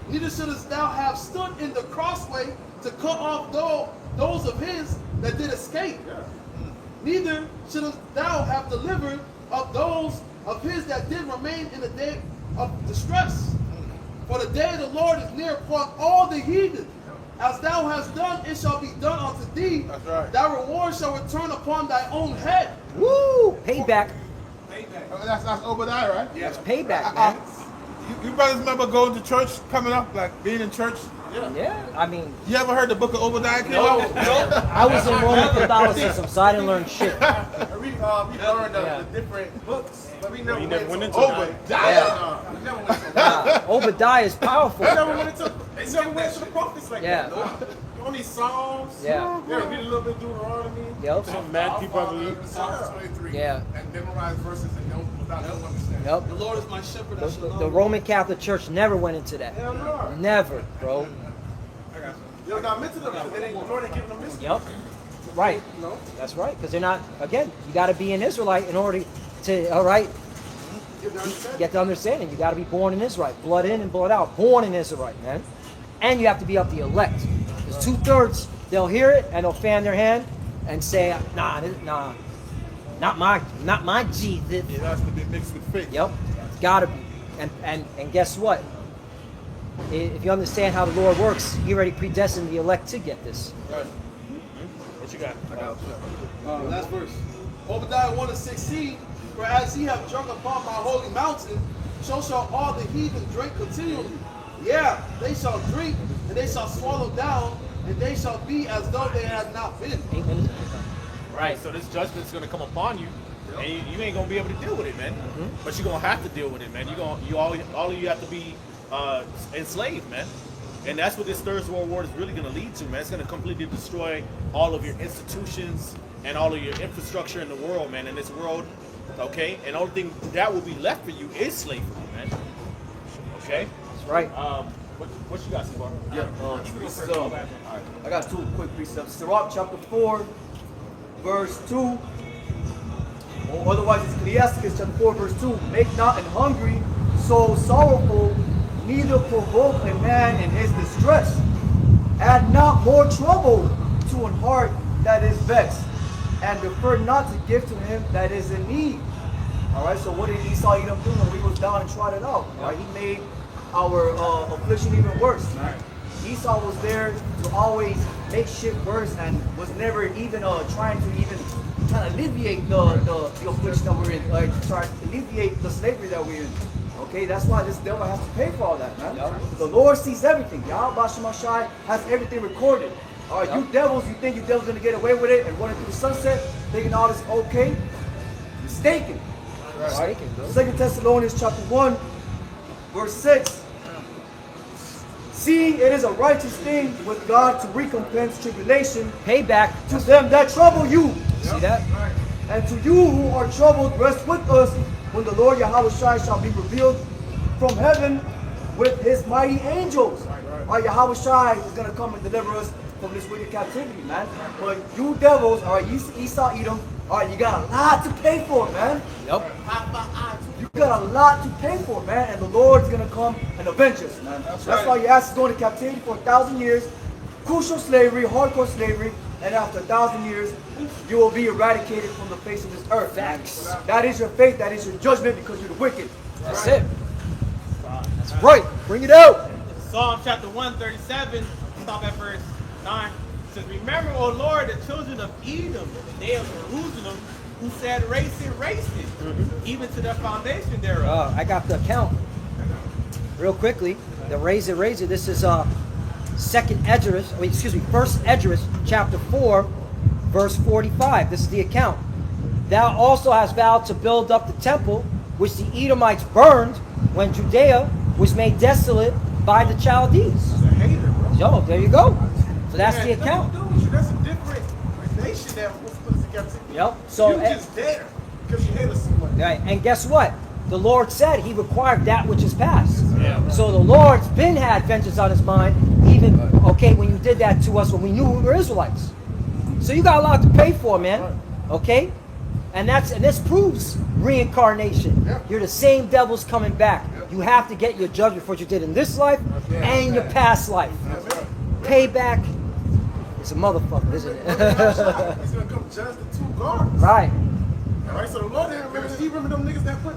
Neither shouldest thou have stood in the crossway to cut off those of his that did escape. Neither shouldest thou have delivered of those of his that did remain in the day of distress. For the day of the Lord is near upon all the heathen. As thou hast done, it shall be done unto thee. That's right. Thy reward shall return upon thy own head. Woo! Payback. That's Obadiah, right? That's payback, man. You brothers remember going to church, coming up, like being in church? Yeah, I mean, You ever heard the book of Obadiah came no, out? I was in Roman Catholicism, so I didn't learn shit. We learned the different books, but we never, went into Obadiah. We never went to Obadiah is powerful. We never went into the prophets like Yeah. that. No. Only Psalms. Yeah. Yeah, read a little bit of Deuteronomy. Yep. Some mad people, I believe. Psalms 23. Yeah. And memorize verses and don't without no understanding. Yep. The Lord is my shepherd, I shall not The want. Roman Catholic Church never went into that. Hell no. Never, bro. Yo, not mental because they ain't, the Lord ain't giving them this. Yep. Right. No. That's right. Because they're not, again, you got to be an Israelite in order to, all right, Give them understanding. get the understanding. You got to be born an Israelite. Blood in and blood out. Born an Israelite, man. And you have to be of the elect. Because 2/3, they'll hear it and they'll fan their hand and say, nah, not my Jesus. It has to be mixed with faith. Yep. Got to be. And guess what? If you understand how the Lord works, He already predestined the elect to get this. Right. What you got? Last verse. Obadiah 1:16. For as ye have drunk upon my holy mountain, so shall all the heathen drink continually. Yeah, they shall drink, and they shall swallow down, and they shall be as though they had not been. Amen. Right, so this judgment's gonna come upon you, and you ain't gonna be able to deal with it, man. But you're gonna have to deal with it, man. All of you have to be enslaved, man. And that's what this Third World War is really gonna lead to, man. It's gonna completely destroy all of your institutions and all of your infrastructure in the world, man. In this world, okay. And the only thing that will be left for you is slavery, man. Okay. That's right. What you got, Spark? Yeah. So, I got two quick precepts. Sirach chapter 4, verse 2. Or otherwise, it's Ecclesiastes chapter 4, verse 2. Make not an hungry soul sorrowful, neither provoke a man in his distress. Add not more trouble to an heart that is vexed, and defer not to give to him that is in need. All right, so what did Esau Edom do when we was down and tried it out? All right, he made our affliction even worse. Esau was there to always make shit worse and was never even trying to even trying to alleviate the affliction that we're in, like trying to alleviate the slavery that we're in. Okay, that's why this devil has to pay for all that, man. The Lord sees everything. Yahawashi has everything recorded. All right, you devils, you think you devils gonna get away with it and running through the sunset, thinking all this okay? Mistaken. Right? 2 Thessalonians chapter 1, verse 6. Seeing it is a righteous thing with God to recompense tribulation, Payback. to them that trouble you. See that? And to you who are troubled, rest with us when the Lord Yahawashi shall be revealed from heaven with his mighty angels. All right, Yahawashi is going to come and deliver us from this wicked captivity, man. But you devils, all right, Esau, Edom, all right, you got a lot to pay for, man. Yep. You got a lot to pay for, man, and the Lord's gonna come and avenge us, man. That's why your ass is going to captivity for 1,000 years, crucial slavery, hardcore slavery, and after 1,000 years, you will be eradicated from the face of this earth. Facts. That is your fate, that is your judgment, because you're the wicked. That's it. That's right. Bring it out. Psalm chapter 137, stop at verse 9. It says, remember, O Lord, the children of Edom, the day of Jerusalem, who said, race it, even to the foundation thereof. I got the account. Real quickly, the raise it. This is First Esdras, chapter 4, verse 45. This is the account. Thou also hast vowed to build up the temple, which the Edomites burned when Judea was made desolate by the Chaldees. He's a hater, bro. Yo, there you go. So that's the account. Dude, that's a different nation that was put us in captivity. Yep. So you just there because you hate us so much. right, and guess what? The Lord said He required that which is past. Yeah. So the Lord's been had vengeance on His mind, even when you did that to us when we knew we were Israelites. So you got a lot to pay for, man. Okay, and this proves reincarnation. Yeah. You're the same devils coming back. You have to get your judgment for what you did in this life and your past life. Payback is a motherfucker, isn't it? He's gonna come judge the two guards. Right. All right, so the Lord didn't remember. He remember them niggas that put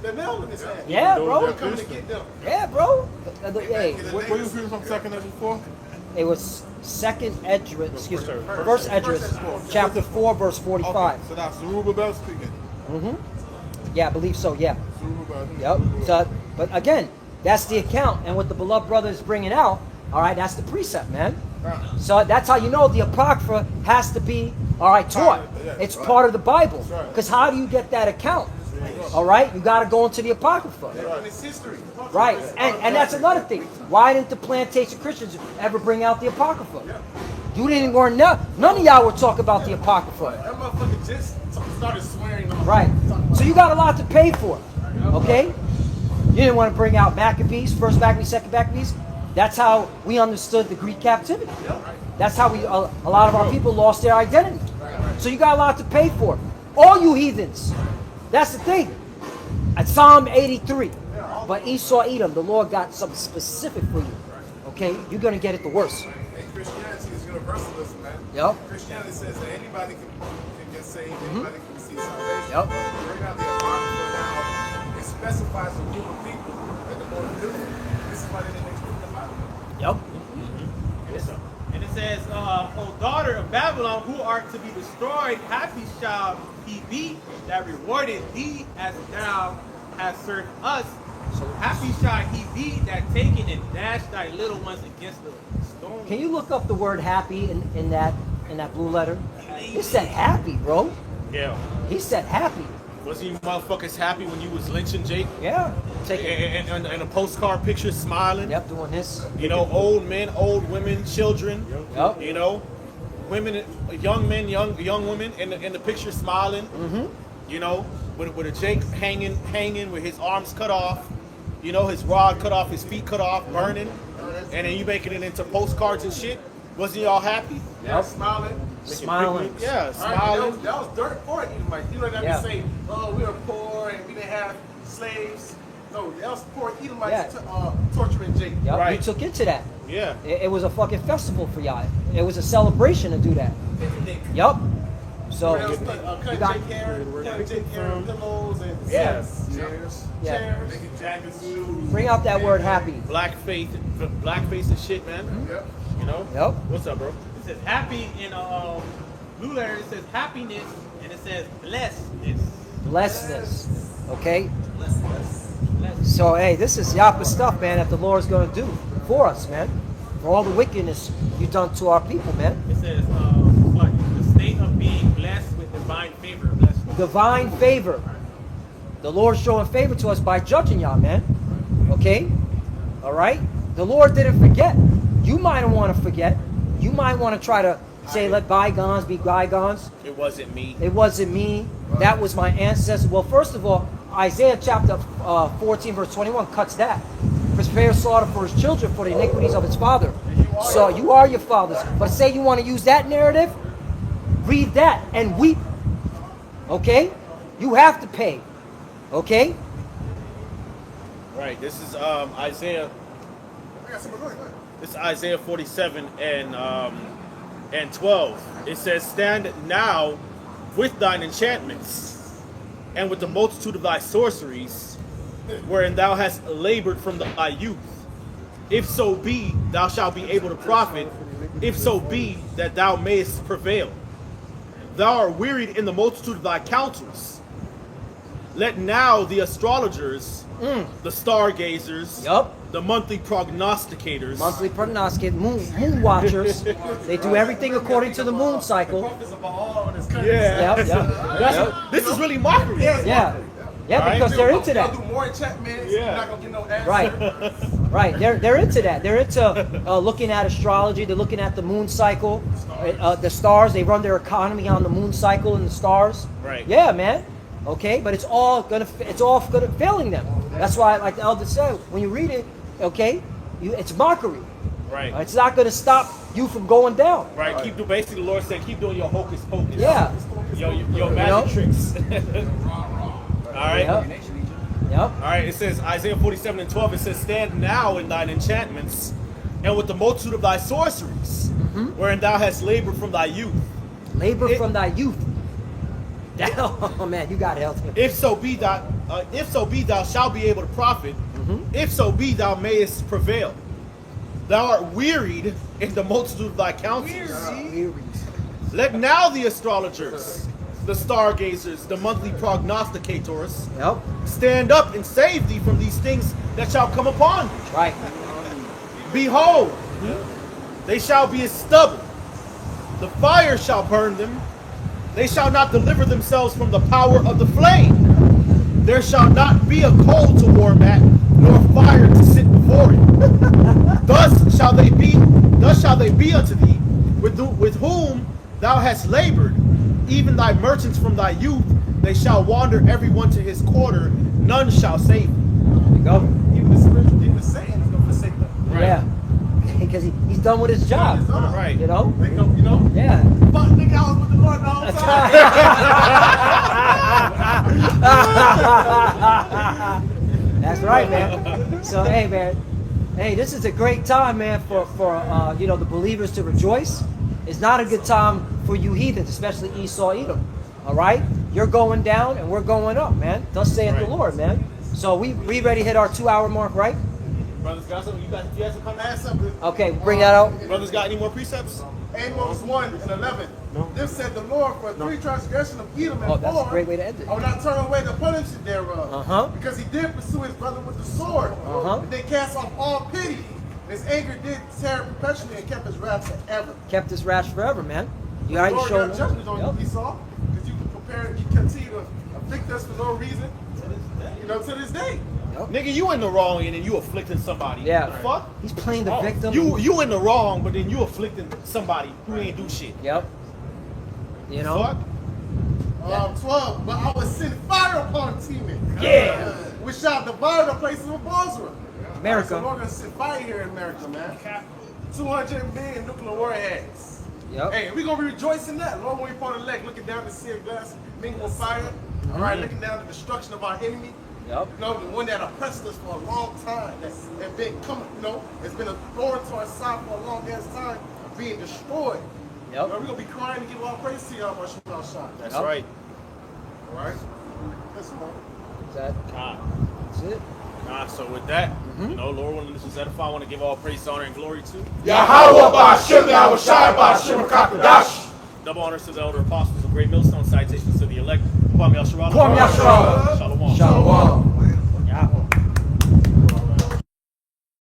the nail in his hand. Yeah, bro. They're coming to get them. Yeah, bro. Hey, What you reading from 2nd Ezra 4? it was First Esdras, chapter 4, verse 45. So that's Zerubbabel speaking. Yeah, I believe so. Yeah. Zerubbabel. Yep. So, but again, that's the account, and what the beloved brother is bringing out. All right, that's the precept, man. So that's how you know the Apocrypha has to be, all right, taught. It's part of the Bible. Because how do you get that account? All right, you got to go into the Apocrypha. And it's history. Right, and that's another thing. Why didn't the plantation Christians ever bring out the Apocrypha? You didn't learn none of y'all would talk about the Apocrypha. That motherfucker just started swearing. Right. So you got a lot to pay for. Okay? You didn't want to bring out Maccabees, first Maccabees, second Maccabees. That's how we understood the Greek captivity. That's how a lot of our people lost their identity. So you got a lot to pay for. All you heathens. That's the thing. At Psalm 83. But Esau, Edom, the Lord got something specific for you. Okay? You're going to get it the worst. And Christianity is universalism, man. Yep. Christianity says that anybody can get saved, anybody can receive salvation. Yep. Bring out the Apocrypha now. It specifies a group of people that the Lord is doing. This is why they didn't include the Bible. Yep. And it says, O daughter of Babylon, who art to be destroyed, happy shall he be that rewarded thee as thou hast served us. So happy shall he be that taken and dashed thy little ones against the stone. Can you look up the word happy in that blue letter? It said happy, bro. Yeah. He said happy. Wasn't you motherfuckers happy when you was lynching Jake? Yeah. Take it. And a postcard picture smiling? Yep, doing this. You know, old men, old women, children. Yep. You know, women, young men, young women in the picture smiling. You know, with a Jake hanging with his arms cut off. You know, his rod cut off, his feet cut off, burning. And then you making it into postcards and shit. Wasn't y'all happy? Yeah, smiling. Smiling. Yeah, All right, smiling. that was dirt poor Edomites. You know that Yeah. we say, oh, we were poor and we didn't have slaves. No, that was poor Edomites torturing Jacob. Yep. Right. You took into that. Yeah. It was a fucking festival for y'all. It was a celebration to do that. Yep. So Cut got- Jake hair, cut Jake hair, pillows, and Yes. chairs. Yeah. Chairs. Making jackets, shoes. bring out that word happy. Blackface and shit, man. Yep. You know? Yep. What's up, bro? It says happy in blue letter. It says happiness And it says blessedness. Blessedness. Okay? So, hey, this is Yapa stuff, man, that the Lord's going to do for us, man. For all the wickedness you've done to our people, man. It says what? The state of being blessed with divine favor. Blessed. Divine favor. The Lord's showing favor to us by judging y'all, man. Okay? All right? The Lord didn't forget. You might want to forget. You might want to try to say, let bygones be bygones. It wasn't me. It wasn't me. That was my ancestor. Well, first of all, Isaiah chapter 14, verse 21 cuts that. Prepare slaughter for his children for the iniquities of his father. So you are your fathers. But say you want to use that narrative, read that and weep. Okay? You have to pay. Okay? Right. This is Isaiah. This is Isaiah 47 and 12. It says, "Stand now with thine enchantments, and with the multitude of thy sorceries, wherein thou hast labored from thy youth. If so be thou shalt be able to profit, if so be that thou mayest prevail. Thou art wearied in the multitude of thy counsels. Let now the astrologers, the stargazers, the monthly prognosticators, moon watchers, they do everything according to the moon cycle. This is really mockery. Yeah, because they're into that. Do more enchantments. You're not gonna get no answer. Right. They're into that. They're into looking at astrology. They're looking at the moon cycle, the stars. They run their economy on the moon cycle and the stars. Right. Yeah, man. Okay, but it's all gonna failing them. That's why, like the elder said, when you read it, okay, it's mockery. Right. It's not gonna stop you from going down. Right. Keep doing. Basically, the Lord said, keep doing your hocus pocus. Yeah. Your magic tricks. All right. Yep. All right. It says Isaiah 47 and 12. It says, "Stand now in thine enchantments, and with the multitude of thy sorceries, wherein thou hast labored from thy youth." From thy youth. Oh man, you got help. If so be thou shalt be able to profit. If so be thou mayest prevail. Thou art wearied in the multitude of thy counsels. Let now the astrologers, the stargazers, the monthly prognosticators, stand up and save thee from these things that shall come upon thee. Right. Behold, they shall be as stubble. The fire shall burn them. They shall not deliver themselves from the power of the flame. There shall not be a coal to warm at, nor fire to sit before it. Thus shall they be unto thee, with whom thou hast labored, even thy merchants from thy youth. They shall wander every one to his quarter, none shall save thee. Even the spiritual demon Satan is going to forsake them. Right. Yeah. Because he's done with his job. Right. You know? Yeah. Fuck, nigga, I was with the Lord the whole time. That's right, man. So, hey, man. Hey, this is a great time, man, for the believers to rejoice. It's not a good time for you heathens, especially Esau, Edom. All right? You're going down and we're going up, man. Thus saith the Lord, man. So we ready to hit our 2-hour mark, right? Brothers got something? You guys some come ask something? Okay, bring that out. Brothers got any more precepts? Amos 1 and 11. This said the Lord, for 3 transgressions of Edom and 4. That's a great way to end it. I will not turn away the punishment thereof. Because he did pursue his brother with the sword. And they cast off all pity. His anger did tear perpetually and kept his wrath forever. Kept his wrath forever, man. You already Lord showed got judgment on you, Esau. Because you continue to afflict us for no reason. To this day. Nigga, you in the wrong and then you afflicting somebody. Yeah. The fuck? He's playing the victim. You in the wrong, but then you afflicting somebody who ain't do shit. Yep. You know? Fuck? 12. But I will send fire upon Teman. Yeah. Which shall devour the places of Bosra. America. So we're going to send fire here in America, man. 200 million nuclear warheads. Yep. Hey, we're going to be rejoicing in that. Lord, when we part the leg, looking down to see a glass mingled with fire. All right, looking down the destruction of our enemy. Yep. The one that oppressed us for a long time, that's been coming, it's been a thorn to our side for a long ass time, being destroyed. Yep. We're gonna be crying to give all praise to y'all, Shah. That's right. All right. Listen, man. That's it. So with that, Lord willing, this is edify. I want to give all praise, honor, and glory to Yahawashi144. Double honors to the elder apostles of Great Millstone. Citations to the elect. Kwame Yasharala. Kwame Yasharala. Shalom. Shalom.